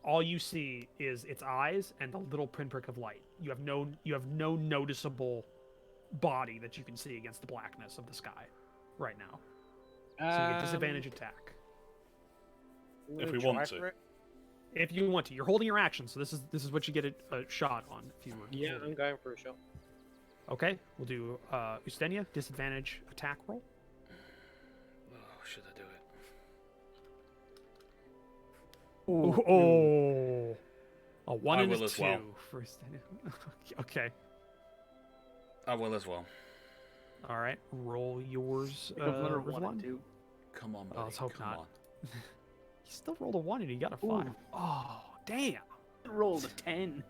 All you see is its eyes and the little pinprick of light. You have no noticeable body that you can see against the blackness of the sky right now. So you get disadvantage attack.
If we want to.
If you want to. You're holding your action, so this is what you get a shot on if you were.
Yeah, I'm going for a shot.
Okay, we'll do Ustenia, disadvantage attack roll.
Oh, should I do it?
Oh, a 1
I
and
will
a
as
2
well.
for Ustenia. Okay,
I will as well.
all right. Roll yours,
Another 1
Rivallon.
and 2.
Come on, buddy.
let's hope
Come
not.
on.
He still rolled a 1 and he got a 5.
Ooh.
Oh, damn.
Rolled a 10.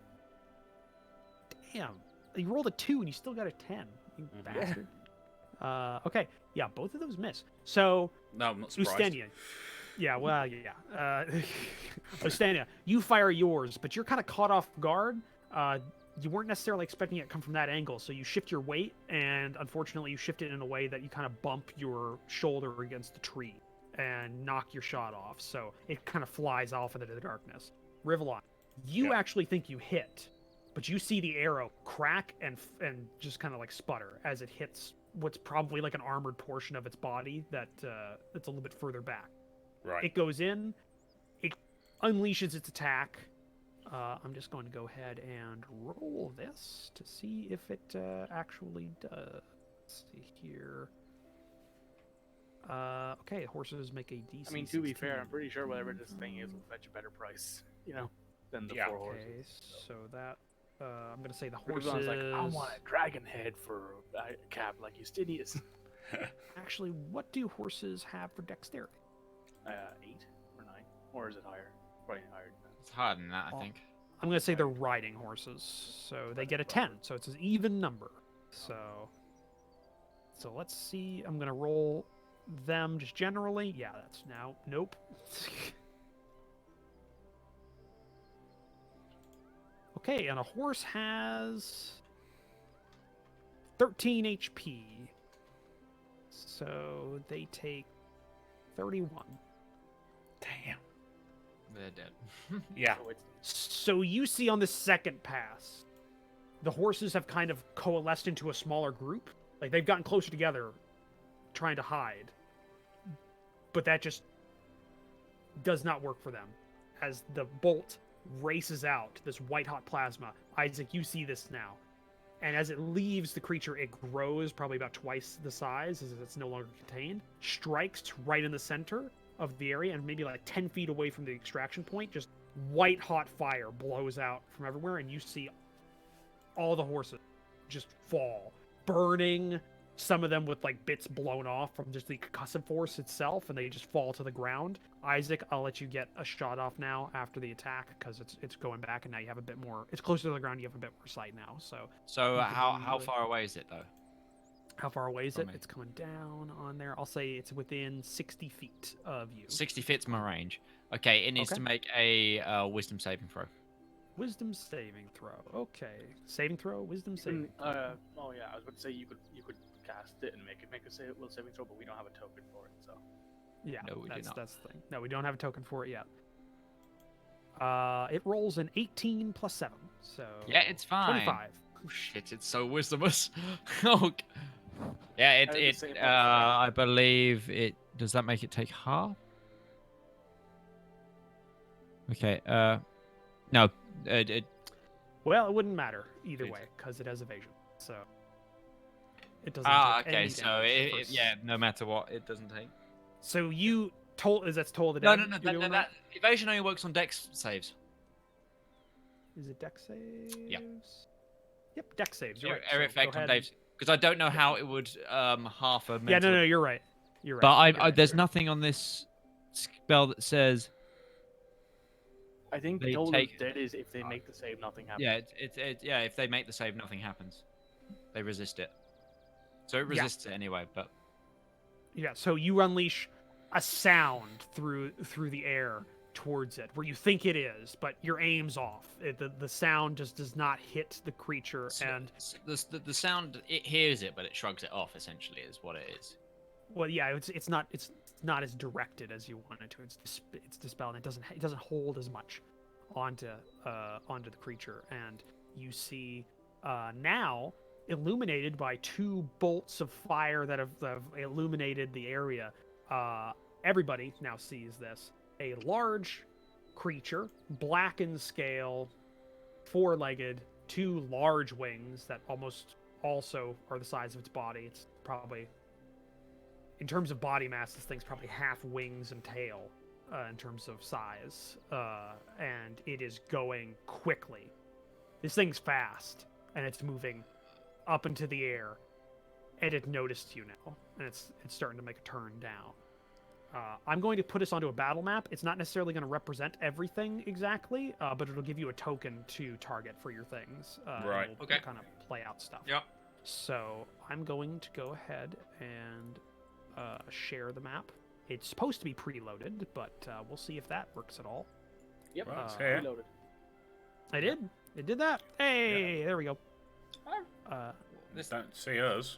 Damn. You rolled a 2 and you still got a 10. You bastard. Okay. Yeah, both of those miss. So,
No, I'm not surprised.
Ustenia. Yeah, well, yeah. Ustenia, you fire yours, but you're kind of caught off guard. You weren't necessarily expecting it to come from that angle, so you shift your weight, and unfortunately you shift it in a way that you kind of bump your shoulder against the tree and knock your shot off, so it kind of flies off into the darkness. Rivallon, you actually think you hit, but you see the arrow crack and just kind of like sputter as it hits what's probably like an armored portion of its body that's a little bit further back.
Right.
It goes in, it unleashes its attack. I'm just going to go ahead and roll this to see if it actually does. Let's see here. Okay, horses make a DC.
I mean, to be
16.
fair, I'm pretty sure whatever this thing is will fetch a better price, than the
Yeah.
4
Okay,
horses.
so that I'm going to say the
Horses.
horses.
Like, I want a dragon head for a cap like Ustinius.
Actually, what do horses have for dexterity?
8 or 9, or is it higher? Probably higher than that.
It's harder than that, I
Oh.
think.
I'm going to say they're riding horses, so they get a 10, so it's an even number. So let's see. I'm going to roll them just generally. Yeah, that's now. Nope. Okay, and a horse has 13 HP. So they take 31.
Damn.
They're dead.
Yeah.
So it's
So you see on the second pass, the horses have kind of coalesced into a smaller group. Like they've gotten closer together, trying to hide. But that just does not work for them. As the bolt races out, this white-hot plasma, Isaac, you see this now. And as it leaves the creature, it grows probably about twice the size as it's no longer contained, strikes right in the center of the area, and maybe like 10 feet away from the extraction point, just white-hot fire blows out from everywhere, and you see all the horses just fall, burning, some of them with like bits blown off from just the concussive force itself, and they just fall to the ground. Isaac, I'll let you get a shot off now after the attack because it's going back, and now you have a bit more. It's closer to the ground. You have a bit more sight now. So
So
You can
how
do it.
far away is it though?
how far away is
From
it?
me.
It's coming down on there. I'll say it's within 60 feet of you.
60 fit's my range. Okay, it needs
Okay.
to make a wisdom saving throw.
Wisdom saving throw. Okay, saving throw. Wisdom saving.
oh yeah, I was about to say you could cast it and make a saving throw, but we don't have a token for it, so
Yeah,
No, we do not.
that's the thing. No, we don't have a token for it yet. It rolls an 18 plus 7, so
Yeah, it's fine.
25.
Oh, shit, it's so wisdomous. Oh, yeah,
I had the same one.
I believe it. Does that make it take half? Okay. No.
Well, it wouldn't matter either
Please.
way because it has evasion, so it doesn't. take
Okay.
any
So
damage first.
yeah, no matter what, it doesn't take.
So you told that's told the
No,
dead
no,
you're doing
that evasion only works on dex saves.
Is it dex saves?
Yeah.
Yep, dex saves. You're right.
Every
so go
effect on
ahead and-
Dave's, because I don't know how it would half a mental.
Yeah, no, you're right. You're right.
But
You're right,
there's
you're right.
nothing on this spell that says.
I think
They
Toll
take-
is dead is if they make the save, nothing happens.
Yeah, yeah. If they make the save, nothing happens. They resist it. So it
Yeah.
resists it anyway. But
Yeah, so you unleash a sound through the air towards it, where you think it is, but your aim's off. The sound just does not hit the creature, and
the sound, it hears it, but it shrugs it off. Essentially, is what it is.
Well, yeah, it's not as directed as you want it to. It's dispelled, and it doesn't hold as much onto the creature, and you see now illuminated by two bolts of fire that have illuminated the area. Everybody now sees this: a large creature, black in scale, four-legged, two large wings that almost also are the size of its body. It's probably, in terms of body mass, this thing's probably half wings and tail in terms of size. And it is going quickly. This thing's fast, and it's moving up into the air. And it noticed you now, and it's starting to make a turn down. I'm going to put us onto a battle map. It's not necessarily going to represent everything exactly, but it'll give you a token to target for your things.
Right.
And we'll
Okay.
kind of play out stuff.
Yep.
So I'm going to go ahead and share the map. It's supposed to be preloaded, but we'll see if that works at all.
Yep.
Right, it's here.
Reloaded.
I did. It did that. Hey, there we go.
Don't see us.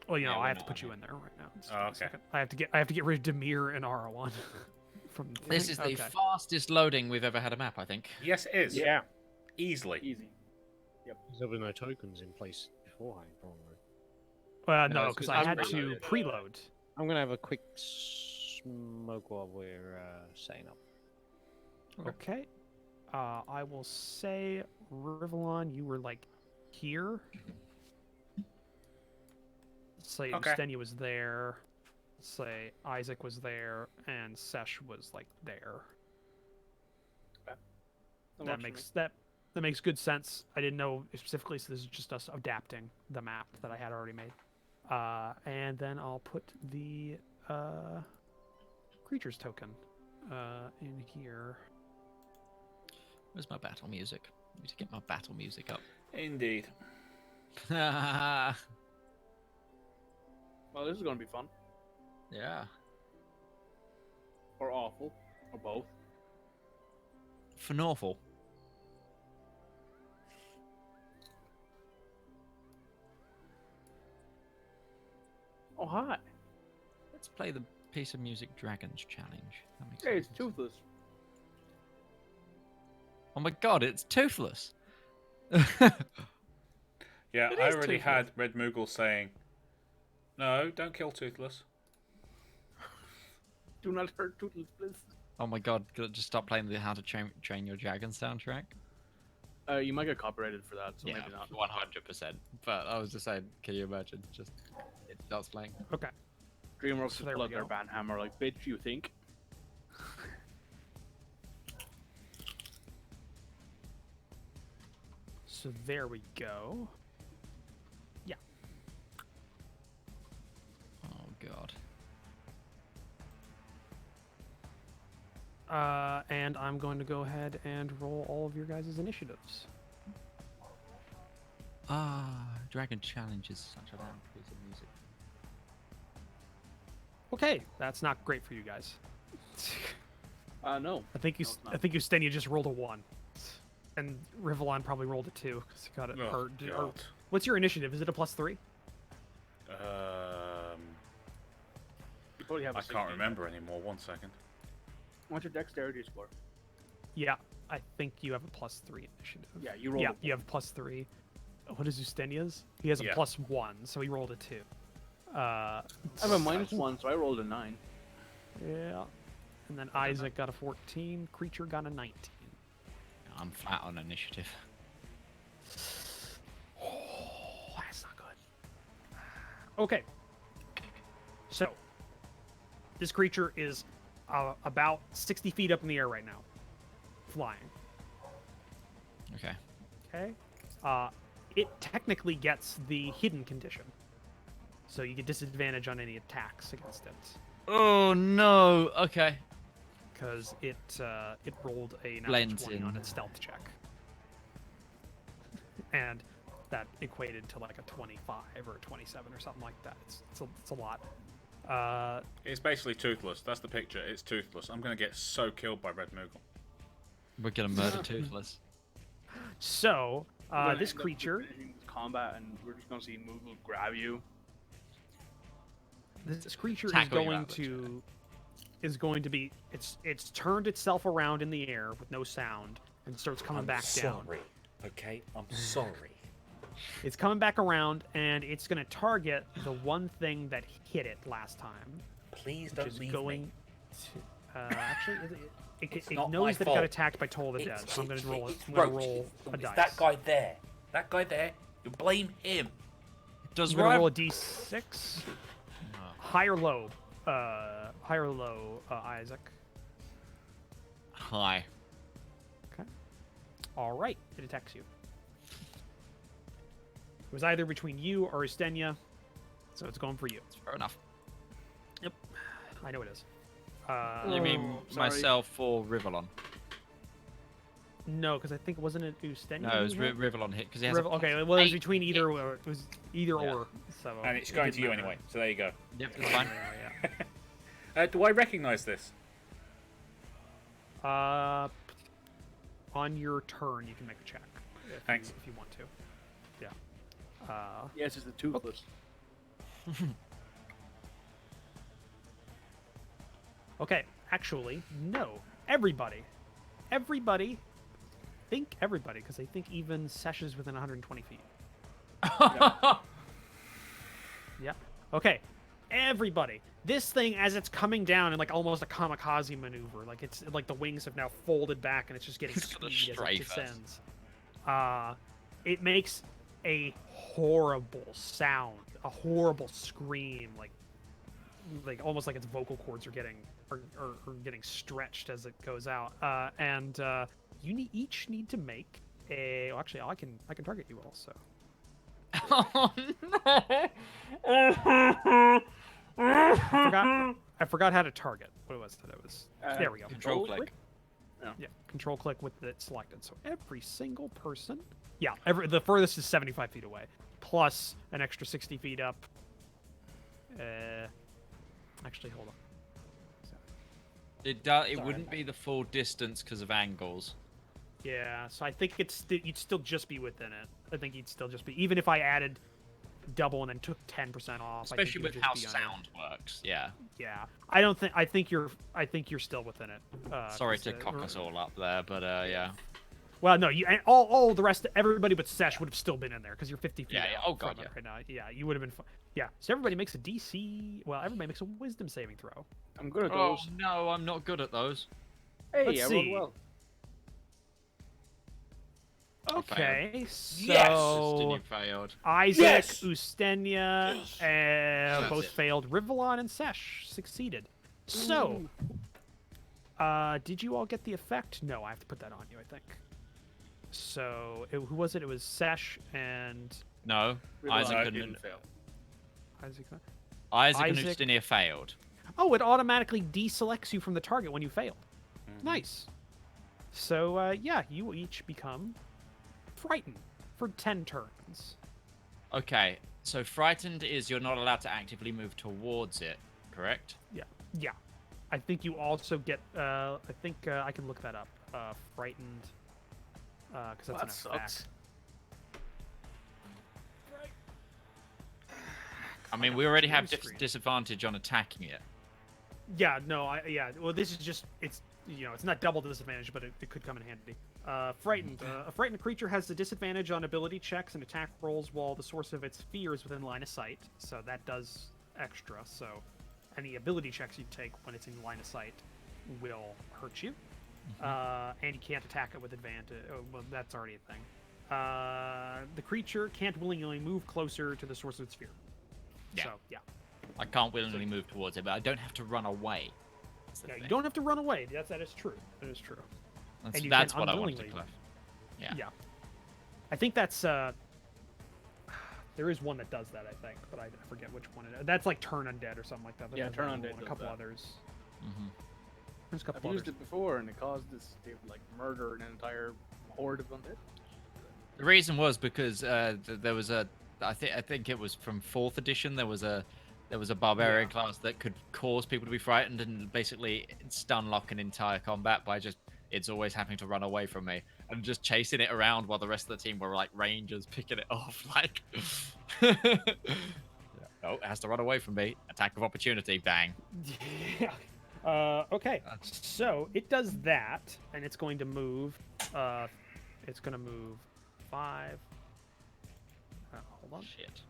Well, you know,
Yeah,
I
we're
have to
not
put
on
you
it.
in there right now. Just
Oh,
give me a
okay.
second. I have to get rid of Demir and Ara1 from the
This
thing.
is the
Okay.
fastest loading we've ever had a map, I think.
Yes, it is.
Yeah.
Easily.
Easy.
There were no tokens in place beforehand, probably.
No,
it's
because
'cause
I
it's
had to
preloaded.
preload.
I'm gonna have a quick smoke while we're setting up.
Okay. I will say, Rivallon, you were like here. Say
Okay.
Stenya was there. Say Isaac was there, and Sesh was like there. That makes good sense. I didn't know specifically, so this is just us adapting the map that I had already made. And then I'll put the creatures token in here.
Where's my battle music? I need to get my battle music up.
Indeed.
Yeah.
Well, this is gonna be fun. Or awful. Or both.
Phenomenal.
Oh, hi.
Let's play the Piece of Music Dragons challenge. That makes
Hey, it's
sense.
Toothless.
Oh my god, it's toothless.
Yeah,
It
I
is
already
Toothless.
had Red Moogle saying, "No, don't kill Toothless."
Do not hurt Toothless, please.
Oh my god, just stop playing the How to Train Your Dragon soundtrack.
You might get copyrighted for that, so
Yeah,
maybe not.
100%. But I was just saying, can you imagine? Just it starts playing.
Okay.
DreamWorks
So
just
there
pull
we
out their
go.
banhammer like, bitch, you think?
So there we go. Yeah.
Oh god.
And I'm going to go ahead and roll all of your guys' initiatives.
Dragon Challenge is such a loud piece of music.
Okay, that's not great for you guys.
No.
I think
No, it's not.
I think Stenya just rolled a 1, and Rivallon probably rolled a 2 because he got it.
Oh,
or
God.
what's your initiative? Is it a +3?
You probably have a
I can't
16.
remember anymore. 1 second.
What's your dexterity score?
Yeah, I think you have a +3 initiative.
Yeah, you rolled
Yeah,
a
you have a +3. What is Ustenia's? He has a
Yeah.
+1, so he rolled a 2.
I have a -1, so I rolled a 9.
Yeah. And then Isaac got a 14. Creature got a 19.
I'm flat on initiative.
Oh, that's not good. Okay. So, this creature is about 60 feet up in the air right now, flying.
Okay.
Okay. It technically gets the hidden condition, so you get disadvantage on any attacks against it
Oh no. Okay.
because it rolled a natural
Blends
20
in.
on its stealth check, and that equated to like a 25 or a 27 or something like that. It's a lot.
It's basically Toothless. That's the picture. It's Toothless. I'm gonna get so killed by Red Moogle.
We're gonna murder Toothless.
So
We're gonna
this
end up
creature.
finishing this combat, and we're just gonna see Moogle grab you.
This creature
Tackle you out,
is going to be it's turned itself around in the air with no sound and starts coming back down.
Sorry. Okay, I'm sorry.
It's coming back around and it's going to target the one thing that hit it last time.
Please
Which
don't
is
leave
going
me.
to actually
It's
it
not
knows
my
that it
fault.
got attacked by Toll of the Dead, so I'm going to roll a
It's
dice.
that guy there. That guy there. You blame him.
Does
I'm going to roll a
Riv-
d6. High or low? Isaac.
Hi.
Okay. All right. It attacks you. It was either between you or Ustenia, so it's going for you.
Fair enough.
Yep. I know it is.
You mean
sorry.
myself or Rivallon?
No, because I think wasn't it Ustenia?
No, it was
who hit?
Rivallon hit because he has a
Okay,
plus
well, it was
8
between either
hit.
or. It was either
Yeah.
or. So
And it's
it
going
didn't
to you
matter.
anyway. So there you go.
Yep, it's fine.
Yeah.
Do I recognise this?
On your turn, you can make a check.
Thanks.
If you want to. Yeah.
Yes, it's the toothless.
Okay. Actually, no. Everybody. Think everybody, because I think even Sesh is within 120 feet. Yeah. Okay. Everybody. This thing, as it's coming down in like almost a kamikaze maneuver, like it's like the wings have now folded back and it's just getting
It's gonna
speed as it
strafe us.
descends. It makes a horrible sound, a horrible scream, like almost like its vocal cords are getting are getting stretched as it goes out. You each need to make a. Well, actually, I can target you also.
Oh no!
I forgot how to target. What was that? It was there we go.
Control click.
Yeah, control click with it selected. So every single person. Yeah, the furthest is 75 feet away, plus an extra 60 feet up. Actually, hold on.
It
Sorry.
wouldn't be the full distance because of angles.
Yeah, so I think you'd still just be within it. I think you'd still just be, even if I added double and then took 10% off.
Especially with
you'd
how
just be under.
sound works. Yeah.
Yeah, I think you're still within it.
Sorry
'cause,
to cock us all up there, but yeah.
Well, no, you and all the rest, everybody but Sesh would have still been in there because you're 50 feet
Yeah, yeah.
out
Oh, God,
from it
yeah.
right now. Yeah, you would have been. Yeah, so everybody makes a DC. Well, everybody makes a Wisdom saving throw.
I'm good at
Oh
those.
no, I'm not good at those.
Hey,
let's
I rolled
see.
well.
Okay, so
Yes, you failed.
Isaac,
Yes!
Ustenia, both
it.
failed. Rivallon and Sesh succeeded. So, did you all get the effect? No, I have to put that on you, I think. So, who was it? It was Sesh and
No,
Rivallon
Isaac
didn't
and
fail.
Isaac.
Isaac and
Isaac-
Ustinia failed.
Oh, it automatically deselects you from the target when you fail.
Mm-hmm.
Nice. So, yeah, you each become frightened for 10 turns.
Okay, so frightened is you're not allowed to actively move towards it, correct?
Yeah. I think you also get, I think I can look that up. Frightened, because that's
Well,
an
that
effect.
sucks.
I mean, we already have
Green screen.
disadvantage on attacking it.
Yeah, no, yeah. Well, this is just, it's not double disadvantage, but it could come in handy. Frightened. A frightened creature has the disadvantage on ability checks and attack rolls while the source of its fear is within line of sight. So that does extra. So any ability checks you take when it's in line of sight will hurt you. And you can't attack it with advantage. Oh, well, that's already a thing. The creature can't willingly move closer to the source of its fear.
Yeah.
So, yeah.
I can't willingly move towards it, but I don't have to run away. That's the
Yeah, you
thing.
don't have to run away. That is true. That is true.
That's,
and you
that's
can
what I wanted to
unwillingly-
clarify. Yeah.
I think that's there is one that does that, I think, but I forget which one it is. That's like Turn Undead or something like that.
Yeah,
There's
Turn
another
Undead
one, a
does
couple
that.
others.
hmm
There's a
I've
couple
used
others.
it before, and it caused this to like murder an entire horde of undead.
The reason was because there was a, I think it was from 4th edition. There was a barbarian class that could cause people to be frightened and basically stun lock an entire combat by just it's always having to run away from me and just chasing it around while the rest of the team were like rangers picking it off. Like, Oh, it has to run away from me. Attack of opportunity. Bang.
Yeah. Okay. So it does that, and it's going to move. It's going to move 5. Hold on.
Shit.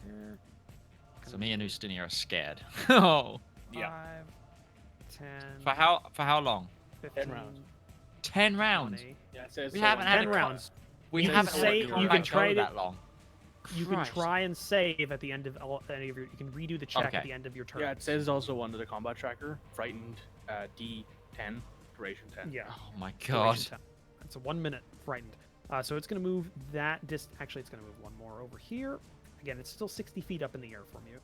Here.
So me and Ustinia are scared. Oh.
5,
Yeah.
10.
For how long?
15,
rounds.
10 rounds.
20.
Yeah, it says
We
so
haven't
on
had
10
a
rounds.
We
You can
haven't
say-
had a
you can try to-
that long.
You can
Christ.
try and save at the end of any of your. You can redo the check
Okay.
at the end of your turn.
Yeah, it says also under the combat tracker, frightened, D10, duration 10.
Yeah.
Oh my
duration
god.
10. It's a 1 minute frightened. So it's going to move that Actually, it's going to move one more over here. Again, it's still 60 feet up in the air from you,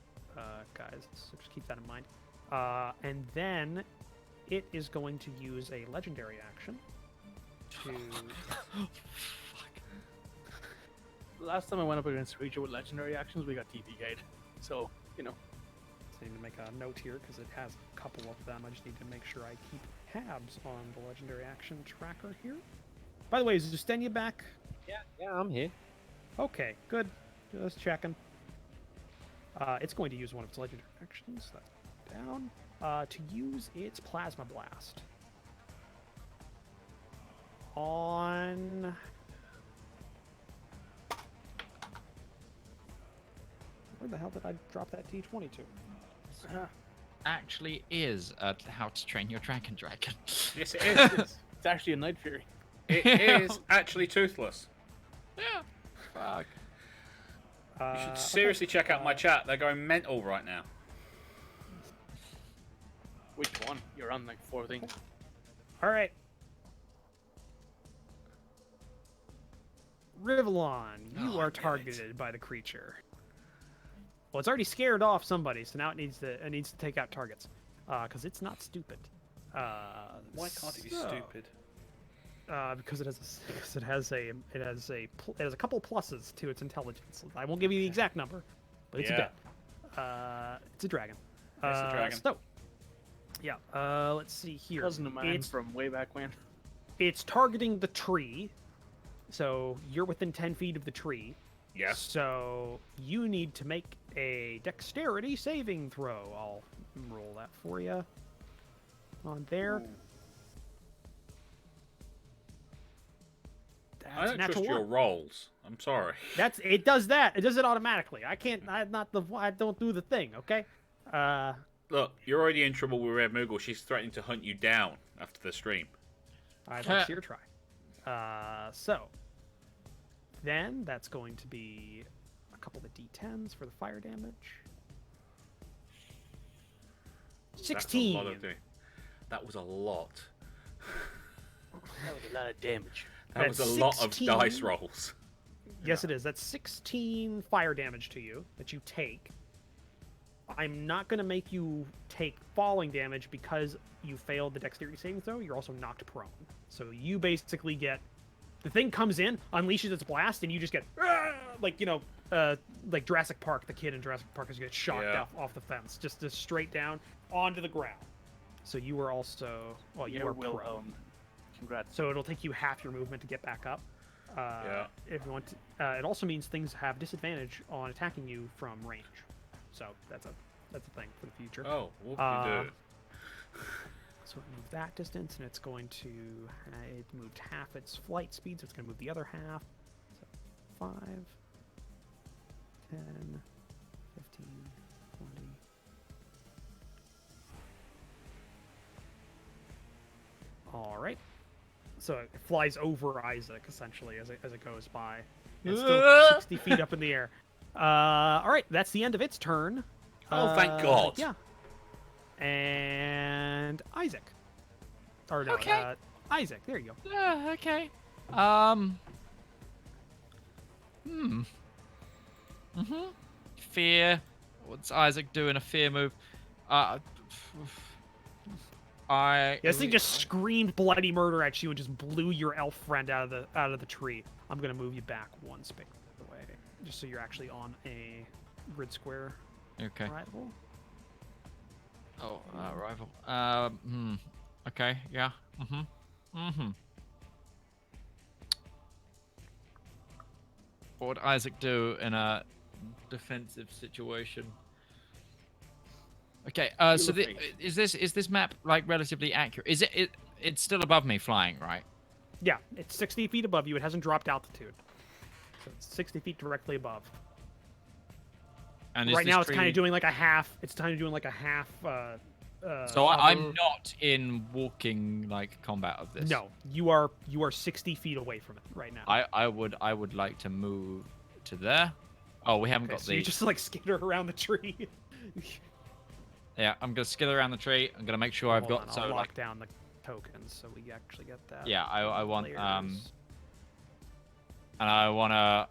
guys. So just keep that in mind. And then it is going to use a legendary action to.
Last time I went up against a creature with legendary actions, we got TPK'd. So, you know.
I need to make a note here because it has a couple of them. I just need to make sure I keep tabs on the legendary action tracker here. By the way, is Zustenia back?
Yeah, I'm here.
Okay, good. Just checking. It's going to use one of its legendary actions. That's down. To use its Plasma Blast. On... Where the hell did I drop that D20 to?
Actually is How to Train Your Dragon.
Yes, it is.
It's actually a Night Fury.
It is actually toothless.
Yeah. Fuck.
You should seriously check out my chat. They're going mental right now.
Which one? You're on like 4 things.
All right. Rivallon, you
Oh,
are
damn it.
targeted by the creature. Well, it's already scared off somebody, so now it needs to take out targets, because it's not stupid.
Why can't it be
so-
stupid?
Because it has a couple pluses to its intelligence. I won't give you the exact number, but it's a bit. It's a dragon.
It's a dragon.
So, yeah. Let's see here.
Cousin of mine
It's
from way back when.
It's targeting the tree, so you're within 10 feet of the tree.
Yes.
So you need to make a dexterity saving throw. I'll roll that for you. On there.
Ooh.
That's
I don't trust
natural
your
one.
rolls. I'm sorry.
It does that. It does it automatically. I can't. I don't do the thing. Okay.
Look, you're already in trouble with Red Moogle. She's threatening to hunt you down after the stream.
All right. That's your try. So then that's going to be a couple of D10s for the fire damage. 16.
That's a lot of that was a lot.
That was a lot of damage.
That was
That's
a lot of
16.
dice rolls.
Yes, it is. That's 16 fire damage to you that you take. I'm not going to make you take falling damage because you failed the dexterity saving throw. You're also knocked prone. So you basically get... The thing comes in, unleashes its blast, and you just get... like Jurassic Park, the kid in Jurassic Park is get shocked off the fence. Just straight down onto the ground. So you were also... Well, you are prone.
Wilhelm. Congrats.
So it'll take you half your movement to get back up. If you want to, it also means things have disadvantage on attacking you from range. So that's a thing for the future.
Oh, what can you do?
So it moved that distance, and it's going to it moved half its flight speed, so it's going to move the other half. So 5, 10, 15, 20. All right. So it flies over Isaac, essentially, as it goes by. It's still 60 feet up in the air. All right, that's the end of its turn.
Oh, thank God.
Yeah. And Isaac. Or no,
Okay.
Isaac, there you go.
Okay. Fear. What's Isaac doing? A fear move.
This thing just screamed bloody murder at you and just blew your elf friend out of the tree. I'm gonna move you back one space away, just so you're actually on a grid square.
Okay.
Rival.
Oh, rival. Okay. Yeah. What would Isaac do in a defensive situation? Okay.
Feel
So
afraid.
is this map like relatively accurate? Is it? It's still above me flying, right?
Yeah, it's 60 feet above you. It hasn't dropped altitude. So it's 60 feet directly above.
And is
Right
this
now, it's kind
tree-
of doing like a half. It's kind of doing like a half.
So I'm
hover.
not in walking like combat of this.
No, you are 60 feet away from it right now.
I would like to move to there. Oh, we haven't
Okay,
got
so
the.
you just like skitter around the tree.
Yeah, I'm gonna skid around the tree. I'm gonna make sure I've
Hold
got
on,
so
I'll lock
like.
down the tokens so we actually get that.
Yeah, I want
Layers.
and I wanna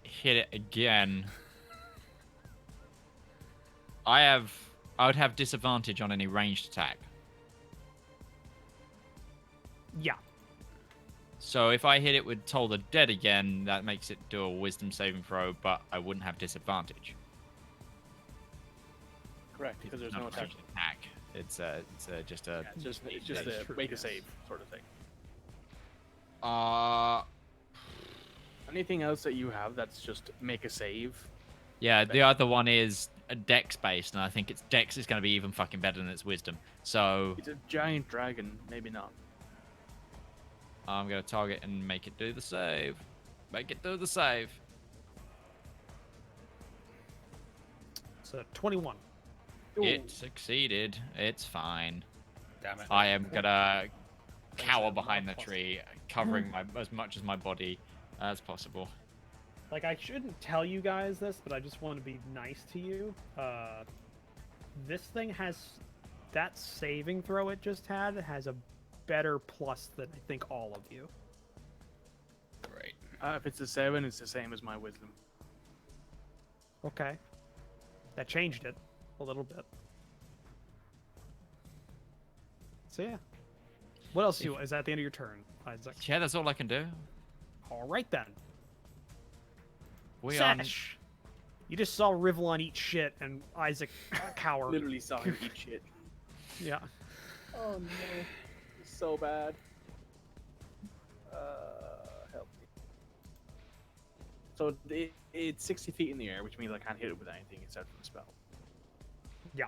hit it again. I would have disadvantage on any ranged attack.
Yeah.
So if I hit it with Toll the Dead again, that makes it do a Wisdom saving throw, but I wouldn't have disadvantage.
Correct, because there's
Not
no
a
attack.
ranged attack. It's just a.
Yeah, it's just
That's
a
true,
make a
yes.
save sort of thing.
Uh,
Anything else that you have that's just make a save?
yeah. The other one is a Dex based, and I think its Dex is going to be even fucking better than its Wisdom. So
It's a giant dragon, maybe not.
I'm going to target and make it do the save. Make it do the save.
So 21.
It succeeded. It's fine.
Damn it.
I am gonna cower
that
behind the
plus-
tree, covering as much as my body as possible.
Like, I shouldn't tell you guys this, but I just want to be nice to you. This thing has... That saving throw it just had has a better plus than I think all of you.
Great.
If it's a 7, it's the same as my wisdom.
Okay. That changed it a little bit. So yeah. What else is that at the end of your turn, Isaac?
Yeah, that's all I can do.
All right then.
We are.
Sash. You just saw Rivallon eat shit and Isaac cower.
Literally saw him eat shit.
Yeah.
Oh no, it's so bad. Help me. So it's 60 feet in the air, which means I can't hit it with anything except for the spell.
Yeah.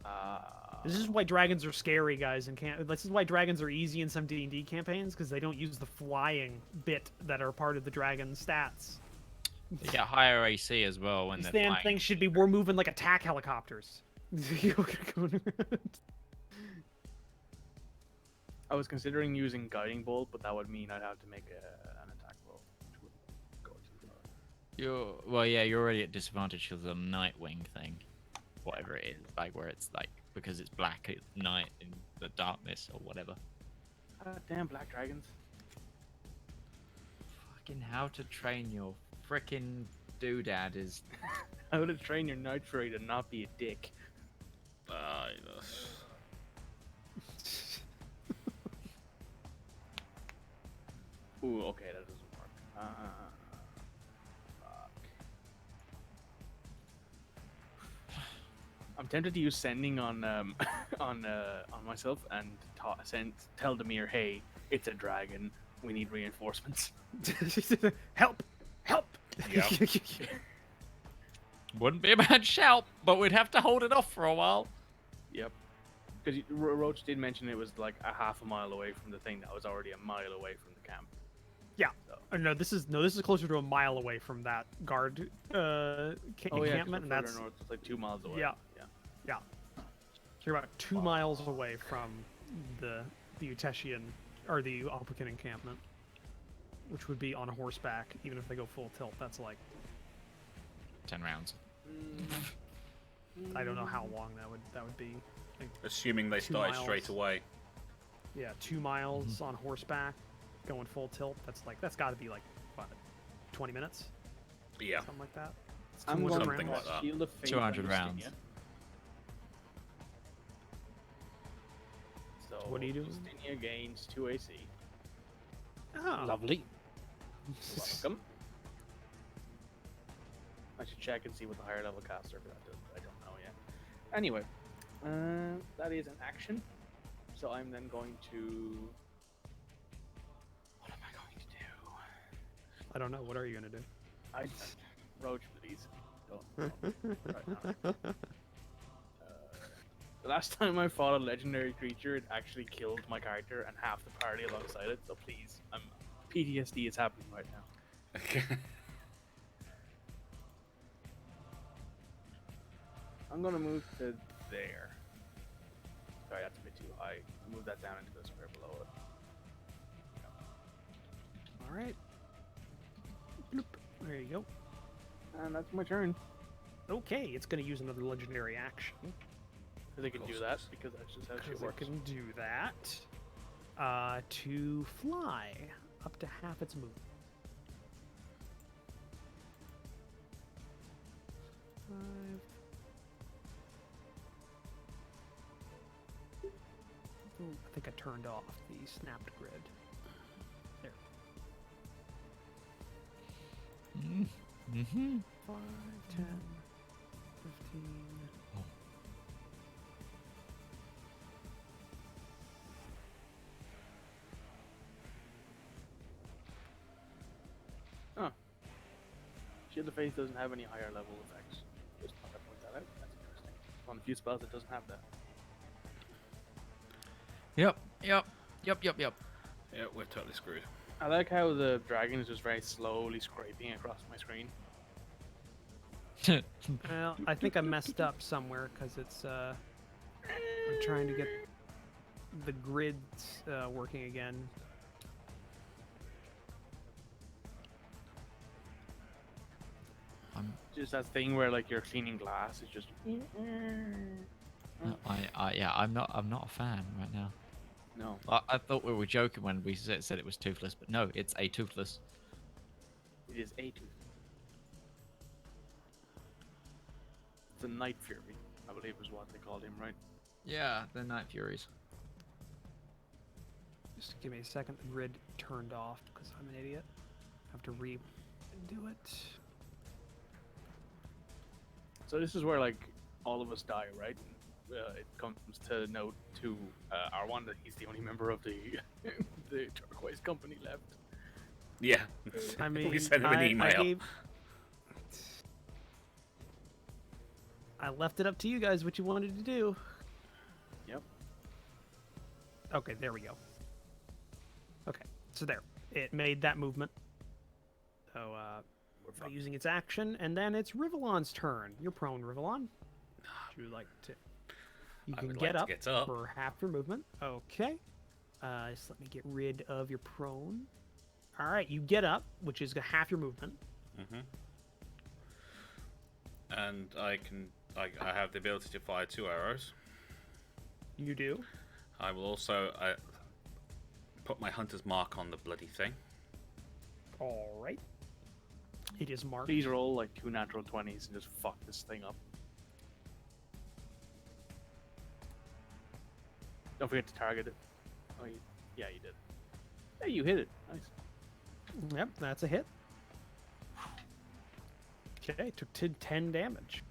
Uh,
This is why dragons are scary, guys, and this is why dragons are easy in some D&D campaigns, because they don't use the flying bit that are part of the dragon stats.
They get higher AC as well when
These
they're
damn
flying.
things should be we're moving like attack helicopters.
I was considering using guiding bolt, but that would mean I'd have to make an attack roll, which would go too far.
Well, yeah, you're already at disadvantage because of the Nightwing thing, whatever it is, like where it's like because it's black at night in the darkness or whatever.
Damn black dragons.
Fucking how to train your frickin' doodad is.
How to train your night fury to not be a dick. Ooh, okay, that doesn't work. Fuck. I'm tempted to use sending on on myself and tell Demir, hey, it's a dragon. We need reinforcements.
Help! Help!
Yeah.
Wouldn't be a bad shout, but we'd have to hold it off for a while.
Yep. Because Roach did mention it was like a half a mile away from the thing that was already a mile away from the camp.
Yeah.
So.
No, this is closer to a mile away from that guard encampment, and that's
north, it's like 2 miles away.
Yeah. yeah. So you're about 2 miles away from the Uteshian or the Alpican encampment, which would be on horseback. Even if they go full tilt, that's like
10 rounds.
I don't know how long that would be. Like,
Assuming they
2
started
miles.
straight away.
yeah, 2 miles on horseback, going full tilt. That's got to be like what, 20 minutes,
Yeah.
something like that. It's
I'm
200
going
Something
rounds.
like that.
Shield of Fate
200
on
rounds.
Justinia. So
What are you doing?
Justinia gains 2 AC.
Oh.
Lovely.
Welcome. I should check and see what the higher level caster for that does. I don't know yet. Anyway, that is an action. So I'm then going to. What am I going to do?
I don't know. What are you gonna do?
Roach, please. Don't. Right now. The last time I fought a legendary creature, it actually killed my character and half the party alongside it. So please, PTSD is happening right now.
Okay.
I'm gonna move to there. Sorry, that's a bit too high. I'll move that down into the square below it.
All right. Bloop. There you go.
And that's my turn.
Okay, it's going to use another legendary action.
Because it can do that, because that's just how she
Because it
works.
can do that. To fly up to half its movement. 5. Ooh, I think I turned off the snapped grid. There.
Mm-hmm.
5, 10, 15.
Shield of Faith doesn't have any higher level effects. Just thought I'd point that out. That's interesting. One of the few spells that doesn't have that.
Yep.
Yeah, we're totally screwed.
I like how the dragon is just very slowly scraping across my screen.
Well, I think I messed up somewhere because it's I'm trying to get the grids working again.
Just that thing where like you're cleaning glass. It's just
I'm not a fan right now.
no.
I thought we were joking when we said it was toothless, but no, it's a toothless.
It is a tooth. It's a Night Fury, I believe is what they called him, right?
Yeah, the Night Furies.
Just give me a second. The grid turned off because I'm an idiot. I have to redo it.
So this is where like all of us die, right? It comes to note to R1 that he's the only member of the the Turquoise Company left.
Yeah.
I mean,
we sent him an email.
I left it up to you guys what you wanted to do.
Yep.
Okay, there we go. Okay, so there. It made that movement. So, by using its action, and then it's Rivallon's turn. You're prone, Rivallon. Would you like to? You
I
can
would
get
like
up
to get up.
for half your movement. Okay. Just let me get rid of your prone. All right, you get up, which is half your movement.
Mm-hmm. And I have the ability to fire 2 arrows.
You do.
I will also put my hunter's mark on the bloody thing.
All right. It is marked.
Please roll like 2 natural 20s and just fuck this thing up. Don't forget to target it. Oh, yeah, you did. Hey, you hit it. Nice.
Yep, that's a hit. Okay, took 10 damage.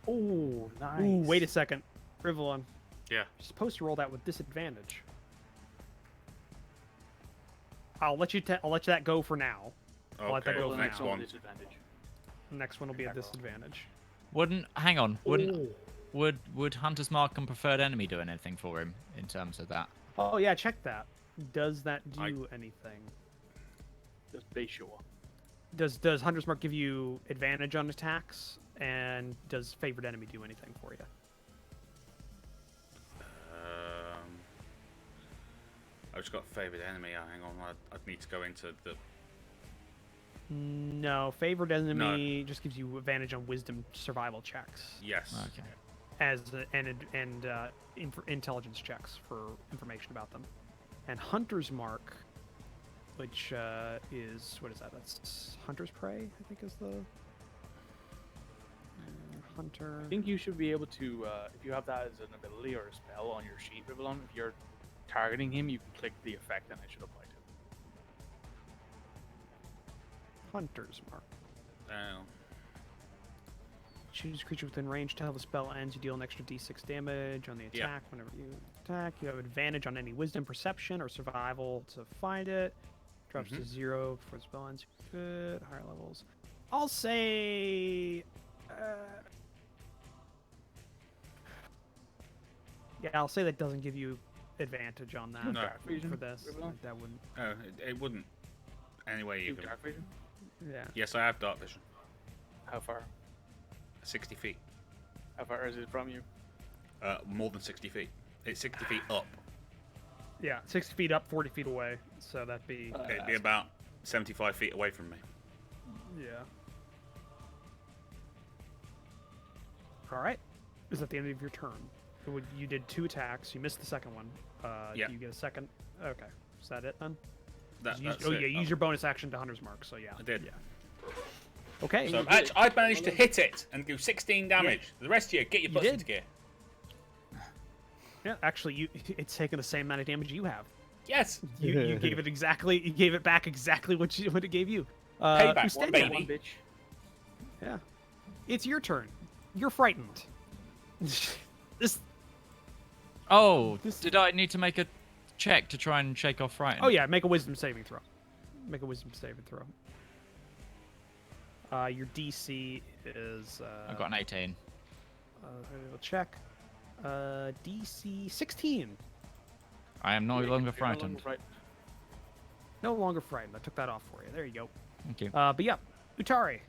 Oh, nice.
Ooh, wait a second. Rivallon.
Yeah.
You're supposed to roll that with disadvantage. I'll let you that go for now. I'll let that
Okay,
go
Roll
for
the next
now.
one with disadvantage.
The next one will be a
Okay.
disadvantage.
Hang on. Would Hunter's Mark and Preferred Enemy do anything for him in terms of that?
Oh yeah, check that. Does that do
I-
anything?
Just be sure.
Does Hunter's Mark give you advantage on attacks? And does Favored Enemy do anything for you?
I've just got favored enemy. Hang on, I'd need to go into the.
No, Favored Enemy just gives you advantage on Wisdom survival checks.
Yes.
Okay.
Intelligence checks for information about them. And Hunter's Mark, which is what is that? That's Hunter's Prey, I think is the Hunter.
I think you should be able to, if you have that as an ability or a spell on your sheet, Rivallon, if you're targeting him, you can click the effect and it should apply to him.
Hunter's Mark.
Oh.
Choose a creature within range till the spell ends. You deal an extra d6 damage on the
Yeah.
attack whenever you attack. You have advantage on any Wisdom, Perception, or Survival to find it. Drops to 0 before the spell ends. Good. Higher levels. I'll say. Yeah, I'll say that doesn't give you advantage on that
No.
Dark vision
for this.
Rivallon?
That wouldn't.
Oh, it wouldn't. Anyway,
You
you
have
can.
dark vision?
Yeah.
Yes, I have dark vision.
How far?
60 feet.
How far is it from you?
More than 60 feet. It's 60 feet up.
Yeah, 60 feet up, 40 feet away. So that'd be.
It'd be about 75 feet away from me.
Yeah. All right. Is that the end of your turn? You did 2 attacks. You missed the second one.
Yeah.
Do you get a second? Okay. Is that it then?
That's
Yeah,
it.
use your bonus action to Hunter's Mark. So yeah.
I did.
Yeah. Okay.
So actually, I've managed to hit it and do 16 damage. The rest of you, get your butts
did.
into gear.
Yeah. Actually, it's taken the same amount of damage you have.
Yes.
You gave it exactly. You gave it back exactly what it gave you.
Payback,
Ustenia,
baby.
One bitch.
Yeah. It's your turn. You're frightened. This.
Oh,
This-
did I need to make a check to try and shake off frightened?
Oh yeah, make a wisdom saving throw. Make a wisdom saving throw. Your DC is.
I got an 18.
We'll check. DC 16.
I am no
Yeah,
longer
you're
frightened.
No longer frightened. I took that off for you. There you go.
Thank you.
But yeah, Utari.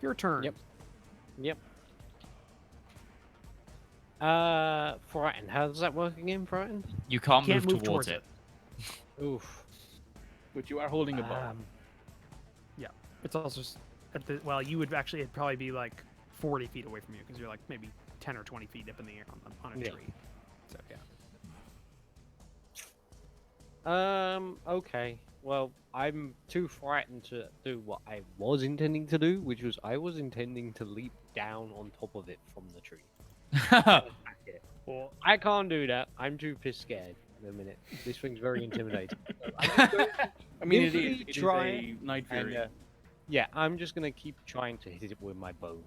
Your turn.
Yep. Yep. Frightened. How does that work again, Frightened?
You can't,
Can't
move
move
towards
towards
it.
Oof.
But you are holding a bow.
Yeah. It's also at the you would actually it'd probably be like 40 feet away from you because you're like maybe 10 or 20 feet up in the air on a
Yeah.
tree. So yeah.
Okay. Well, I'm too frightened to do what I was intending to do, which was I was intending to leap down on top of it from the tree.
Well,
I can't do that. I'm too piss scared. In a minute. This thing's very intimidating.
I mean, it
Usually
is. It is
try
a night
And,
fury.
yeah, I'm just gonna keep trying to hit it with my bow.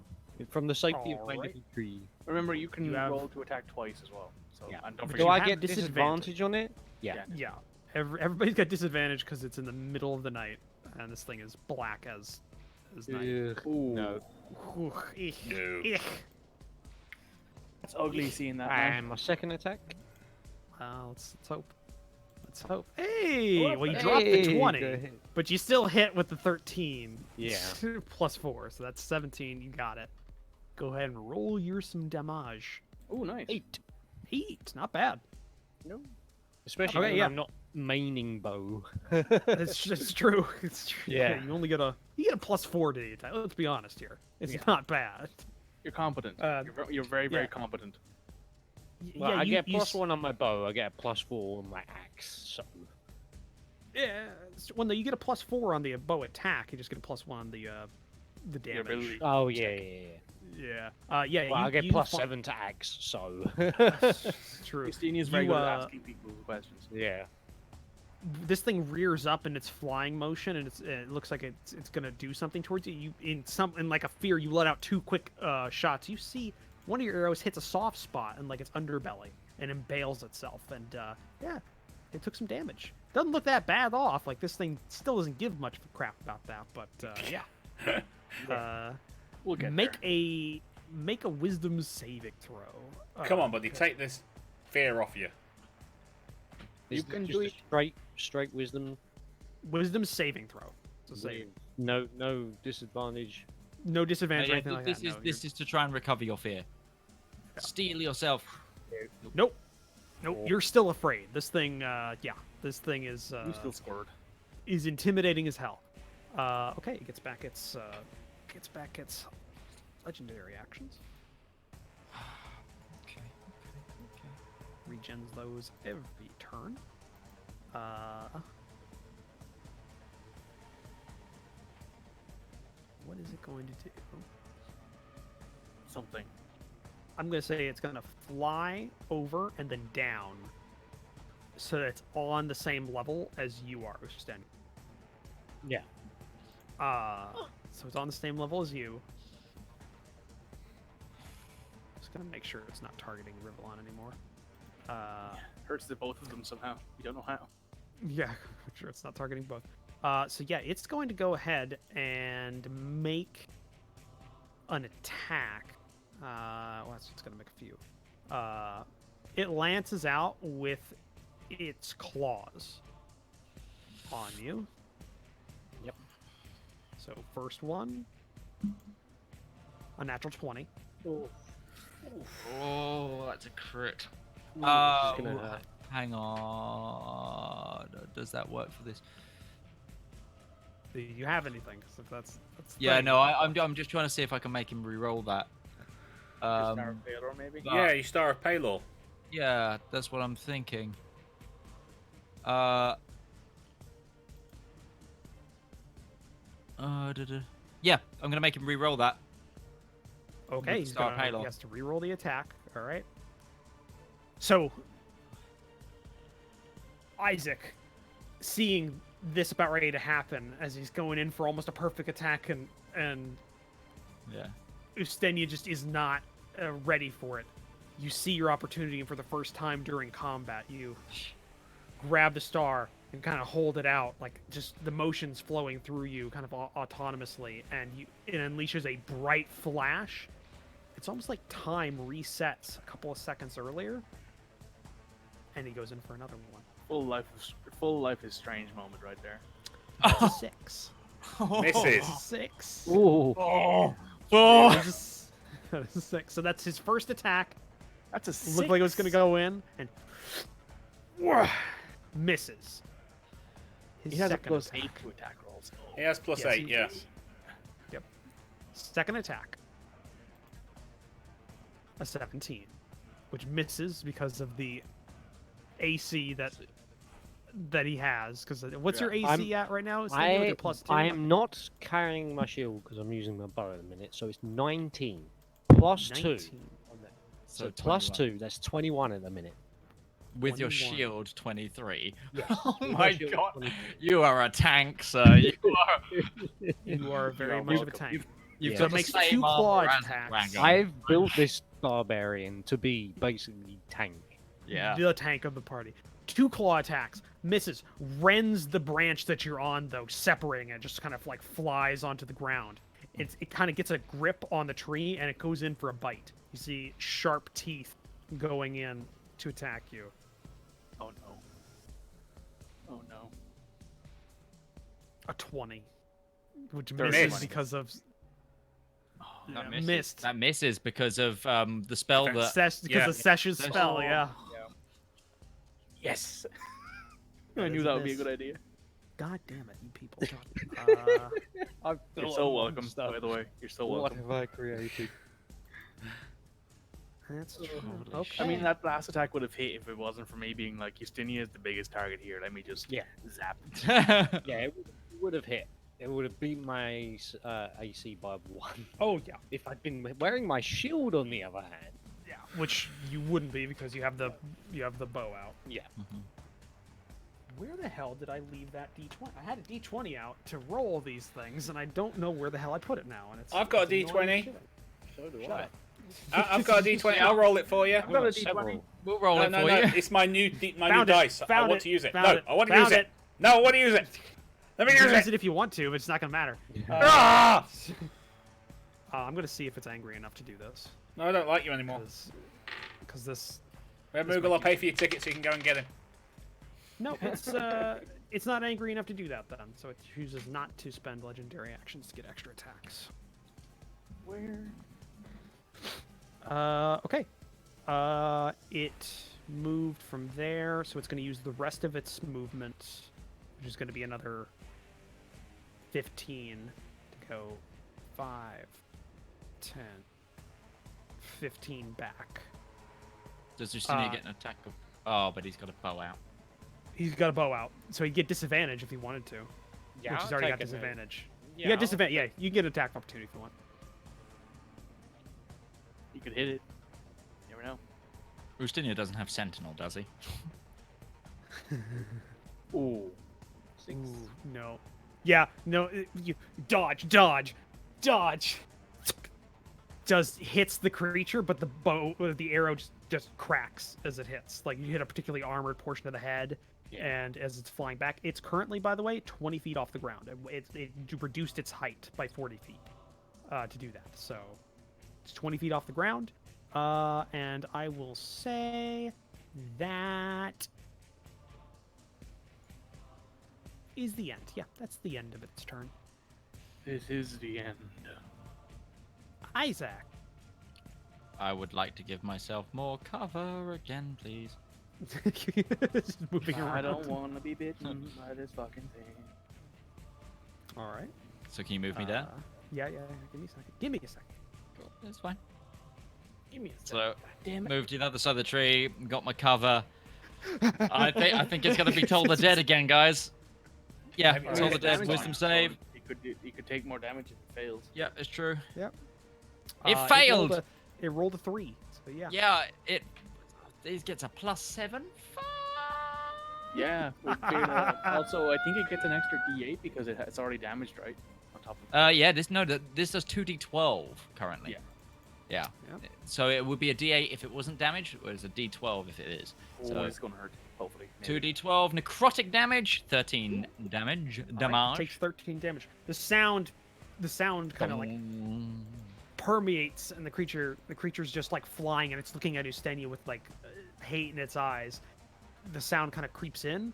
From the safety of my
Alright.
little tree.
Remember, you can
You have-
roll to attack twice as well. So,
Yeah.
and don't
But
forget.
Do
you
I
have
get
disadvantage.
disadvantage on it? Yeah.
yeah. Everybody's got disadvantage because it's in the middle of the night and this thing is black as night.
Ugh,
Ooh,
no.
Ooh, eek,
No.
eek.
it's ugly seeing that. Now.
And my second attack.
Let's hope. Let's hope. Hey,
Oh,
well you
Hey,
dropped the
go
20,
ahead.
but you still hit with the 13.
Yeah.
Plus 4, so that's 17. You got it. Go ahead and roll your some damage.
Oh, nice.
8.
8, not bad.
No. Especially
Okay,
when
yeah.
I'm not maining bow.
It's true. It's true.
Yeah.
You only get a plus 4 to the attack. Let's be honest here. It's
Yeah.
not bad.
You're competent.
Uh,
You're very, very
yeah.
competent.
Well,
yeah,
I get
you
+1 on my bow. I get a +4 on my axe. So
Yeah, when you get a plus 4 on the bow attack, you just get a plus 1 on the damage.
ability.
oh yeah, yeah, yeah.
Yeah. Yeah.
Well, I get
you
+7 to axe. So
True.
Christine is very
You,
good at asking people questions.
yeah.
This thing rears up in its flying motion, and it looks like it's gonna do something towards you. You in like a fear, you let out 2 quick shots. You see one of your arrows hits a soft spot in like its underbelly and impales itself, and yeah, it took some damage. Doesn't look that bad off. Like this thing still doesn't give much of a crap about that, but yeah.
We'll get
make
there.
a wisdom saving throw.
Come on, buddy.
Okay.
Take this fear off you.
Is
You
it
can
just
do
a
it.
straight wisdom.
Wisdom saving throw. It's a save.
No disadvantage.
No disadvantage or
Yeah,
anything like
this
that.
is
no,
this is to try and recover your fear. Steel yourself.
Nope. Nope. You're still afraid. This thing. Yeah. This thing is
You still scored.
is intimidating as hell. Okay. It gets back its legendary actions.
Okay.
Regens those every turn. What is it going to do?
Something.
I'm going to say it's going to fly over and then down so that it's on the same level as you are, Usten.
Yeah.
So it's on the same level as you. Just going to make sure it's not targeting Rivallon anymore.
Hurts to both of them somehow. You don't know how.
Yeah, I'm sure it's not targeting both. So yeah, it's going to go ahead and make an attack. Well, it's going to make a few. It lances out with its claws on you.
Yep.
So first one, a natural 20.
Oh, that's a crit.
Just gonna hurt.
Hang on. Does that work for this?
Do you have anything? 'Cause if that's
Yeah,
thing.
no. I'm just trying to see if I can make him re-roll that.
Star of Baylor, maybe.
but-
Yeah, you Star of Paylor.
Yeah, that's what I'm thinking. Yeah, I'm gonna make him re-roll that.
Okay,
With
he's
Star
gonna,
Halo.
he has to re-roll the attack. All right. So, Isaac, seeing this about ready to happen, as he's going in for almost a perfect attack, and
Yeah.
Ustenia just is not ready for it. You see your opportunity, and for the first time during combat, you grab the star and kind of hold it out, like just the motions flowing through you, kind of autonomously, and it unleashes a bright flash. It's almost like time resets a couple of seconds earlier, and he goes in for another one.
Full life is strange moment right there.
That's a 6.
Misses.
6.
Ooh.
That is a 6. So that's his first attack.
That's a 6.
Looked like it was going to go in, and misses. His
He has a
second
plus
attack.
8 to attack rolls.
He has plus
Yes,
8,
he
yeah.
does. Yep. Second attack. A 17, which misses because of the AC that he has. Because what's your AC at right now? Is it with your plus 2?
I am not carrying my shield because I'm using my bow at the minute, so it's 19 plus 2.
19.
So plus
21.
2, that's 21 at the minute.
With your
21.
shield, 23.
Yes.
Oh
With
my
shield,
god.
23.
You are a tank, sir. You are.
You are very
You're
much of a
welcome.
tank.
You've
Yeah.
got
So it
the
makes
same
2
armor
claw
as
attacks.
Dragon.
I've built this barbarian to be basically tank.
Yeah.
The tank of the party. 2 claw attacks. Misses. Rends the branch that you're on, though, separating it. Just kind of like flies onto the ground. It kind of gets a grip on the tree, and it goes in for a bite. You see sharp teeth going in to attack you.
Oh no. Oh no.
A 20. Which
They're
misses
missed.
because of...
That
Yeah,
misses.
missed.
That misses because of the spell that.
Because
yeah.
of Sesh's
Sesh.
spell, yeah.
Yes.
That
I
is
knew
a
that would be a
miss.
good idea.
God damn it, you people.
I've
You're so welcome, by the way. You're so
What
welcome.
have I created?
That's true.
Holy
Okay.
I mean, that last attack would have hit if it wasn't for me being like, Justinia is the biggest target here. Let me just
Yeah.
zap.
Yeah, it would have hit. It would have beat my AC by 1.
Oh, yeah.
If I'd been wearing my shield, on the other hand.
Yeah. Which you wouldn't be because you have the bow out.
Yeah.
Where the hell did I leave that D20? I had a D20 out to roll these things, and I don't know where the hell I put it now. And it's
I've got a
it's annoying as
D20.
shit.
So do
Shut
I.
up.
I've got a D20. I'll roll it for you.
I've got a
Several.
D20.
We'll roll
No,
it
no,
for
no.
you.
It's my new my new
Found it.
dice. I
Found
want
it.
to use it.
Found
No,
it.
I want to
Found
use it. No, I want to use it. Let me
You
use
can use
it.
it if you want to, but it's not going to matter.
Ah!
I'm going to see if it's angry enough to do this.
No, I don't like you anymore.
Because this...
Red
this
Moogle,
might
I'll
be-
pay for your ticket so you can go and get him.
No, it's not angry enough to do that then. So it chooses not to spend legendary actions to get extra attacks.
Where?
Okay. It moved from there, so it's going to use the rest of its movement, which is going to be another 15 to go 5, 10, 15 back.
Does Justinia
Uh,
get an attack of... Oh, but he's got a bow out.
He's got a bow out, so he'd get disadvantage if he wanted to.
Yeah,
which
I'll
he's already got
take it, mate.
disadvantage.
Yeah,
Yeah,
I'll-
disadvantage. Yeah, you get an attack opportunity if you want.
You could hit it. You never know.
Justinia doesn't have Sentinel, does he?
Ooh.
Ooh, no. Yeah, no. You dodge, dodge, dodge. Hits the creature, but the arrow just cracks as it hits. Like you hit a particularly armored portion of the head, and as it's flying back, it's currently, by the way, 20 feet off the ground. It reduced its height by 40 feet to do that. So it's 20 feet off the ground. And I will say that is the end. Yeah, that's the end of its turn.
This is the end.
Isaac.
I would like to give myself more cover again, please.
Just moving around.
I don't want to be bitten by this fucking thing.
All right.
So can you move me there?
Yeah. Give me a second. Give me a second.
Cool, that's fine.
Give me a second.
So
God damn it.
moved to the other side of the tree, got my cover. I think it's gonna be Toll the Dead again, guys. Yeah,
Maybe
Toll the
it's
Dead,
damage
wisdom
on
save.
He could take more damage if it fails.
Yeah, it's true.
It
failed!
It rolled a 3. So yeah.
Yeah, it gets a +7.
Yeah. Also, I think it gets an extra D8 because it's already damaged, right? On top of.
Yeah, this does 2d12 currently.
Yeah.
Yeah.
Yep.
So it would be a d8 if it wasn't damaged, or it's a d12 if it is.
Oh,
So
it's gonna hurt. Hopefully. maybe.
2d12 necrotic damage, 13 damage.
All right, it takes 13 damage. The sound kind of like permeates, and the creature's just like flying, and it's looking at Ustenia with like hate in its eyes. The sound kind of creeps in,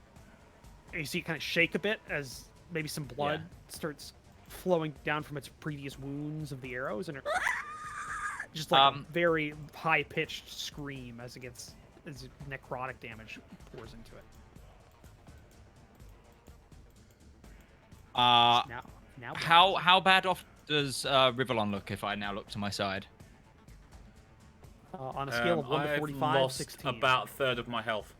and you see it kind of shake a bit as maybe some blood starts flowing down from its previous wounds of the arrows, and it just like a very high-pitched scream as necrotic damage pours into it. Now
How bad off does Rivallon look if I now look to my side?
on a scale of 1 to
I've
45,
lost
16.
about a third of my health.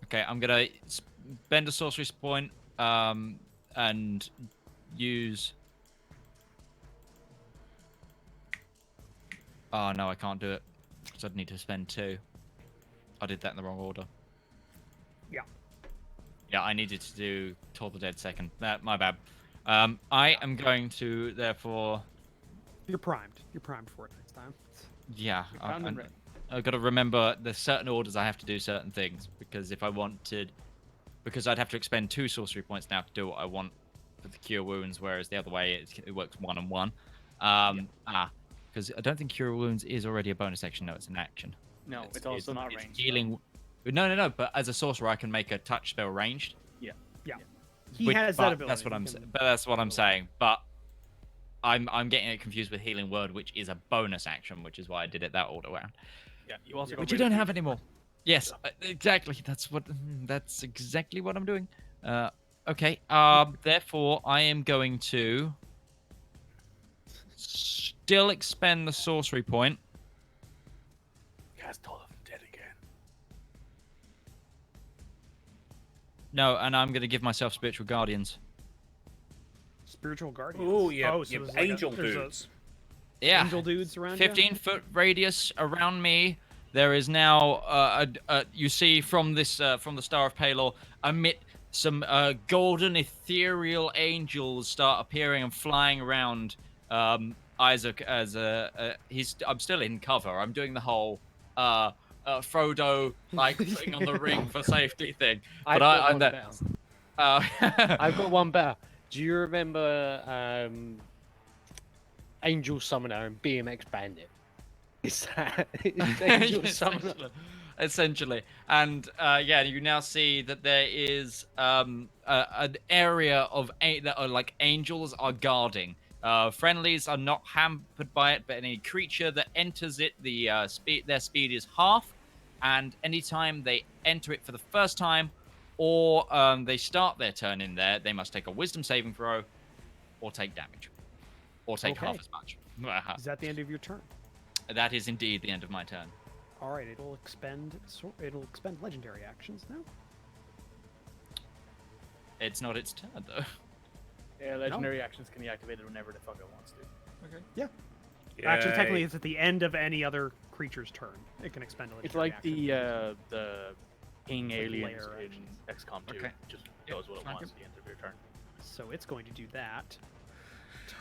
Okay, I'm gonna spend a sorcery point and use. Oh no, I can't do it because I'd need to spend 2. I did that in the wrong order.
Yeah.
Yeah, I needed to do Toll the Dead second. My bad. I am going to therefore.
You're primed. You're primed for it next time.
Yeah,
Found and ready.
I've got to remember there's certain orders I have to do certain things because if I wanted, because I'd have to expend 2 sorcery points now to do what I want for the cure wounds, whereas the other way it works 1 and 1. Because I don't think cure wounds is already a bonus action. No, it's an action.
No, it's also not ranged.
Healing. No. But as a sorcerer, I can make a touch spell ranged.
He
Which-
has
but
that ability.
That's what
He
I'm.
can-
But that's what I'm saying. But I'm getting it confused with healing word, which is a bonus action, which is why I did it that order round.
Yeah, you also
Which you don't have anymore. Yes, exactly. That's exactly what I'm doing. Okay. Therefore, I am going to still expend the sorcery point.
Cast Toll of the Dead again.
No, and I'm going to give myself spiritual guardians.
Spiritual guardians.
Oh yeah,
Oh, so
yeah,
there's like
angel
there's
dudes.
Yeah.
Angel dudes around you?
15-foot radius around me. There is now, you see from this, from the Star of Palor, emit some golden ethereal angels start appearing and flying around Isaac as I'm still in cover. I'm doing the whole Frodo like putting on the ring for safety thing.
I've
But
got
I'm
one
that.
better. I've got one better. Do you remember Angel Summoner and BMX Bandit? Is that Angel Summoner?
Essentially. And yeah, you now see that there is an area of that are like angels are guarding. Friendlies are not hampered by it, but any creature that enters it, their speed is half, and anytime they enter it for the first time, or they start their turn in there, they must take a wisdom saving throw, or take damage, or take half
Okay.
as much.
Is that the end of your turn?
That is indeed the end of my turn.
All right, it'll expend legendary actions now.
It's not its turn though.
Yeah, legendary actions can be activated whenever the fuck it wants to.
Yeah. Actually,
Yay.
technically, it's at the end of any other creature's turn. It can expend a legendary
It's like
action.
the King
Like
aliens
layer
in
actions.
XCOM 2.
Okay.
Just
Yep,
does what it
fine.
wants at the end of your turn.
So it's going to do that.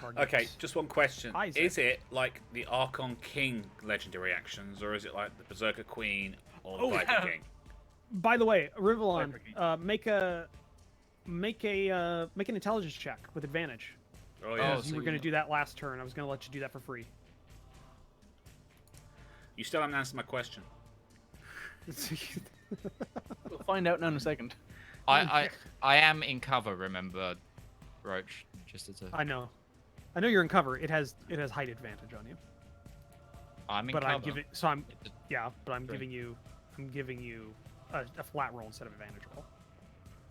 Target.
Okay, just one question.
Isaac.
Is it like the Archon King legendary actions, or is it like the Berserker Queen or the
Oh,
Viper
yeah.
King?
By the way, Rivallon,
Viper
make an intelligence check with advantage.
Oh yeah.
Oh,
You were going to do that last turn. I was going to let you do that for free.
You still haven't answered my question.
We'll find out now in a second.
I am in cover. Remember, Roach. Just as a.
I know you're in cover. It has height advantage on you.
I'm in
But
cover.
I'm giving but I'm
Great.
giving you a flat roll instead of advantage roll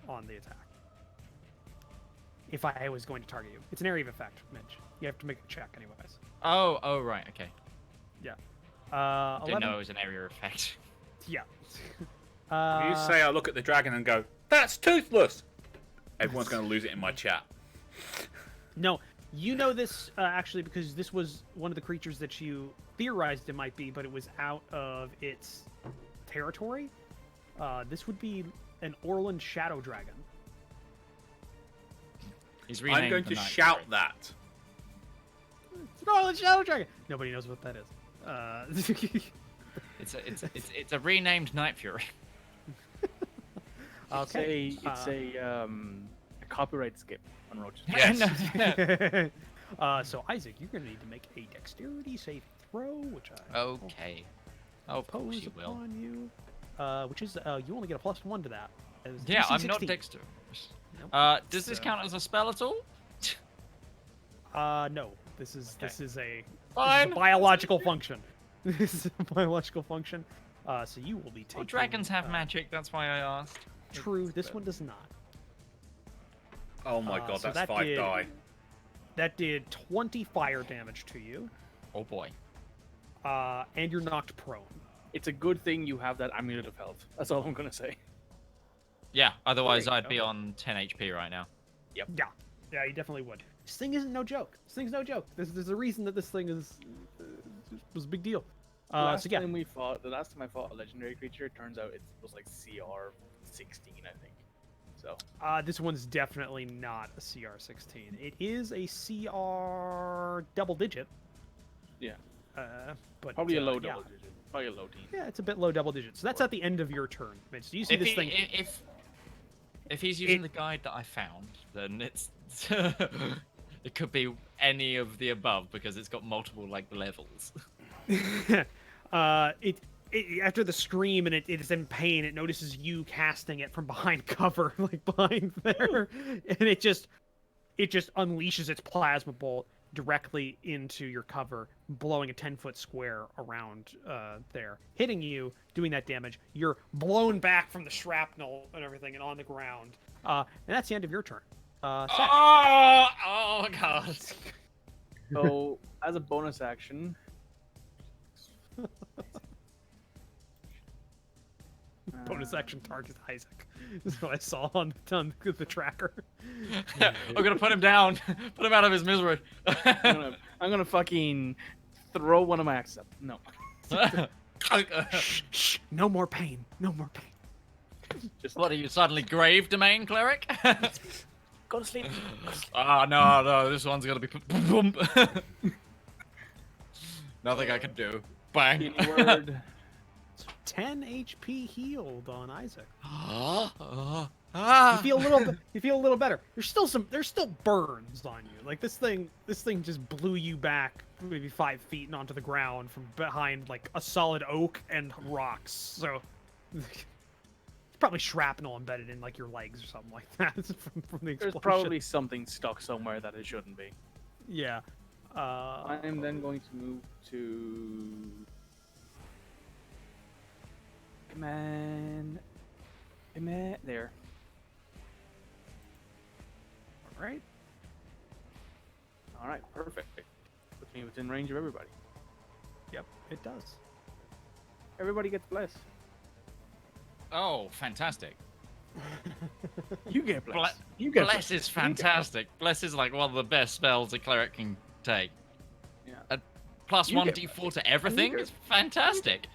on the attack. If I was going to target you, it's an area of effect, Mitch. You have to make a check anyways.
Oh, right. Okay.
Yeah.
Didn't
11.
know it was an area effect.
Yeah.
You say I look at the dragon and go, "That's toothless." Everyone's going to lose it in my chat.
No, you know this actually because this was one of the creatures that you theorized it might be, but it was out of its territory. This would be an Orland Shadow Dragon.
He's renamed
I'm going
the
to
Night
shout
Fury.
that.
It's an Orland Shadow Dragon. Nobody knows what that is.
It's a renamed Night Fury.
Okay.
It's a copyright skip on Roach's.
Yes.
So Isaac, you're gonna need to make a dexterity saving throw, which I
Okay. Of course
pose
you will.
upon you. Which is you only get a +1 to that. As
Yeah,
DC
I'm not
16.
dexterous.
Nope.
Does this
So-
count as a spell at all?
No. This is a
Fine.
biological function. This is a biological function. So you will be taking.
Well, dragons have magic. That's why I asked.
True. This one does not.
Oh my god,
so
that's
that
5
did-
die.
That did 20 fire damage to you,
Oh boy.
and you're knocked prone.
It's a good thing you have that amulet of health. That's all I'm gonna say.
Yeah. Otherwise,
There you
I'd be
go.
on 10 HP right now.
Yeah, you definitely would. This thing isn't no joke. This thing's no joke. There's a reason that this thing was a big deal.
The last
So yeah,
time I fought a legendary creature, it turns out it was like CR 16, I think. So
this one's definitely not a CR16. It is a CR double digit.
yeah,
But
probably a low
yeah.
double digit, probably a low teen.
Yeah, it's a bit low double digit. So that's at the end of your turn. Mitch, do you see this thing?
If he's using the guide that I found, then it's it could be any of the above because it's got multiple like levels.
After the scream and it is in pain, it notices you casting it from behind cover, like behind there, and it just unleashes its plasma bolt directly into your cover, blowing a 10-foot square around there, hitting you, doing that damage. You're blown back from the shrapnel and everything, and on the ground. And that's the end of your turn. Seth.
Oh god.
So as a bonus action,
Bonus action target Isaac. This is what I saw on the tracker.
I'm gonna put him down. Put him out of his misery.
I'm gonna fucking throw one of my axes up. No.
Shh, no more pain. No more pain.
Just
What are you suddenly grave domain cleric?
go to sleep.
Ah no, this one's gonna be boom. Nothing I can do. Bang.
Inward.
10 HP healed on Isaac.
Ah.
You feel a little better. There's still burns on you. Like this thing just blew you back maybe 5 feet and onto the ground from behind like a solid oak and rocks. So it's probably shrapnel embedded in like your legs or something like that from the explosion.
There's probably something stuck somewhere that it shouldn't be.
Yeah.
I'm then going to move to. Come on. There.
Alright.
Alright, perfect. Puts me within range of everybody.
Yep, it does.
Everybody gets blessed.
Oh, fantastic.
You get
Ble-
blessed. You get
Bless is fantastic. Bless is like one of the best spells a cleric can take.
Yeah.
Plus
You
one
get
d4 to everything.
You get-
It's fantastic.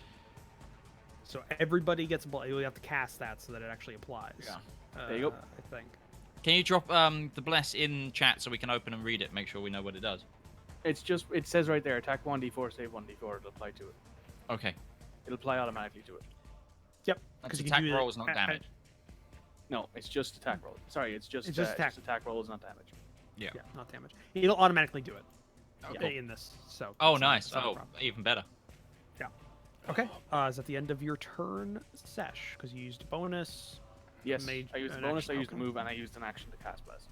So everybody gets you have to cast that so that it actually applies.
Yeah.
There you go.
I think.
Can you drop the bless in chat so we can open and read it? Make sure we know what it does.
It says right there, attack 1d4, save 1d4, it'll apply to it.
Okay.
It'll apply automatically to it.
Yep.
That's
you can
attack
do it
rolls, not
at-
damage.
No, it's just attack roll. Sorry, it's just
attack.
attack rolls, not damage.
Yeah.
Yeah, not damage. It'll automatically do it
Okay.
in this. So.
Oh,
it's
nice.
not a
Oh,
problem.
even better.
Okay. Is at the end of your turn, Sesh, because you used a bonus.
Yes,
Made
I used the
an
bonus,
action,
I used the
okay.
move, and I used an action to cast Bless.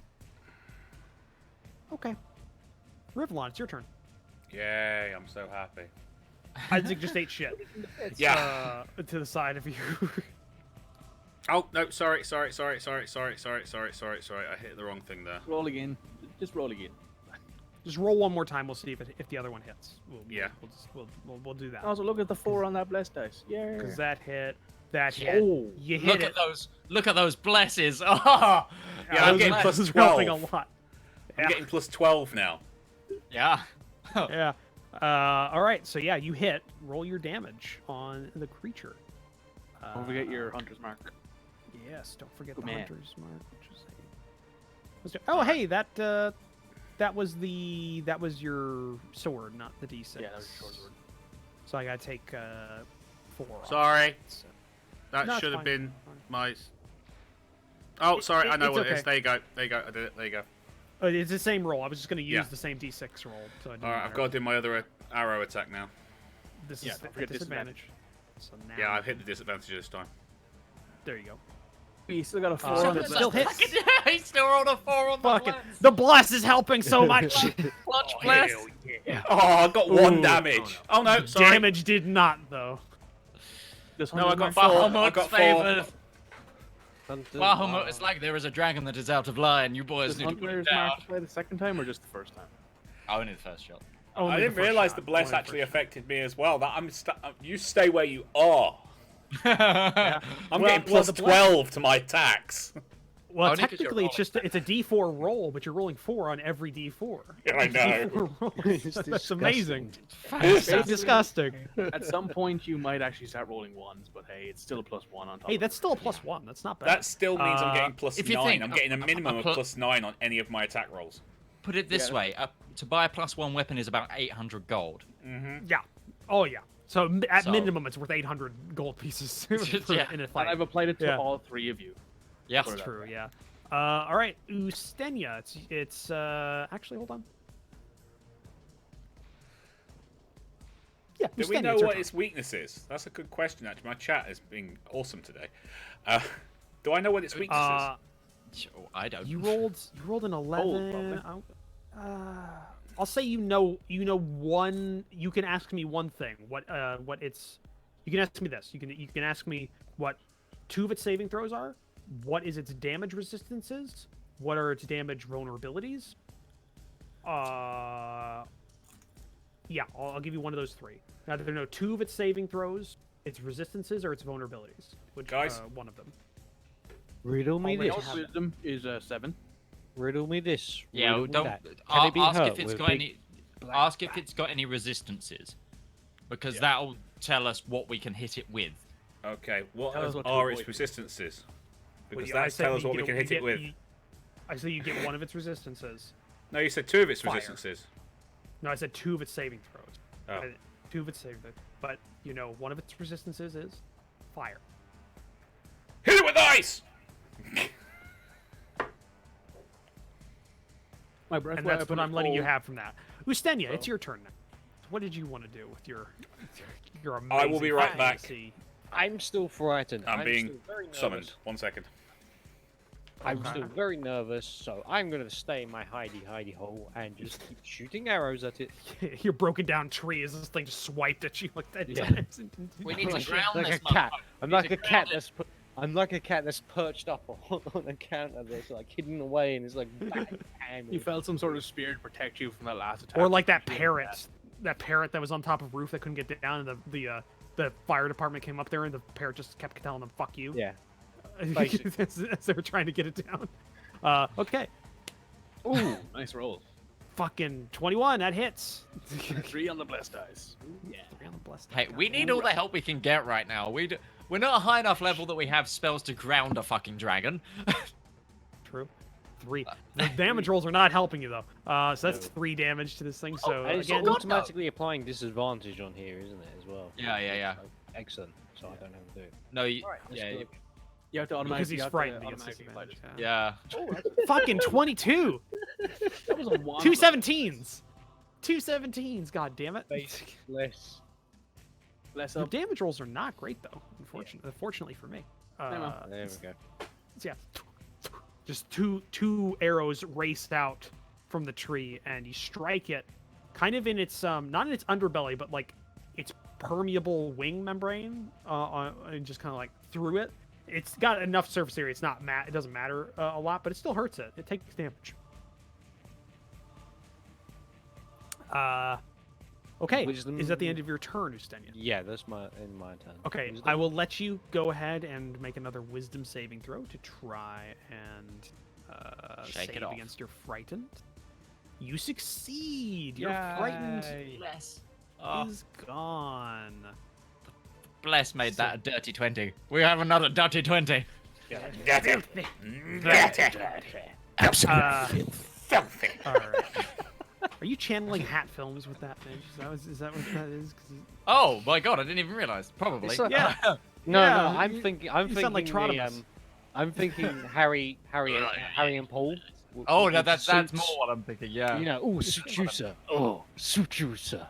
Okay. Rivallon, it's your turn.
Yay! I'm so happy.
Isaac just ate shit.
Yeah.
To the side of you.
Oh no! Sorry. I hit the wrong thing there.
Roll again. Just roll again.
Just roll one more time. We'll see if the other one hits.
Yeah.
We'll do that.
Also, look at the 4 on that Bless dice. Yeah.
Because that hit. That hit.
Oh,
You hit
Look
it.
at those! Look at those blesses! Oh,
Yeah, I'm
Those
getting plus
blesses are helping
12.
a lot.
I'm
Yeah.
getting plus 12 now.
yeah.
Yeah. All right. So yeah, you hit. Roll your damage on the creature.
don't forget your Hunter's Mark.
Yes. Don't forget
Good
the
man.
hunter's mark. Which is oh, hey, that was your sword, not the D6.
Yeah, that was your short sword.
So I gotta take 4. off.
Sorry.
So-
That
No, it's
should have
fine.
been my. Oh, sorry. I know
it's
what it is.
okay.
There you go. There you go. I did it. There you go.
It's the same roll. I was just gonna use
Yeah.
the same D6 roll. So it didn't
All right. I've
matter.
got to do my other arrow attack now.
This
Yeah,
is
don't
a
forget
disadvantage. So now.
Yeah, I've hit the disadvantage this time.
There you go.
You still got a 4
So
on the
it
Bless
still
dice.
hits.
He still rolled a 4 on the
Fucking
bless.
the bless is helping so much.
Clutch bless.
Oh, I got 1
Ooh.
damage. Oh no, sorry.
Damage did not though.
This
No, I
Hunter's
got
Mark.
4. I
Bahamut's
got 4.
favored.
Hunter-
Bahamut, it's like there is a dragon that is out of line. You boys
Does
need to put it
Hunter's
down.
Mark apply the second time or just the first time?
Only the first shot.
Only
I
the
didn't
first
realize
shot.
the bless
Only the
actually
first
affected me as well. That you stay where you are.
shot.
I'm
Well-
getting
well,
plus
the bless-
12 to my attacks.
Well,
Only 'cause you're
technically, it's
rolling
just it's a D4 roll, but you're rolling 4 on every D4.
Yeah, I
It's a
know.
D4 roll.
It's
That's amazing.
Fantastic.
It's disgusting.
At some point, you might actually start rolling 1s, but hey, it's still a +1 on top.
Hey,
of
that's
it.
still a +1. That's not bad.
That still means I'm getting plus
if you
9.
think
I'm getting a minimum of
pl-
plus 9 on any of my attack rolls.
Put it this
Yeah.
way: to buy a +1 weapon is about 800 gold.
Yeah. Oh yeah. So at
So-
minimum, it's worth 800 gold pieces for-
Yeah.
in a
And
fight.
I've applied it to
Yeah.
all 3 of you.
Yeah.
That's true. Yeah. All right, Ustenia. It's actually hold on. Yeah.
Do we
Ustenia,
know
it's your
what
turn.
its weakness is? That's a good question, actually. My chat is being awesome today. Do I know what its weakness is?
Oh, I don't.
You rolled an 11. I'll say you know one. You can ask me one thing. What it's. You can ask me this. You can ask me what 2 of its saving throws are. What is its damage resistances? What are its damage vulnerabilities? Yeah, I'll give you one of those 3. Now there are no 2 of its saving throws, its resistances, or its vulnerabilities. Which
Guys?
one of them?
Riddle me
Already
this.
have
Wisdom is 7.
Riddle me this.
Yeah,
Riddle me
don't
that. Can it be
ask
hurt
if it's
with
got
big
any.
black
Ask if it's got any resistances, because
Yeah.
that'll tell us what we can hit it with.
Okay, what
Tell us what to
are its
asude.
resistances? Because
Well, I
that's
said
tell us
you
what we
get-
can
you
hit it
get-
with.
I say you get one of its resistances.
No, you said 2 of its
Fire.
resistances.
No, I said 2 of its saving throws.
Oh.
2 of its saving throws. But, one of its resistances is fire.
Hit it with ice!
My breath
And that's
weapon
what I'm letting you
is
have from that. Ustenia, it's
Oh.
your turn now. What did you want to do with your amazing
I will be right back.
fantasy?
I'm still frightened.
I'm being
still very nervous.
summoned. 1 second.
I'm still very nervous, so I'm going to stay in my hidey hole and just keep shooting arrows at it.
Your broken down tree as this thing just swiped at you like that.
Yeah.
We need to
Like-
drown
like
this
a cat.
motherfucker.
I'm
We
like
need
a
to
cat
drown it.
that's I'm like a cat that's perched up on a counter that's like hidden away and is like bang, bang,
You felt some sort of spear to protect you from that last attack.
Or like that
You should
parrot. That parrot that was on top of roof that couldn't get down, and the fire department came up there, and the parrot just kept telling them "fuck you"
Yeah.
as they were trying to get it down. Okay,
do that. Ooh, nice roll.
fucking 21. That hits.
3 on the blessed dice.
Yeah, 3 on the blessed.
Hey, we need all the help we can get right now. We're not a high enough level that we have spells to ground a fucking dragon.
True. 3. The damage rolls are not helping you though. So that's 3 damage to this thing. So
And it's
again,
automatically applying disadvantage on here, isn't it, as well?
Yeah.
Excellent. So I don't have to do it.
No, you,
Alright, let's
yeah,
do
you-
it.
You have to
because
automatically.
he's
you have to
frightened, he gets
automatically apply
disadvantage.
disadvantage.
yeah.
fucking 22.
That was a 1.
2 17s. 2 17s. God damn it.
Faceless.
Bless
Your
up.
damage rolls are not great though. Fortunately for me.
know.
There we go.
Yeah. Just two arrows raced out from the tree, and you strike it, kind of in its not in its underbelly, but like its permeable wing membrane, and just kind of like through it. It's got enough surface area. It's not it doesn't matter a lot, but it still hurts it. It takes damage. Okay.
Wisdom-
Is that the end of your turn, Ustenia?
Yeah, that's my turn.
Okay,
Wisdom?
I will let you go ahead and make another wisdom saving throw to try and
Shake it
save
off.
against your frightened. You succeed. Your frightened
Bless. Oh,
is gone.
Bless made that a dirty 20. We have another dirty 20.
Absolutely. Filthy.
All right. Are you channeling Hat Films with that, Midge? Is that what that is? 'Cause
Oh my god, I didn't even realize. Probably.
It's like-
Yeah.
No,
Yeah,
no, I'm
you-
thinking.
you sound like Trotimus.
I'm thinking Harry and Paul.
Oh, no,
with
that's
suits.
more what I'm thinking, yeah.
You know, oh, Suchusa. Oh, Suchusa.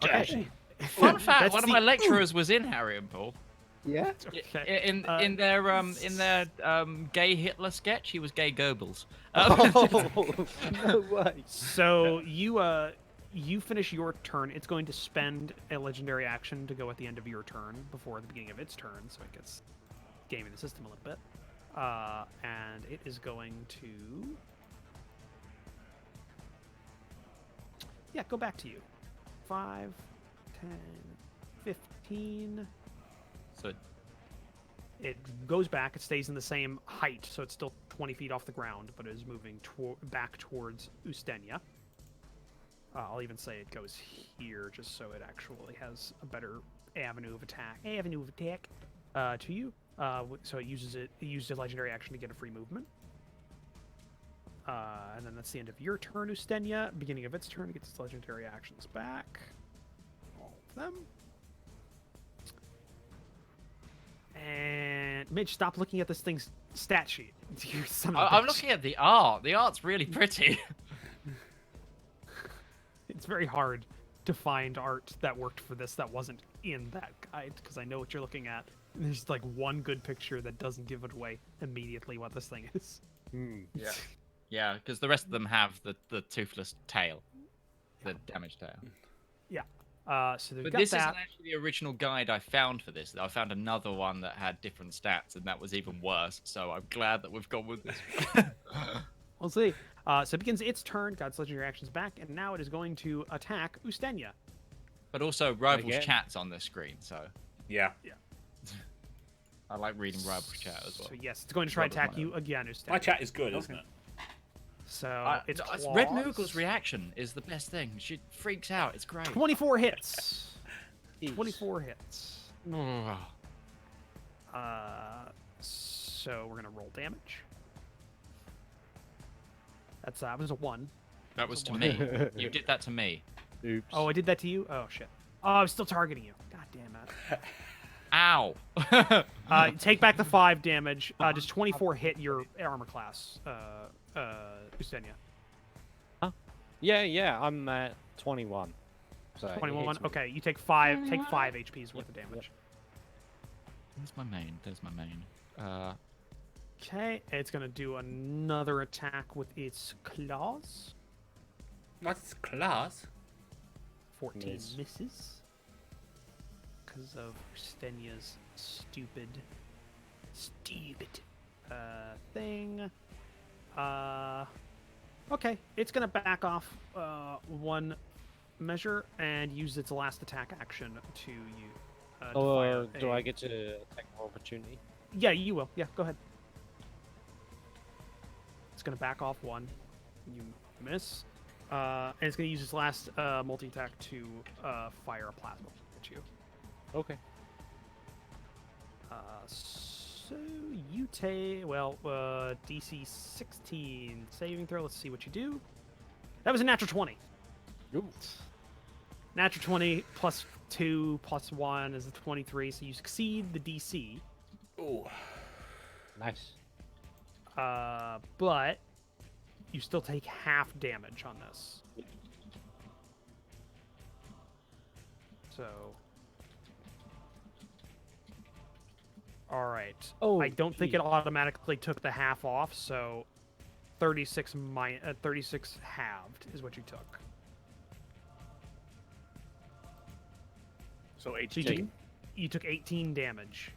Okay.
Fun fact,
That's
one of
the-
my lecturers was in Harry and Paul.
Yeah.
Okay.
In their gay Hitler sketch, he was gay Goebbels.
Oh, no way.
So you finish your turn. It's going to spend a legendary action to go at the end of your turn before the beginning of its turn, so it gets gaming the system a little bit. And it is going to go back to you. 5, 10, 15.
So
It goes back. It stays in the same height, so it's still 20 feet off the ground, but it is moving back towards Ustenia. I'll even say it goes here, just so it actually has a better avenue of attack. To you. So it used a legendary action to get a free movement. And then that's the end of your turn, Ustenia. Beginning of its turn, it gets its legendary actions back. All of them. And Mitch, stop looking at this thing's stat sheet. You son of a
I'm
bitch.
looking at the art. The art's really pretty.
It's very hard to find art that worked for this that wasn't in that guide, because I know what you're looking at. And there's like one good picture that doesn't give it away immediately what this thing is.
Yeah. Yeah, because the rest of them have the toothless tail, the damaged tail.
So they've
But
got
this
that.
isn't actually the original guide I found for this. I found another one that had different stats, and that was even worse. So I'm glad that we've gone with this.
We'll see. So it begins its turn, got its legendary actions back, and now it is going to attack Ustenia.
But also, Rivals
Again.
chat's on the screen, so
Yeah.
I like reading Rivals chat as well.
So yes, it's going to try to
Rivals
attack
might
you again, Ustenia.
My chat is good, isn't it?
So it's
Red
claws.
Moogle's reaction is the best thing. She freaks out. It's great.
24 hits. 24 hits.
Oh.
So we're gonna roll damage. That was a 1.
That was to me. You did that to me.
Oops.
Oh, I did that to you? Oh shit. Oh, I was still targeting you. God damn it.
Ow.
Take back the 5 damage. Does 24 hit your armor class, Ustenia?
Yeah, I'm at 21. So it
21.
hits me.
Okay, you take 5 HP's worth of damage.
There's my main. There's my main.
Okay, it's gonna do another attack with its claws.
What's class?
14
Miss.
misses. Because of Ustenia's stupid thing. Okay, it's gonna back off 1 measure and use its last attack action to you. To fire
Do
a-
I get to attack of opportunity?
Yeah, you will. Yeah, go ahead. It's gonna back off 1. You miss. And it's gonna use its last multi-attack to fire a plasma at you.
Okay.
So you take DC 16 saving throw. Let's see what you do. That was a natural 20.
Ooh.
Natural 20 plus 2 plus 1 is a 23. So you succeed the DC.
Ooh.
Nice.
But you still take half damage on this. So All right.
Oh,
I don't think it automatically took the half off, so 36 36 halved is what you took.
So
So
18.
you took 18 damage.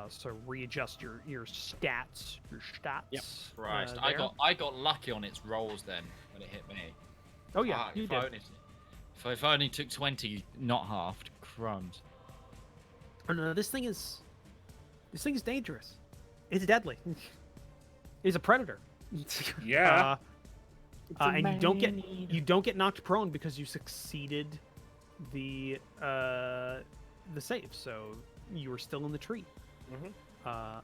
So readjust your stats. Your stats.
Yep.
Christ,
there.
I got lucky on its rolls then when it hit me.
Oh yeah,
Fuck,
you
if
did.
if I only took 20, not halved, crumbs.
Oh no, this thing is dangerous. It's deadly. It's a predator.
Yeah.
And you don't get knocked prone because you succeeded the save, so you were still in the tree.
Mhm.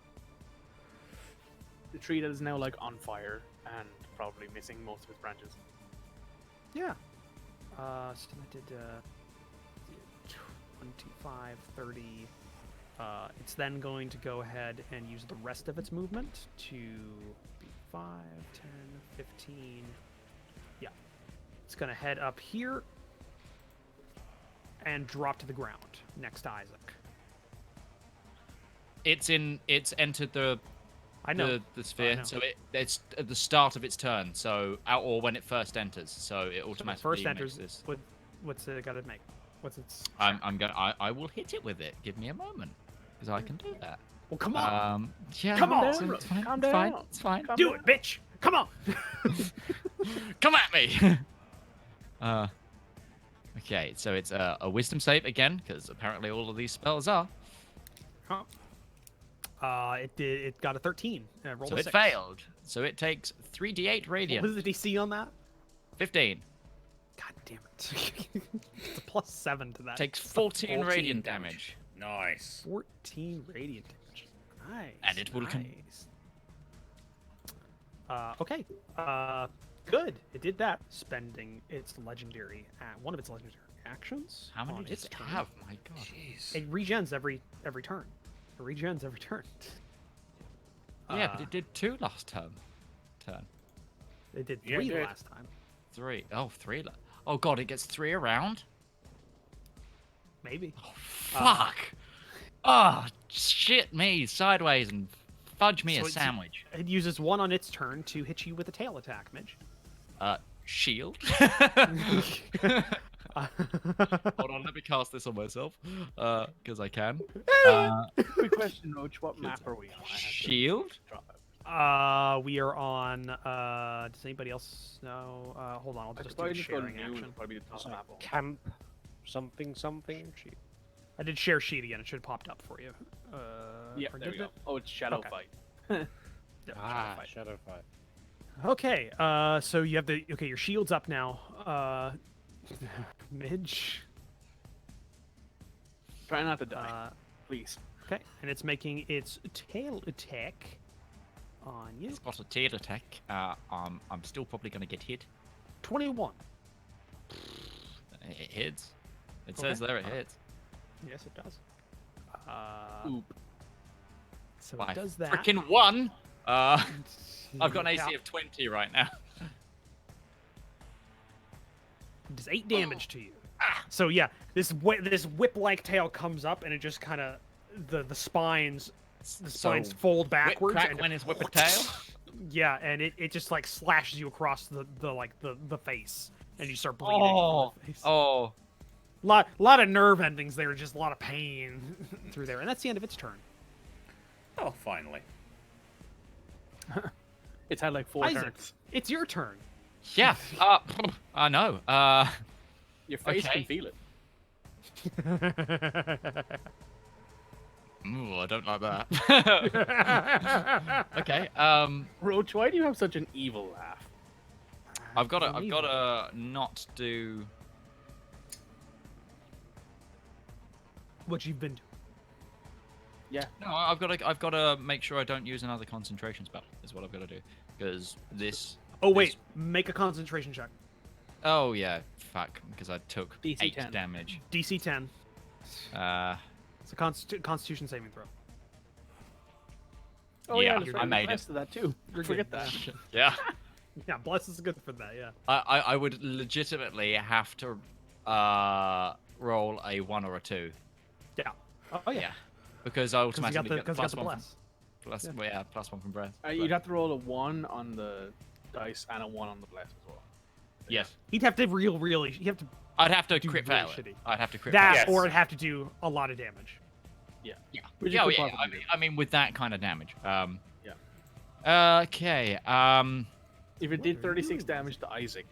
The tree that is now like on fire and probably missing most of its branches.
Yeah. So I did 25, 30. It's then going to go ahead and use the rest of its movement to be 5, 10, 15. Yeah. It's going to head up here and drop to the ground next to Isaac.
It's entered the
I know.
the sphere,
know.
so it's at the start of its turn, so or when it first enters, so it
So it
automatically
first
makes
enters.
this.
What's it got to make? What's its?
I will hit it with it. Give me a moment, because I can do that.
Well, come on.
Yeah,
Come on,
it's fine.
calm
It's fine.
down.
It's fine.
Calm
Do it, bitch. Come on.
Come at me. Okay, so it's a wisdom save again, because apparently all of these spells are.
It got a 13. Rolled
So
a
it
6.
failed. So it takes 3d8
What
radiant.
was the DC on that?
15.
God damn it. It's a +7 to that.
Takes
It's a
14 radiant damage.
Nice.
14 radiant damage. Nice.
And it will
nice. Okay. Good. It did that, spending its legendary one of its legendary actions.
How many
on
does
its
it
turn.
have? My god.
Jeez.
It regens every turn. It regens every turn.
Yeah, but it did 2 last turn.
It did
Yeah,
3
it did.
last time.
3. Oh, 3. Oh god, it gets 3 around?
Maybe.
Oh, fuck. Oh, shit me sideways and fudge me
So
a
it's-
sandwich.
It uses 1 on its turn to hit you with a tail attack, Midge.
Shield.
Uh,
Hold on, let me cast this on myself. Because I can.
Quick question, Roach. What map are we on? I have to
Shield?
drop out.
We are on. Does anybody else know? Hold on, I'll
I
just
could
do
probably
a
just go
sharing
new
action.
and probably the top map.
Camp, something.
I did share sheet again. It should have popped up for you.
Yeah,
or
there we
did
go.
it?
Oh, it's Shadow
Okay.
Fight.
Yeah,
Ah,
Fight.
Shadow Fight.
Okay. So you have your shield's up now. Midge.
Try not to die, please.
Okay, and it's making its tail attack on you.
It's got a tail attack. I'm still probably going to get hit.
21.
It hits. It
Okay.
says there it hits.
Yes, it does.
Oop.
So
By
it does that.
Freaking 1! I've got an AC
Yeah.
of 20 right now.
It does 8 damage to you. So yeah, this whip-like tail comes up and it just kind of the spines fold backwards.
Whip crack
and
when it's whip a tail.
Yeah, and it just like slashes you across the face, and you start bleeding.
Oh,
from the face.
oh.
lot of nerve endings there, just a lot of pain through there, and that's the end of its turn.
Oh, finally.
It's had like 4
Isaac,
turns.
it's your turn.
Yeah. I know.
Your face
okay.
can feel it.
Ooh, I don't like that. Okay.
Roach, why do you have such an evil laugh?
I've got to not do.
What you've been doing.
Yeah.
No, I've got to make sure I don't use another concentration spell. Is what I've got to do because this.
Oh wait, make a concentration check.
Oh yeah, fuck. Because I took
DC
8
10.
damage.
DC 10. It's a Constitution saving throw.
Oh
Yeah,
that's
I
right.
made it.
Blessed to that too. Forget that.
Yeah.
Yeah, bless is good for that. Yeah.
I would legitimately have to roll a 1 or a 2.
Yeah. Oh yeah.
Yeah. Because I
Because you
automatically
got the,
get the
cause you got the
+1
bless.
plus,
Yeah.
well, yeah, +1 from breath.
You'd have to roll a 1 on the dice and a 1 on the bless as well.
Yes.
He'd have to really. You have to
I'd have to
do
crit
really
fail it.
shitty.
I'd have to crit
that,
fail it.
Yes.
or it'd have to do a lot of damage.
Yeah.
Which you
Yeah,
could
yeah.
possibly do.
I mean, with that kind of damage.
Yeah.
Okay.
If it
What
did
are
36
you doing,
damage to Isaac,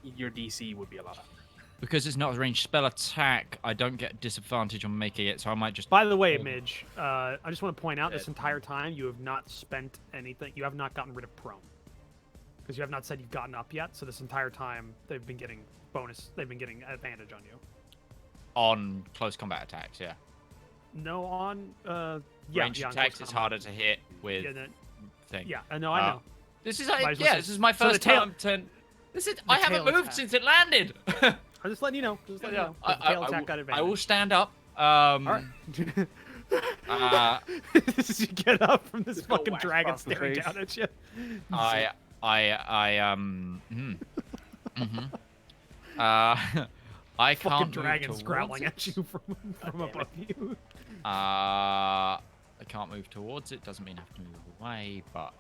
your DC would be a lot higher.
Because it's not a ranged spell attack, I don't get disadvantage on making it, so I might just.
By the way,
Oh.
Midge, I just want to point out this
Dead.
entire time you have not spent anything. You have not gotten rid of prone. Because you have not said you've gotten up yet. So this entire time they've been getting bonus. They've been getting advantage on you.
On close combat attacks, yeah.
No, on yeah,
Ranged
yeah, on
attacks,
close
it's
combat.
harder to hit with
Yeah, no,
thing.
yeah, I know, I know.
This is
Might as well
yeah.
say-
This is my
so the
first
tail-
time to. This is. I haven't
tail
moved
attack.
since it landed.
I'm just letting you know. Just letting you know.
I,
The tail
I
attack
will-
got
I
advantage.
will stand up.
All right.
Uh,
you get up from this
Just go
fucking
whack
dragon
across the
staring
face.
down at you.
I
Fucking
can't move
dragons growling
towards
at you from above you.
I can't move towards it. Doesn't mean I have to move away, but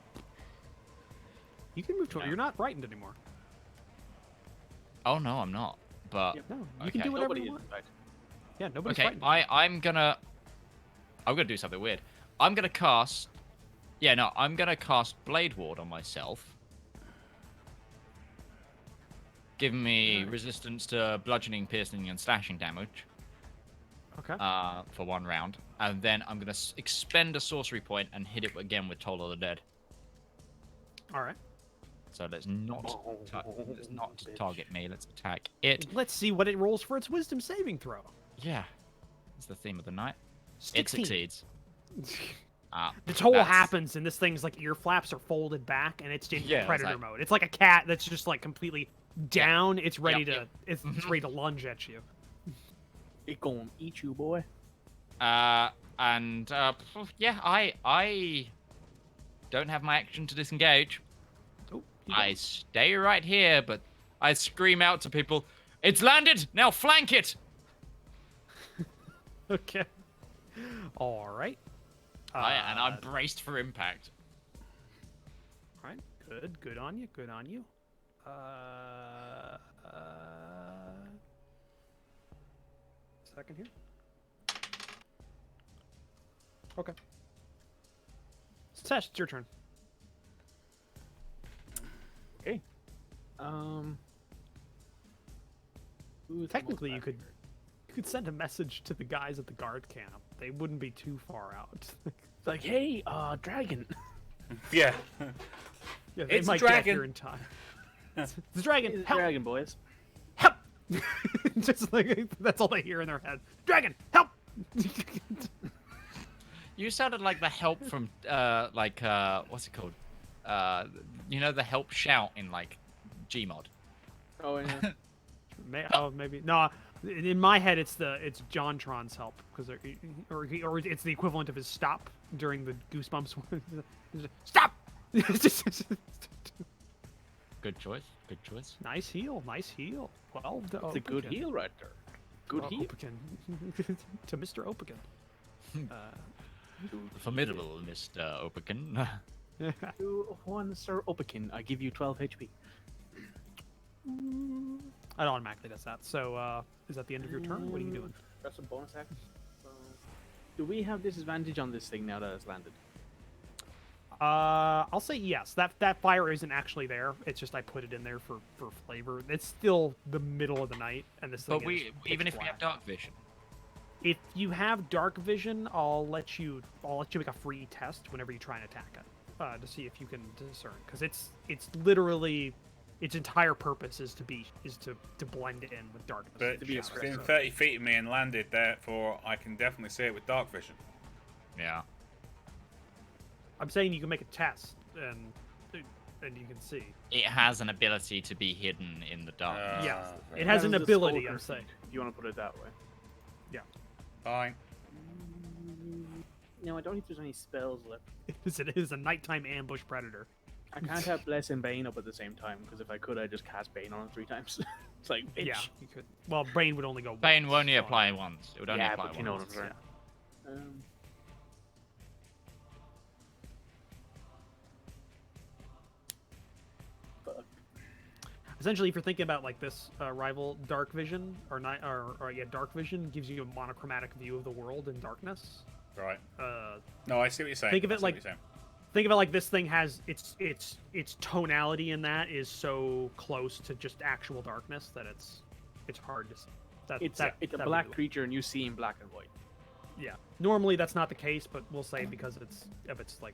You can move to
No.
You're not frightened anymore.
oh no, I'm not. But
Yep.
No, you can
Okay.
do whatever
Nobody
you
is,
want.
in fact.
Yeah, nobody's
okay,
frightened.
I'm gonna do something weird. I'm gonna cast. Yeah, no, I'm gonna cast Blade Ward on myself, giving me resistance to bludgeoning, piercing, and slashing damage.
Okay.
For 1 round, and then I'm gonna expend a sorcery point and hit it again with Toll of the Dead.
All right.
So let's not let's not
bitch.
target me. Let's attack it.
Let's see what it rolls for its wisdom saving throw.
Yeah, it's the theme of the night.
16.
It succeeds.
The toll
That's-
happens, and this thing's like ear flaps are folded back, and it's in
Yeah, it's
predator
like-
mode. It's like a cat that's just like completely down. It's ready to.
yep.
It's ready to lunge at you.
It gonna eat you, boy.
Yeah, I don't have my action to disengage.
Oh,
I stay right here, but I scream out to people, "It's landed! Now flank it!"
Okay. All right.
And I'm braced for impact.
All right. Good. Good on you. Good on you. Second here. Okay. Sesh, it's your turn.
Okay. Who's the
Technically,
most
you could send a message to the guys at the guard camp. They wouldn't be too far out.
It's like, hey, dragon.
Yeah.
Yeah, they
It's a
might get
dragon.
here in time. It's the dragon.
It's a
Help!
dragon, boys.
Help! Just like that's all they hear in their head. Dragon, help!
You sounded like the help from what's it called? The help shout in like Gmod.
Oh, yeah.
Maybe no. In my head, it's JonTron's help because or it's the equivalent of his stop during the Goosebumps one. Stop!
Good choice. Good choice.
Nice heal. Nice heal. Well,
It's a good heal right there. Good heal.
Opakin. To Mr. Opakin.
Formidable, Mr. Opakin.
You won, Sir Opakin. I give you 12 HP.
It automatically does that. So, is that the end of your turn? What are you doing?
That's a bonus action. Do we have disadvantage on this thing now that it's landed?
I'll say yes. That fire isn't actually there. It's just I put it in there for flavor. It's still the middle of the night, and this thing
But
is
even
pitch
if we have
black.
dark vision.
If you have dark vision, I'll let you make a free test whenever you try and attack it, to see if you can discern. Because it's literally its entire purpose is to blend in with darkness.
But
to be
it's
aggressive.
within 30 feet of me and landed, therefore I can definitely see it with dark vision.
Yeah.
I'm saying you can make a test and you can see.
It has an ability to be hidden in the dark.
Yes,
right.
it has an
That was a
ability.
stalker
I'm saying.
feat, if you want to put it that way.
Fine.
No, I don't think there's any spells left.
It is a nighttime ambush predator.
I can't have Bless and Bane up at the same time, because if I could, I'd just cast Bane on him 3 times. It's like, bitch.
Yeah, you could. Well, Bane would only go.
Bane
once,
will only
so-
apply once. It would only
Yeah,
apply
but you know
once.
what I'm saying.
essentially, if you're thinking about like this rival, dark vision dark vision gives you a monochromatic view of the world in darkness.
Right. No, I see what you're saying.
Think of it like this thing has its tonality in that is so close to just actual darkness that it's hard to see.
It's a black creature, and you see in black and white.
Yeah. Normally that's not the case, but we'll say because it's like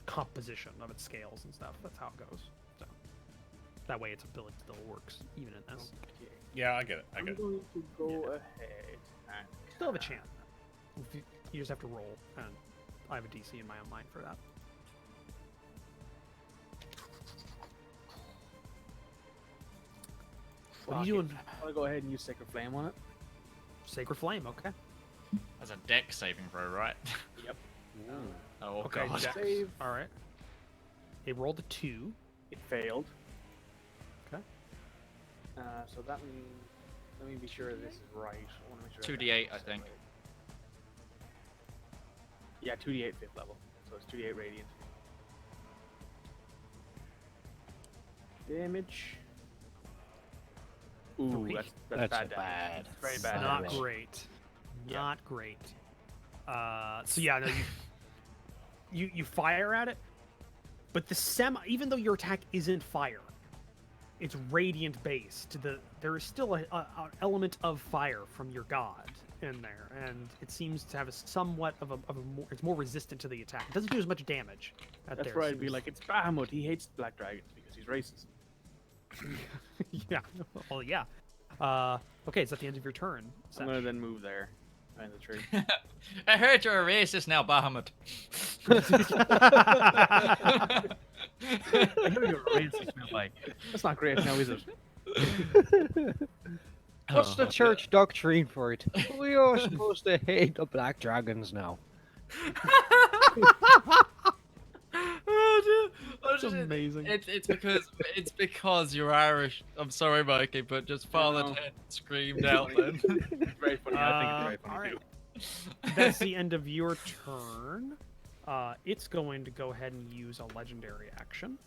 composition of its scales and stuff. That's how it goes. So that way its ability still works even in this.
Okay.
Yeah, I get it. I get it.
I'm going to go ahead and
Still have a chance. You just have to roll, and I have a DC in my own mind for that. What are you doing?
I'm gonna go ahead and use Sacred Flame on it.
Sacred Flame, okay.
That's a deck saving throw, right?
Yep.
Oh,
Okay,
God.
dex.
Save.
All right. It rolled a 2.
It failed.
Okay.
So that means. Let me be sure this is right. I want to make sure.
2d8, I think.
Yeah, 2d8 5th level. So it's 2d8 radiant. Damage. Ooh,
Three.
that's bad.
bad.
Damage. Very bad.
Not
damage.
great.
Yeah.
Not great. So yeah, no, you fire at it, but even though your attack isn't fire, it's radiant based. There is still an element of fire from your god in there, and it seems to have a somewhat of a more, it's more resistant to the attack. It doesn't do as much damage.
That's right. It'd be like, it's Bahamut. He hates black dragons because he's racist.
yeah. Well, yeah. Okay, is that the end of your turn?
I'm gonna then move there, behind the tree.
I heard you're a racist now, Bahamut.
I know you're racist, man. Like, that's not great now, is it?
What's the church doctrine for it? We are supposed to hate the black dragons now.
That's amazing.
It's because you're Irish. I'm sorry, Mikey, but just Father
No.
Ted screamed out then.
It's very funny. I think it's very funny
alright.
too.
That's the end of your turn. It's going to go ahead and use a legendary action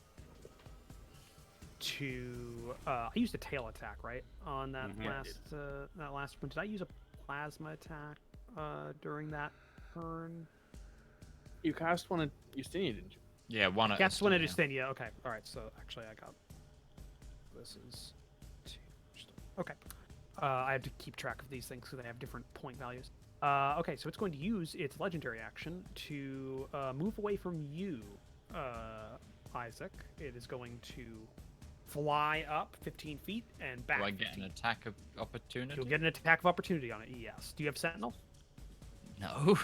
to. I used a tail attack, right, on that last one. Did I use a plasma attack during that turn?
You cast one at Justinia, didn't you?
Yeah, one at
Cast one at
Estonia.
Justinia. Okay, all right. So actually, I got this is two. Okay. I have to keep track of these things because they have different point values. Okay, so it's going to use its legendary action to move away from you, Isaac. It is going to fly up 15 feet and back.
Do I get
15.
an attack of opportunity?
You'll get an attack of opportunity on it. Yes. Do you have Sentinel?
No.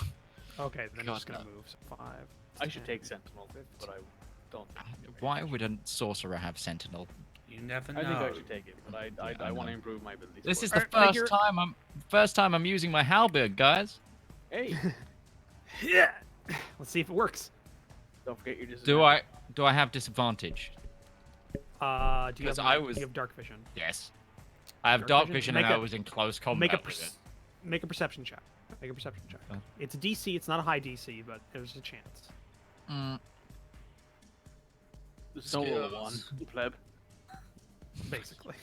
Okay, then I'm
God,
just gonna
no.
move. So 5.
I should
10,
take Sentinel, but I don't.
Why would a sorcerer have Sentinel?
You never know.
I think I should take it, but I want to improve my abilities.
This
for
is
it.
the
Alright,
first time I'm using my halberd, guys.
Hey,
Yeah. Let's see if it works.
don't forget your
Do I have disadvantage?
Do you
'Cause
have,
I
do
was-
you have dark vision?
Yes. I have
Dark
dark
vision?
vision
Make
and I
a-
was in close combat
Make a
with it.
make a perception check. Make a perception check.
Oh.
It's a DC. It's not a high DC, but there's a chance.
Mm,
There's no roll
Skills.
one, you pleb.
Basically,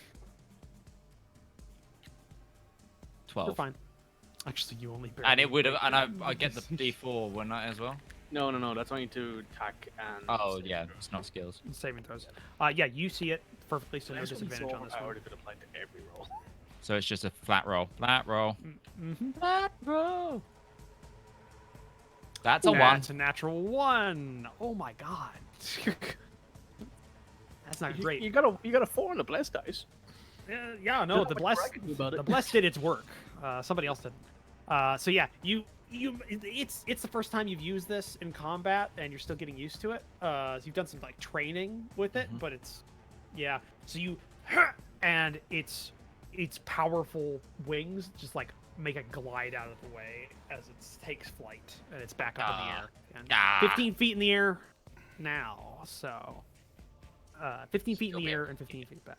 12.
you're fine. Actually, you only barely.
And it would have, and I get the D4, wouldn't I, as well?
No, that's only to attack and.
Oh, yeah, it's not skills.
saving throws. Yeah, you see it perfectly, so no
This would be
disadvantage
so
on this one.
overpowered if it applied to every roll.
So it's just a flat roll. Flat roll.
Mm-hmm.
Flat roll. That's a 1.
That's a natural 1. Oh my god. That's not great.
You got a 4 on the blessed dice.
Yeah, no,
Not
the
much
blessed,
bragging about it.
the blessed did its work. Somebody else did. So yeah, it's the first time you've used this in combat, and you're still getting used to it. So you've done some like training with it, but yeah. So you, and its powerful wings just like make it glide out of the way as it takes flight, and it's back up in the air. And 15 feet in the air now. So 15 feet in
Still
the
be
air
able
and
to
15 feet back.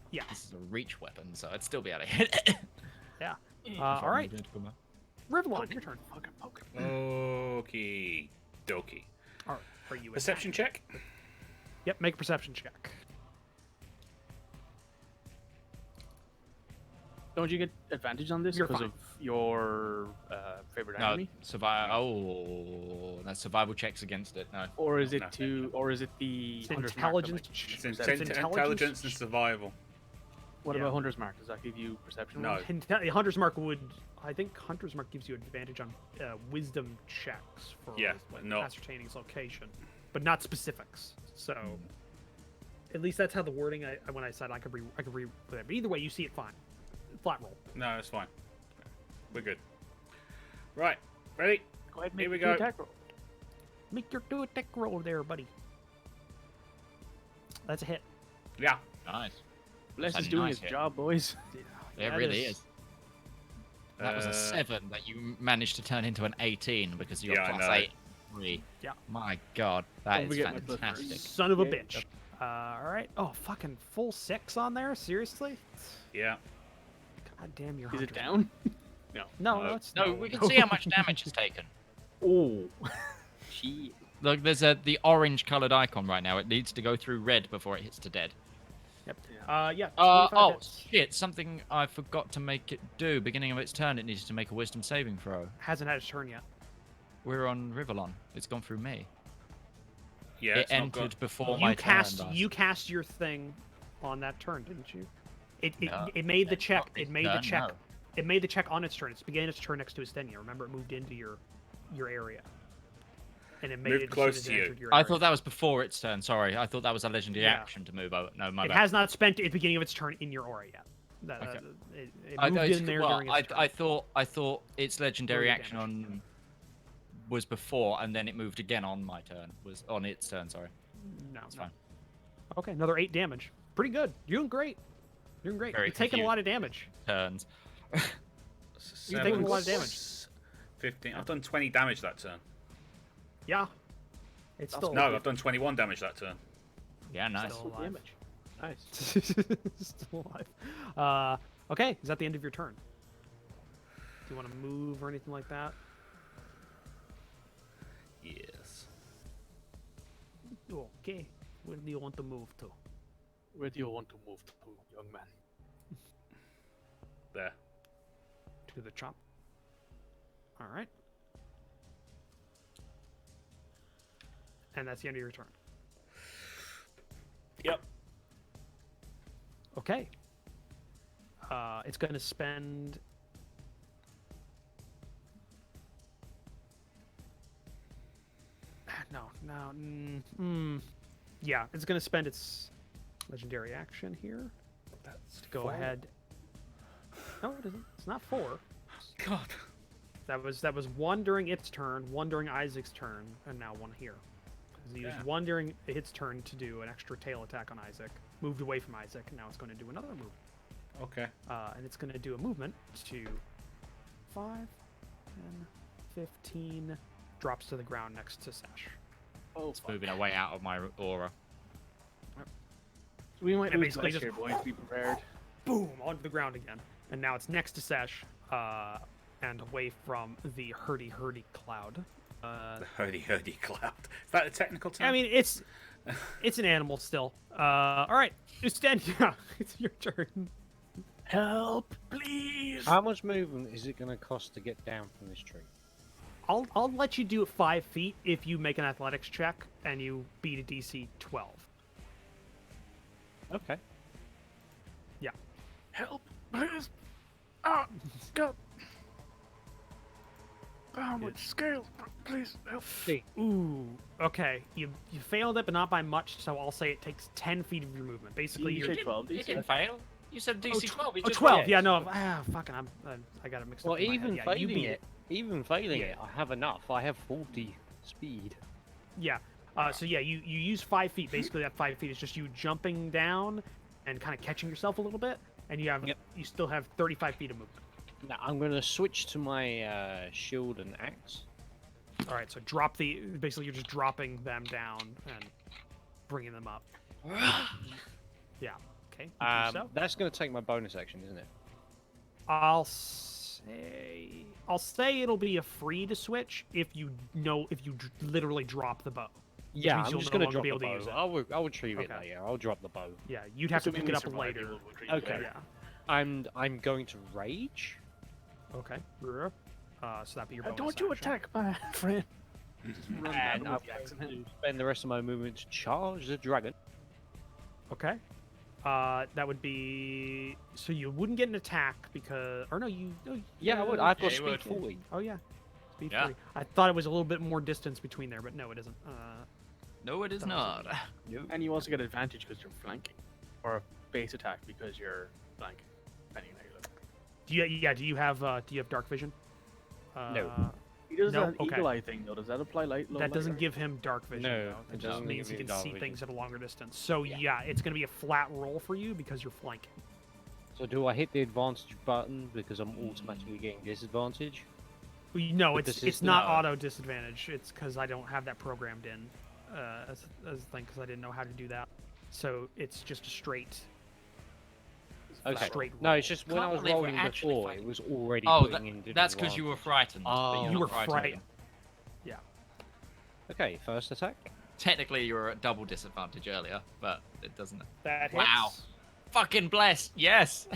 Yeah.
This is a reach weapon, so I'd still be able to hit it.
Yeah.
If
All
I
right.
needed to come up.
Rivallon, your turn.
Fucking poke.
Okie dokie.
All right, are you
Perception check.
Yep, make a perception check.
Don't you get advantage on this
You're
because
fine.
of your favorite
No,
enemy?
that's survival checks against it. No.
Or is it
No.
or is it the
It's
Hunter's Mark? that,
intelligence.
It's
perception?
intelligence and survival.
What
Yeah.
about Hunter's Mark? Does that give you perception?
No.
Hunter's Mark would. I think Hunter's Mark gives you advantage on wisdom checks for
Yeah,
like,
no.
ascertaining its location, but not specifics. So, at least that's how the wording. When I said I could read that. But either way, you see it fine. Flat roll.
No, that's fine. We're good. Right, ready?
Go ahead,
Here
make
we
your
go.
attack roll.
Make your do attack roll there, buddy. That's a hit.
Yeah.
Nice.
Bless
That's
is
a
doing
nice
his
hit.
job, boys.
It
That
really is. That was a
Uh,
7 that you managed to turn into an 18 because you got
Yeah, I
plus
know.
8. 3.
Yeah.
My god, that
Don't
is
forget my plus
fantastic.
Son of a
Yeah,
bitch. All right. Oh, fucking full 6 on there. Seriously?
Yeah.
God damn your.
Is it
Hunter's
down?
Mark.
No.
No, it's
No, we can see how much damage is taken.
Oh. She.
Look, there's the orange-colored icon right now. It needs to go through red before it hits to dead.
Yep. Yeah. 25
Oh
hits.
shit! Something I forgot to make it do. Beginning of its turn, it needs to make a Wisdom saving throw.
Hasn't had its turn yet.
We're on Rivallon. It's gone through me.
Yeah.
It
It's not
entered
good.
before my turn.
You cast your thing on that turn, didn't you? It
No,
it made the
that's
check.
not
It
its
made the
turn,
check.
no.
It made the check on its turn. It's began its turn next to Estenia. Remember, it moved into your area, and it made
Moved
it as
close
soon as
to
it
you.
entered your
I
area.
thought that was before its turn. Sorry, I thought that was a legendary
Yeah.
action to move over. No, my
It
bad.
has not spent the beginning of its turn in your aura yet.
Okay.
It moved in there during its turn.
I thought its legendary
Roll your
action
damage.
on was before, and then it moved again on my turn. Was on its turn. Sorry,
No,
it's
no.
fine.
Okay, another 8 damage. Pretty good. You're doing great. You're doing great.
Very
You're taking a
confused.
lot of damage.
Turns.
You're taking a lot of damage.
15. I've done 20 damage that turn.
Yeah. It's still
No, I've done 21 damage that turn.
Yeah, nice.
Still alive.
Damage. Nice.
Still alive. Okay, is that the end of your turn? Do you want to move or anything like that?
Yes.
Okay. Where do you want to move to?
Where do you want to move to, young man?
There.
To the chop. All right. And that's the end of your turn.
Yep.
Okay. It's going to spend. No. Yeah, it's going to spend its legendary action here
That's
to go
4.
ahead. No, it isn't. It's not 4.
God.
That was 1 during its turn, 1 during Isaac's turn, and now 1 here. He used
Yeah.
1 during its turn to do an extra tail attack on Isaac. Moved away from Isaac, and now it's going to do another move.
Okay.
And it's going to do a movement to 5, 10, 15, drops to the ground next to Sash.
Oh,
It's moving away out of my aura.
we might
And
lose
basically
Flesh
just-
here, boys. Be prepared.
Boom! Onto the ground again. And now it's next to Sash, and away from the hurdy cloud.
The hurdy cloud. Is that a technical term?
I mean, it's an animal still. All right, Ustendia, it's your turn.
Help, please.
How much movement is it going to cost to get down from this tree?
I'll let you do it 5 feet if you make an athletics check and you beat a DC 12.
Okay.
Yeah.
Help, please. Ah, God. How much scale? Please help.
Ooh. Okay. You failed it, but not by much. So I'll say it takes 10 feet of your movement. Basically,
You
you're.
say 12,
You didn't fail. You said DC 12. You
Oh,
just
12.
rolled.
Yeah, no. Fucking. I got it mixed
Well,
up. in my head.
even
Yeah, you
failing
beat
it, even failing
Yeah.
it, I have enough. I have 40 speed.
Yeah. So yeah, you use 5 feet. Basically, that 5 feet is just you jumping down and kind of catching yourself a little bit, and you still have 35 feet of movement.
Now I'm going to switch to my shield and axe.
All right. So basically you're just dropping them down and bringing them up. Yeah. Okay. You do so.
That's going to take my bonus action, isn't it?
I'll say it'll be a free to switch if you literally drop the bow.
Yeah,
means
I'm
you'll
just
no
going to
longer
drop
be
the
able to use
bow.
it.
I'll retrieve it
Okay.
later. I'll drop the bow.
Yeah, you'd have to
Assuming
pick it
we
up
survive,
later.
you will retrieve
Okay.
it.
Yeah.
I'm going to rage.
Okay. So that'd be your bonus
Don't you
action.
attack my friend. Just run
And
down
I'm
with the
going
accident.
to spend the rest of my movement to charge the dragon.
Okay. That would be so you wouldn't get an attack because, or no, you. No,
Yeah, I would. I've got
you
speed
would.
40.
Oh yeah. Speed
Yeah.
40. I thought it was a little bit more distance between there, but no, it isn't.
No, it is
Doesn't.
not.
And you also get advantage because you're flanking, or a base attack because you're flanking. Depending on how you look.
Do you have dark vision?
No.
He does
No,
that
okay.
eagle eye thing though. Does that apply light? Low
That
light,
doesn't
or-
give him dark vision.
No,
though.
it
It just
doesn't
means
give
he
you
can
dark
see
vision.
things at a longer distance. So yeah, it's going to be a flat roll for you because you're flanking.
So do I hit the advantage button because I'm automatically getting disadvantage?
No,
With the
it's not
system?
auto disadvantage. It's because I don't have that programmed in as a thing because I didn't know how to do that. So it's just a straight.
Okay.
Straight
No,
roll.
it's just when
Can't
I was
believe we're
rolling
actually
before,
fighting.
it was already
Oh,
putting in
that's because you were
disadvantage.
frightened. but you're
Oh.
You were
not
frightened. Yeah.
Okay, first attack.
Technically, you were at double disadvantage earlier, but it doesn't.
That hits.
Wow. Fucking blessed. Yes.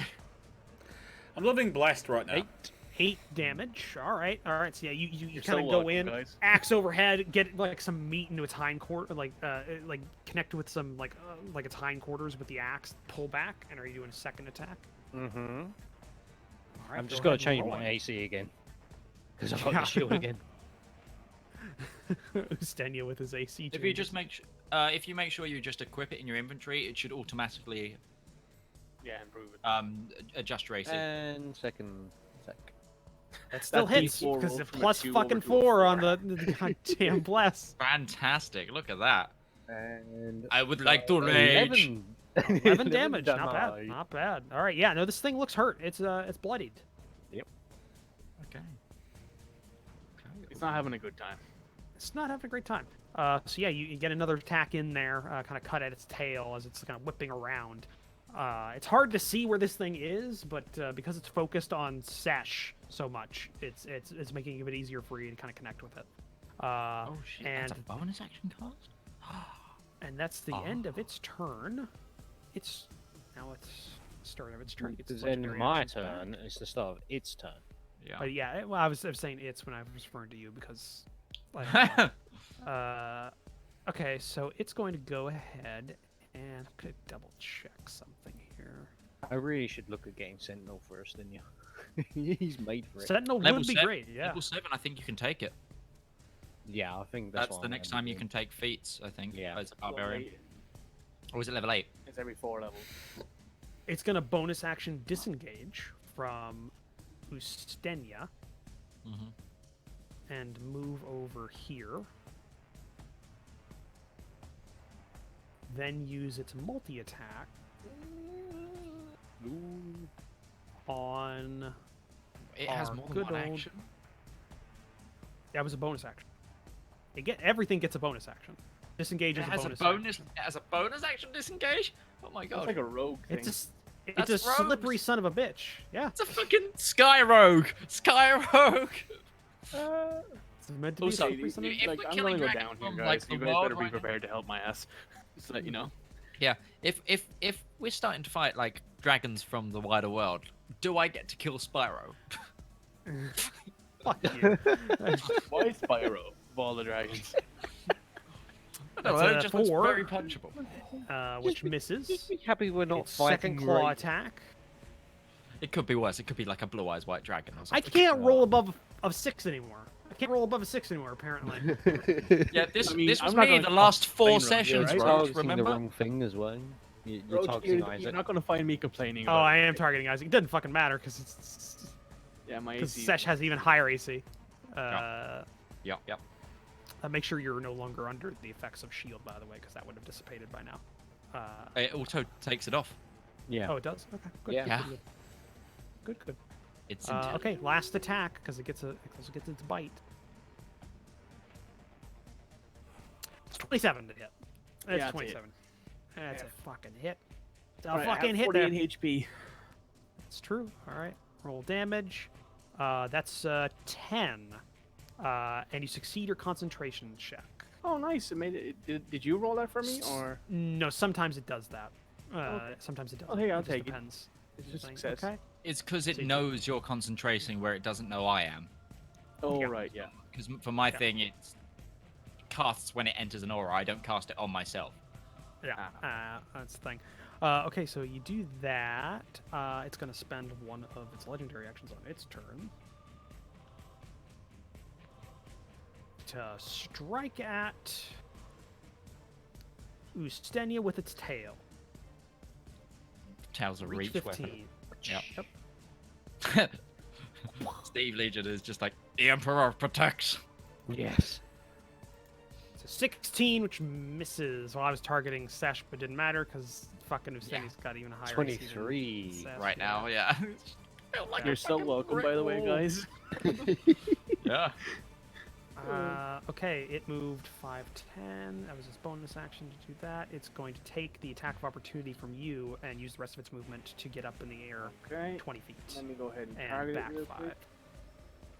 I'm loving blessed right now.
8 damage. All right. So yeah, you
You're
kind of
so
go
welcome,
in,
guys.
axe overhead, get like some meat into its hind quarter, like connect with some like its hind quarters with the axe, pull back, and are you doing a second attack?
Mm-hmm.
All right,
I'm just
go
going to
ahead and
change
roll
my
it.
AC again. Because I've got
Yeah.
the shield again.
Ustenia with his AC.
If you
changes.
just if you make sure you just equip it in your inventory, it should automatically
Yeah, improve it.
adjust your AC.
And second attack.
that still
that
hits
D4
because
roll
it's
from a
plus
2
fucking
over to a
4 on
4.
the goddamn bless.
Fantastic. Look at that.
And
I would like to rage.
11.
11 damage. Not bad. Not bad. All right. Yeah. No, this thing looks hurt. It's bloodied.
Okay.
He's not having a good time.
It's not having a great time. So yeah, you get another attack in there, kind of cut at its tail as it's kind of whipping around. It's hard to see where this thing is, but because it's focused on Sesh so much, it's making it a bit easier for you to kind of connect with it.
Oh shit!
and
That's a bonus action cost.
and that's the end of its turn. It's start of its turn. It's
Because then
legendary
my
actions back.
turn is the start of its turn.
Yeah.
But yeah, well, I was saying it's when I was referring to you because. Like, okay, so it's going to go ahead and I'm gonna double check something here.
I really should look at getting Sentinel first, didn't you? He's made for it.
Sentinel
Level
would be
7,
great, yeah.
Level 7, I think you can take it.
Yeah, I think
That's
what
the
I'm
next
gonna
time you
do.
can take feats, I think.
Yeah.
As a barbarian.
Well,
Or is it level 8?
it's every 4 levels.
It's gonna bonus action disengage from Ustenia
Mm-hmm.
and move over here. Then use its multi-attack on.
It has
Our
more than
good
one
old-
action.
That was a bonus action. Everything gets a bonus action. Disengage
It
is
has
a
a
bonus.
bonus. It has a bonus action disengage. Oh my
It's
god!
like a rogue thing.
It's a
That's
slippery
rogues.
son of a bitch. Yeah.
It's a fucking sky rogue. Sky rogue.
It's meant to be
Also,
a slippery son of a
if
like,
we're
I'm
killing
gonna go
dragons
down here,
from,
guys.
the
You guys
world
better be
right now-
prepared to help my ass. Just to let you know.
Yeah. If we're starting to fight like dragons from the wider world, do I get to kill Spyro?
Fuck you.
Why Spyro of all the dragons?
I don't
That's
know,
a
it just looks
4.
very punchable.
Which misses.
Just be happy we're not
Its
fighting
second claw
right.
attack.
It could be worse. It could be like a blue-eyes white dragon or
I
something.
can't roll above a 6 anymore. I can't roll above a 6 anymore, apparently.
Yeah, this
I mean,
this was
I'm not
me
gonna
the last 4
complain around here,
sessions,
right?
You're
Roach,
targeting the
remember?
wrong thing as well. You're
Roach,
targeting
you're
Isaac.
not gonna find me complaining.
Oh,
about
I
it.
am targeting Isaac. It doesn't fucking matter because
Yeah, my
because
AC.
Sesh has even higher AC.
Yep.
Make sure you're no longer under the effects of shield, by the way, because that would have dissipated by now.
It auto takes it off.
Yeah.
Oh, it does. Okay, good.
Yeah.
Good.
It's
Okay, last attack because it gets its bite. It's 27 to hit. That's
Yeah, it's a
27. That's
Yeah.
a fucking hit. It's a
Alright, I have
fucking hit there.
48 HP.
It's true. All right. Roll damage. That's 10. And you succeed your concentration check.
Oh, nice. It made it. Did you roll that for me, or?
No, sometimes it does that.
Okay.
Sometimes it doesn't.
Oh, hey, I'll
It just
take it.
depends.
It's just
Saying,
success.
Okay.
It's because it
So you-
knows you're concentrating where it doesn't know I am.
Oh,
Yeah.
right, yeah.
Because for my
Yeah.
thing, it casts when it enters an aura. I don't cast it on myself.
Yeah, that's the thing. Okay, so you do that. It's going to spend one of its legendary actions on its turn to strike at Ustenia with its tail.
Tails a reach weapon.
15.
Yep. Steve Legion is just like, the Emperor protects.
Yes.
It's a 16, which misses. Well, I was targeting Sesh, but didn't matter because fucking Ustenia's got even higher. AC than
23
Sesh,
Right now, yeah. Feel like
You're
a
so
fucking
welcome, by the way,
brick wall.
guys.
Yeah.
Okay, it moved 5'10". That was its bonus action to do that. It's going to take the attack of opportunity from you and use the rest of its movement to get up in the air
Okay.
20 feet.
Let me go ahead and
And
target
back
it real
5.
quick.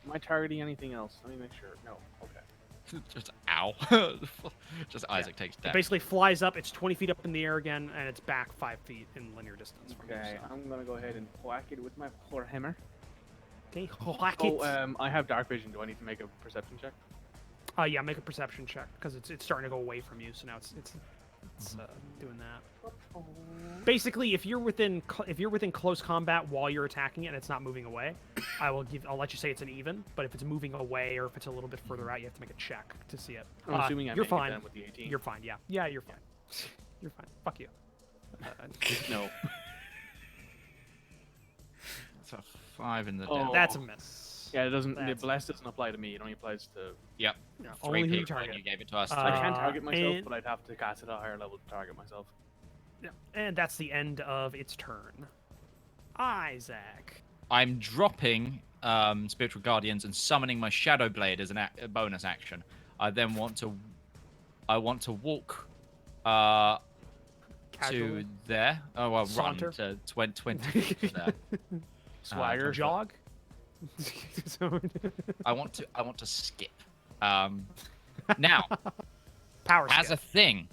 Am I targeting anything else? Let me make sure. No. Okay.
Just ow. Just Isaac takes
It
damage.
basically flies up, it's 20 feet up in the air again, and it's back 5 feet in linear distance from
Okay,
you. So.
I'm gonna go ahead and whack it with my hammer.
Okay, whack it.
Oh, I have dark vision. Do I need to make a perception check?
Yeah, make a perception check because it's starting to go away from you. So now it's doing that. Basically, if you're within close combat while you're attacking it and it's not moving away, I'll let you say it's an even. But if it's moving away or if it's a little bit further out, you have to make a check to see it.
I'm assuming I
you're
make
fine.
it then with the 18.
You're fine. Yeah, yeah, you're fine. You're fine. Fuck you.
No.
It's a 5 in the
Oh.
devil.
That's a miss.
Yeah, it doesn't. The
That's-
bless doesn't apply to me. It only applies to.
Yep.
Yeah,
3
only who you
people, and
target.
you gave it to us.
I can
Uh,
target myself,
and-
but I'd have to cast it at a higher level to target myself.
Yeah, and that's the end of its turn. Isaac.
I'm dropping Spiritual Guardians and summoning my Shadow Blade as a bonus action. I then want to walk
Casually.
to there. Oh, well,
Saunter.
run to 20 feet there.
Swagger.
Jog. So-
I want to skip. Now,
Power
as
skip.
a thing,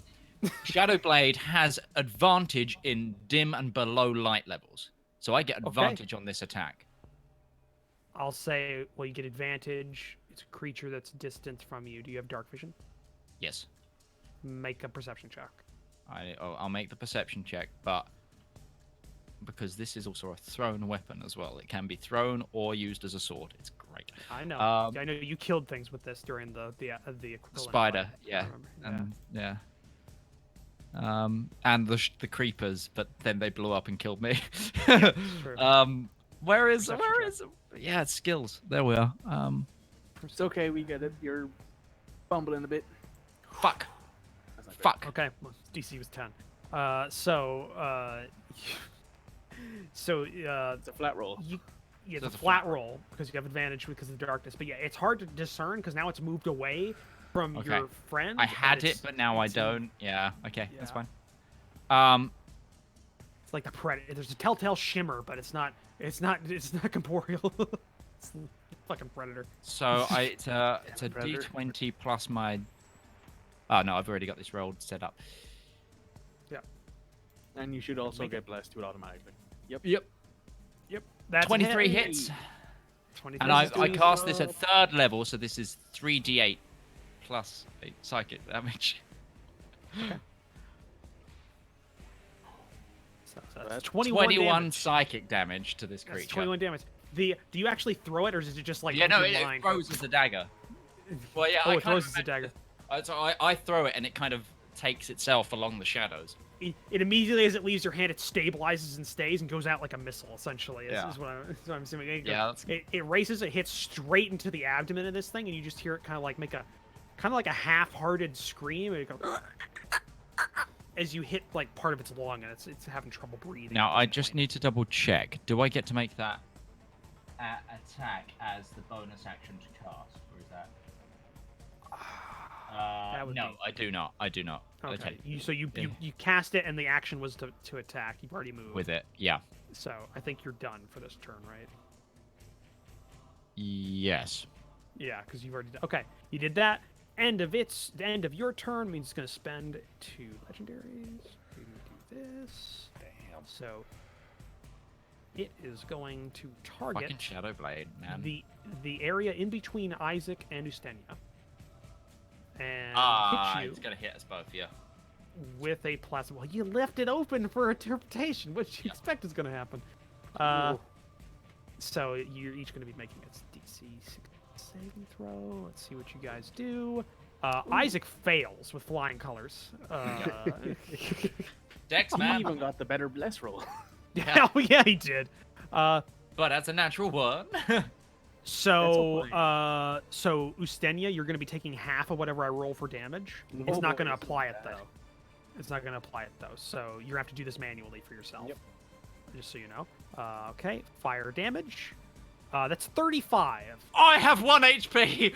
Shadow Blade has advantage in dim and below light levels, so I get advantage on this attack.
I'll say, well, you get advantage. It's a creature that's distant from you. Do you have dark vision?
Yes,
Make a perception check.
I'll make the perception check, but because this is also a thrown weapon as well, it can be thrown or used as a sword. It's great.
I know.
Um,
I know you killed things with this during the equivalent
Spider,
fight, I
yeah,
remember.
and the creepers, but then they blew up and killed me.
True.
Where is
Perception
yeah, it's skills. There we are.
It's okay. We get it. You're bumbling a bit.
Fuck.
That's not great.
Fuck.
Okay, well, DC was 10. So
It's a flat roll.
it's
So
a
it's a
flat roll because you have advantage because of the darkness. But yeah, it's hard to discern because now it's moved away from
Okay.
your friend.
I
and
had it,
it's-
but now I
it's-
don't. Yeah. Okay, that's
Yeah.
fine.
It's like the predator. There's a telltale shimmer, but it's not corporeal. It's a fucking predator.
So it's a
Predator.
D20 plus my. Oh no, I've already got this rolled set up.
And you should also
Make
get blessed to it automatically.
Yep.
Yep. That's a
23
hit.
hits.
23
And I
is doing
cast
his
this at
job.
3rd level, so this is 3d8 plus 8 psychic damage.
So that's
That's
21
21
damage.
psychic damage to this
That's
creature.
21 damage. Do you actually throw it, or is it just like
Yeah, no,
in
it
line?
throws as a dagger. Well, yeah,
Oh,
I
it
kind
throws
of
as a dagger.
So I throw it, and it kind of takes itself along the shadows.
It immediately, as it leaves your hand, it stabilizes and stays and goes out like a missile. Essentially,
Yeah.
is what I'm assuming.
Yeah, that's-
It races. It hits straight into the abdomen of this thing, and you just hear it kind of like make a half-hearted scream. And it goes as you hit like part of its lung, and it's having trouble breathing.
Now,
at
I
this
just
point.
need to double check. Do I get to make that attack as the bonus action to cast, or is that?
That would
No,
be-
I do not. I do not.
Okay.
Okay.
You cast it, and the action was to attack. You've already moved.
With it, yeah.
So I think you're done for this turn, right?
Yes.
Yeah, because you've already. Okay, you did that. The end of your turn means it's going to spend 2 legendaries to do this.
Damn.
So it is going to target
Fucking Shadow Blade, man.
the area in between Isaac and Ustenia. And hit you
it's gonna hit us both, yeah.
with a plasma. Well, you left it open for interpretation. What you expect is going to happen? So you're each going to be making a DC 16 saving throw. Let's see what you guys do. Isaac fails with flying colors.
Dex,
He
man.
even got the better bless roll.
Yeah, yeah, he did.
But that's a natural one.
So Ustenia, you're going to be taking half of whatever I roll for damage. It's
Oh,
not going to
boy,
apply it
bad.
though. It's not going to apply it though. So you're going to have to do this manually for yourself.
Yep.
Just so you know. Okay, fire damage. That's 35.
I have 1 HP.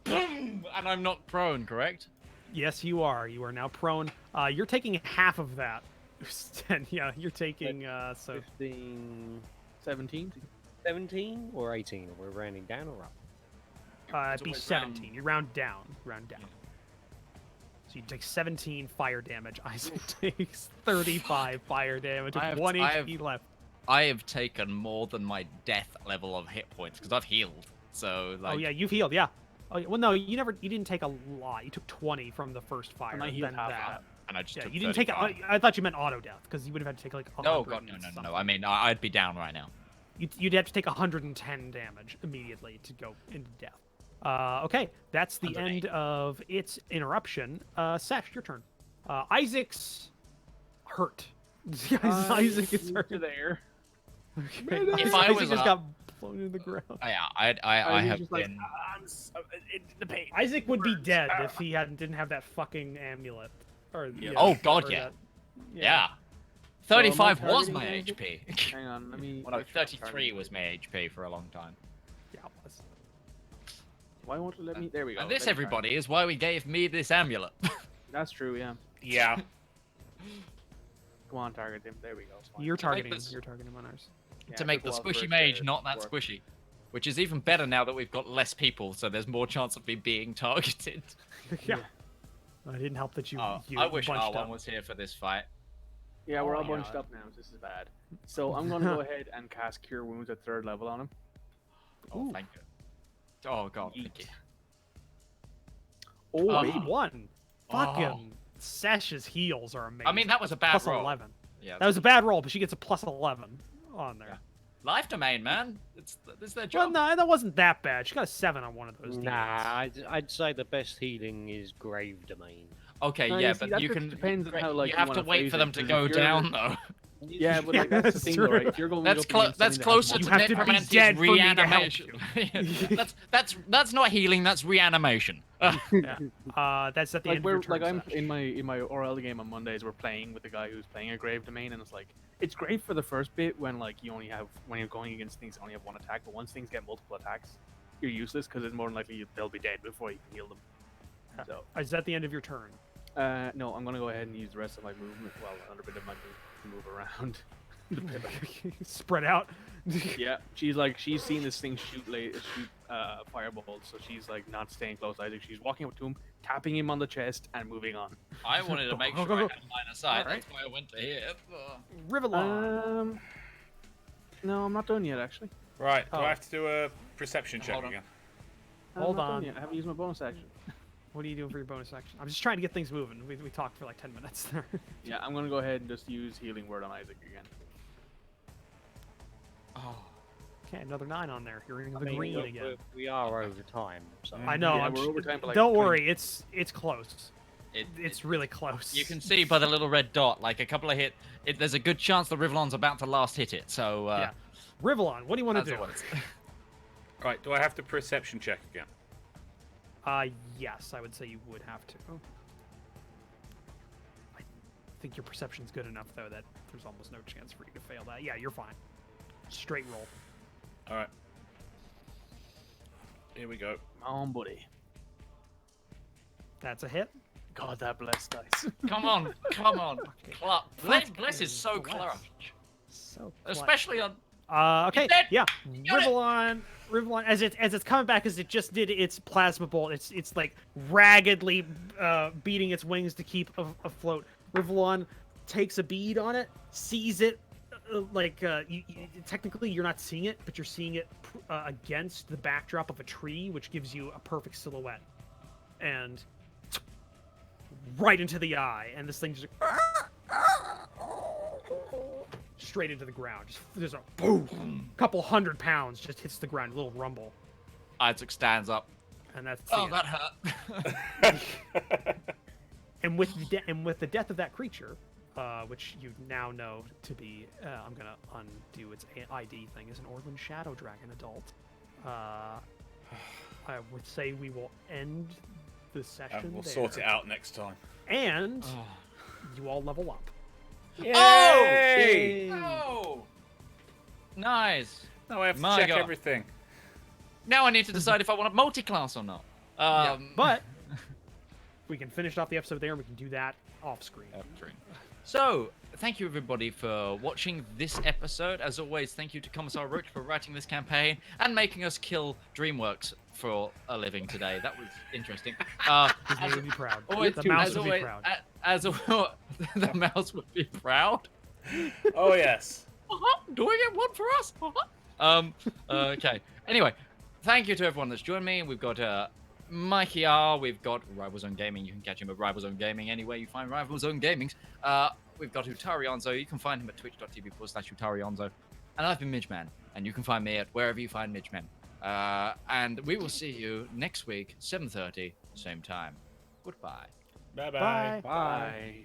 Boom! And I'm not prone, correct?
Yes, you are. You are now prone. You're taking half of that. Yeah, you're taking so
15,
17.
17 or 18? We're rounding down or up?
it'd be 17. You round down. Round down. So you take 17 fire damage. Isaac takes 35 fire damage with
I have-
1
I
HP left.
I have taken more than my death level of hit points because I've healed. So like,
Oh yeah, you've healed. Yeah. Oh, well, no, you didn't take a lot. You took 20 from the first fire.
And I healed
then
half
that.
that.
and I just
Yeah,
took
you didn't take.
35.
I thought you meant auto death because you would have had to take like.
No,
100
God, no,
and
no, no.
something.
I mean, I'd be down right now.
You'd have to take 110 damage immediately to go into death. Okay, that's the
108.
end of its interruption. Sesh, your turn. Isaac's hurt. Isaac is hurt.
there.
Okay.
If I
Isaac
was
just
up-
got blown into the ground.
Yeah, I have
just like,
been.
I'm the pain.
Isaac would be dead if he didn't have that fucking amulet. Or
Yeah.
Oh, God,
or
yeah.
that-
Yeah.
So am I
35 was
targeting
my
Isaac?
HP.
Hang on, let me.
Well, no,
make sure I'm
33
targeting.
was my HP for a long time.
Yeah, it was.
Why won't it let me? There we go.
And this,
let me try.
everybody, is why we gave me this amulet.
That's true. Yeah.
Yeah.
Come on, target him. There we go. Fine.
You're
make
targeting.
this-
You're targeting Monars.
Yeah,
to
it
make
took
the
a while for
squishy
it
mage
to
not that
work.
squishy. Which is even better now that we've got less people, so there's more chance of me being targeted.
Yeah. It didn't help that you.
Oh,
you
I wish
bunched
R1
up.
was here for this fight.
Yeah, we're
Oh
all
my
bunched
God.
up now. So this is bad. So I'm gonna go ahead and cast Cure Wounds at 3rd level on him.
Oh,
Ooh.
thank you. Oh, God, thank you.
Oh,
Oh.
baby.
One.
Oh.
Fucking Sash's heals are amazing.
I mean, that was a bad
plus
roll.
11.
Yeah,
That was a bad roll, but she gets a plus 11 on there.
Yeah. Life domain, man. It's their
Well,
job.
no, that wasn't that bad. She got a 7 on one of those.
Nah,
deals.
I'd say the best healing is Grave Domain.
Okay,
No,
yeah,
you see,
but
that
you
just
can.
depends on how, like,
you
you
have to
wanna
wait
phrase
for
it,
them to
'cause
go
if you're-
down, though.
Yeah, but like, that's the
That's
thing,
true.
though, right? If you're going
That's
up against
that's
something that has
closer
You
to
have to be
necromancy's
dead for me to help
reanimation. that's not healing. That's reanimation.
Yeah. That's at the
like
end
we're
of your
like
turn.
I'm in my ORL game on Mondays. We're playing with the guy who's playing a Grave Domain, and it's like it's great for the first bit when like you only have when you're going against things that only have one attack. But once things get multiple attacks, you're useless because it's more than likely they'll be dead before you can heal them. So
Is that the end of your turn?
no, I'm gonna go ahead and use the rest of my movement. Well, another bit of my movement to move around.
Spread out.
Yeah, she's seen this thing shoot fireballs, so she's like not staying close either. She's walking up to him, tapping him on the chest, and moving on.
I wanted to make sure I had line of sight.
Alright.
That's why I went to here.
Rivallon.
No, I'm not done yet actually.
Right. Do
Oh.
I have to do a perception check
Hold on.
again?
I'm
Hold
not done
on.
yet. I haven't used my bonus action.
What are you doing for your bonus action? I'm just trying to get things moving. We talked for like 10 minutes there.
Yeah, I'm gonna go ahead and just use Healing Word on Isaac again.
Oh.
Okay, another 9 on there. You're in the
I mean,
green
look,
again.
we are over time, so
I know.
Yeah,
I'm
we're
sh-
over time, but, like,
don't
20
worry, it's close. It's really close.
You can see by the little red dot, like a couple of there's a good chance the Rivallon's about to last hit it. So
Yeah. Rivallon, what do you want
that's
to do?
what it's.
Right. Do I have to perception check again?
Yes, I would say you would have to. I think your perception's good enough though that there's almost no chance for you to fail that. Yeah, you're fine. Straight roll.
All right. Here we go.
Come on, buddy.
That's a hit.
God, that blessed dice.
Come on. Bless is so
Bless.
clutch,
So
especially on.
okay,
He's dead.
yeah.
Got it.
Rivallon, as it's coming back as it just did its plasma bolt. It's like raggedly beating its wings to keep afloat. Rivallon takes a bead on it, sees it. Technically you're not seeing it, but you're seeing it against the backdrop of a tree, which gives you a perfect silhouette, and right into the eye, and this thing just straight into the ground. Just there's a boom, couple 100 pounds just hits the ground, a little rumble,
Isaac stands up.
and that's
Oh,
it.
that hurt.
And with the death of that creature, which you now know to be, I'm gonna undo its ID thing, is an Orland Shadow Dragon adult. I would say we will end the session.
We'll
there.
sort it out next time.
And you all level up.
Yay!
Oh! Nice.
Now I have to
My
check
God.
everything.
Now I need to decide if I want a multi-class or not.
But we can finish off the episode there, and we can do that off screen.
So, thank you everybody for watching this episode. As always, thank you to Commissar Roach for writing this campaign and making us kill DreamWorks for a living today. That was interesting.
He's made me proud.
Always,
The mouse
as
would be
always,
proud.
the mouse would be proud.
Oh yes.
Doing it one for us. Okay. Anyway, thank you to everyone that's joined me. We've got Mikey R. We've got Rival Zone Gaming. You can catch him at Rival Zone Gaming anywhere you find Rival Zone Gamings. We've got Utarionzo. You can find him at twitch.tv/Utarionzo. And I've been Midgeman, and you can find me at wherever you find Midgeman. And we will see you next week, 7:30, same time. Goodbye.
Bye-bye.
Bye.
Bye.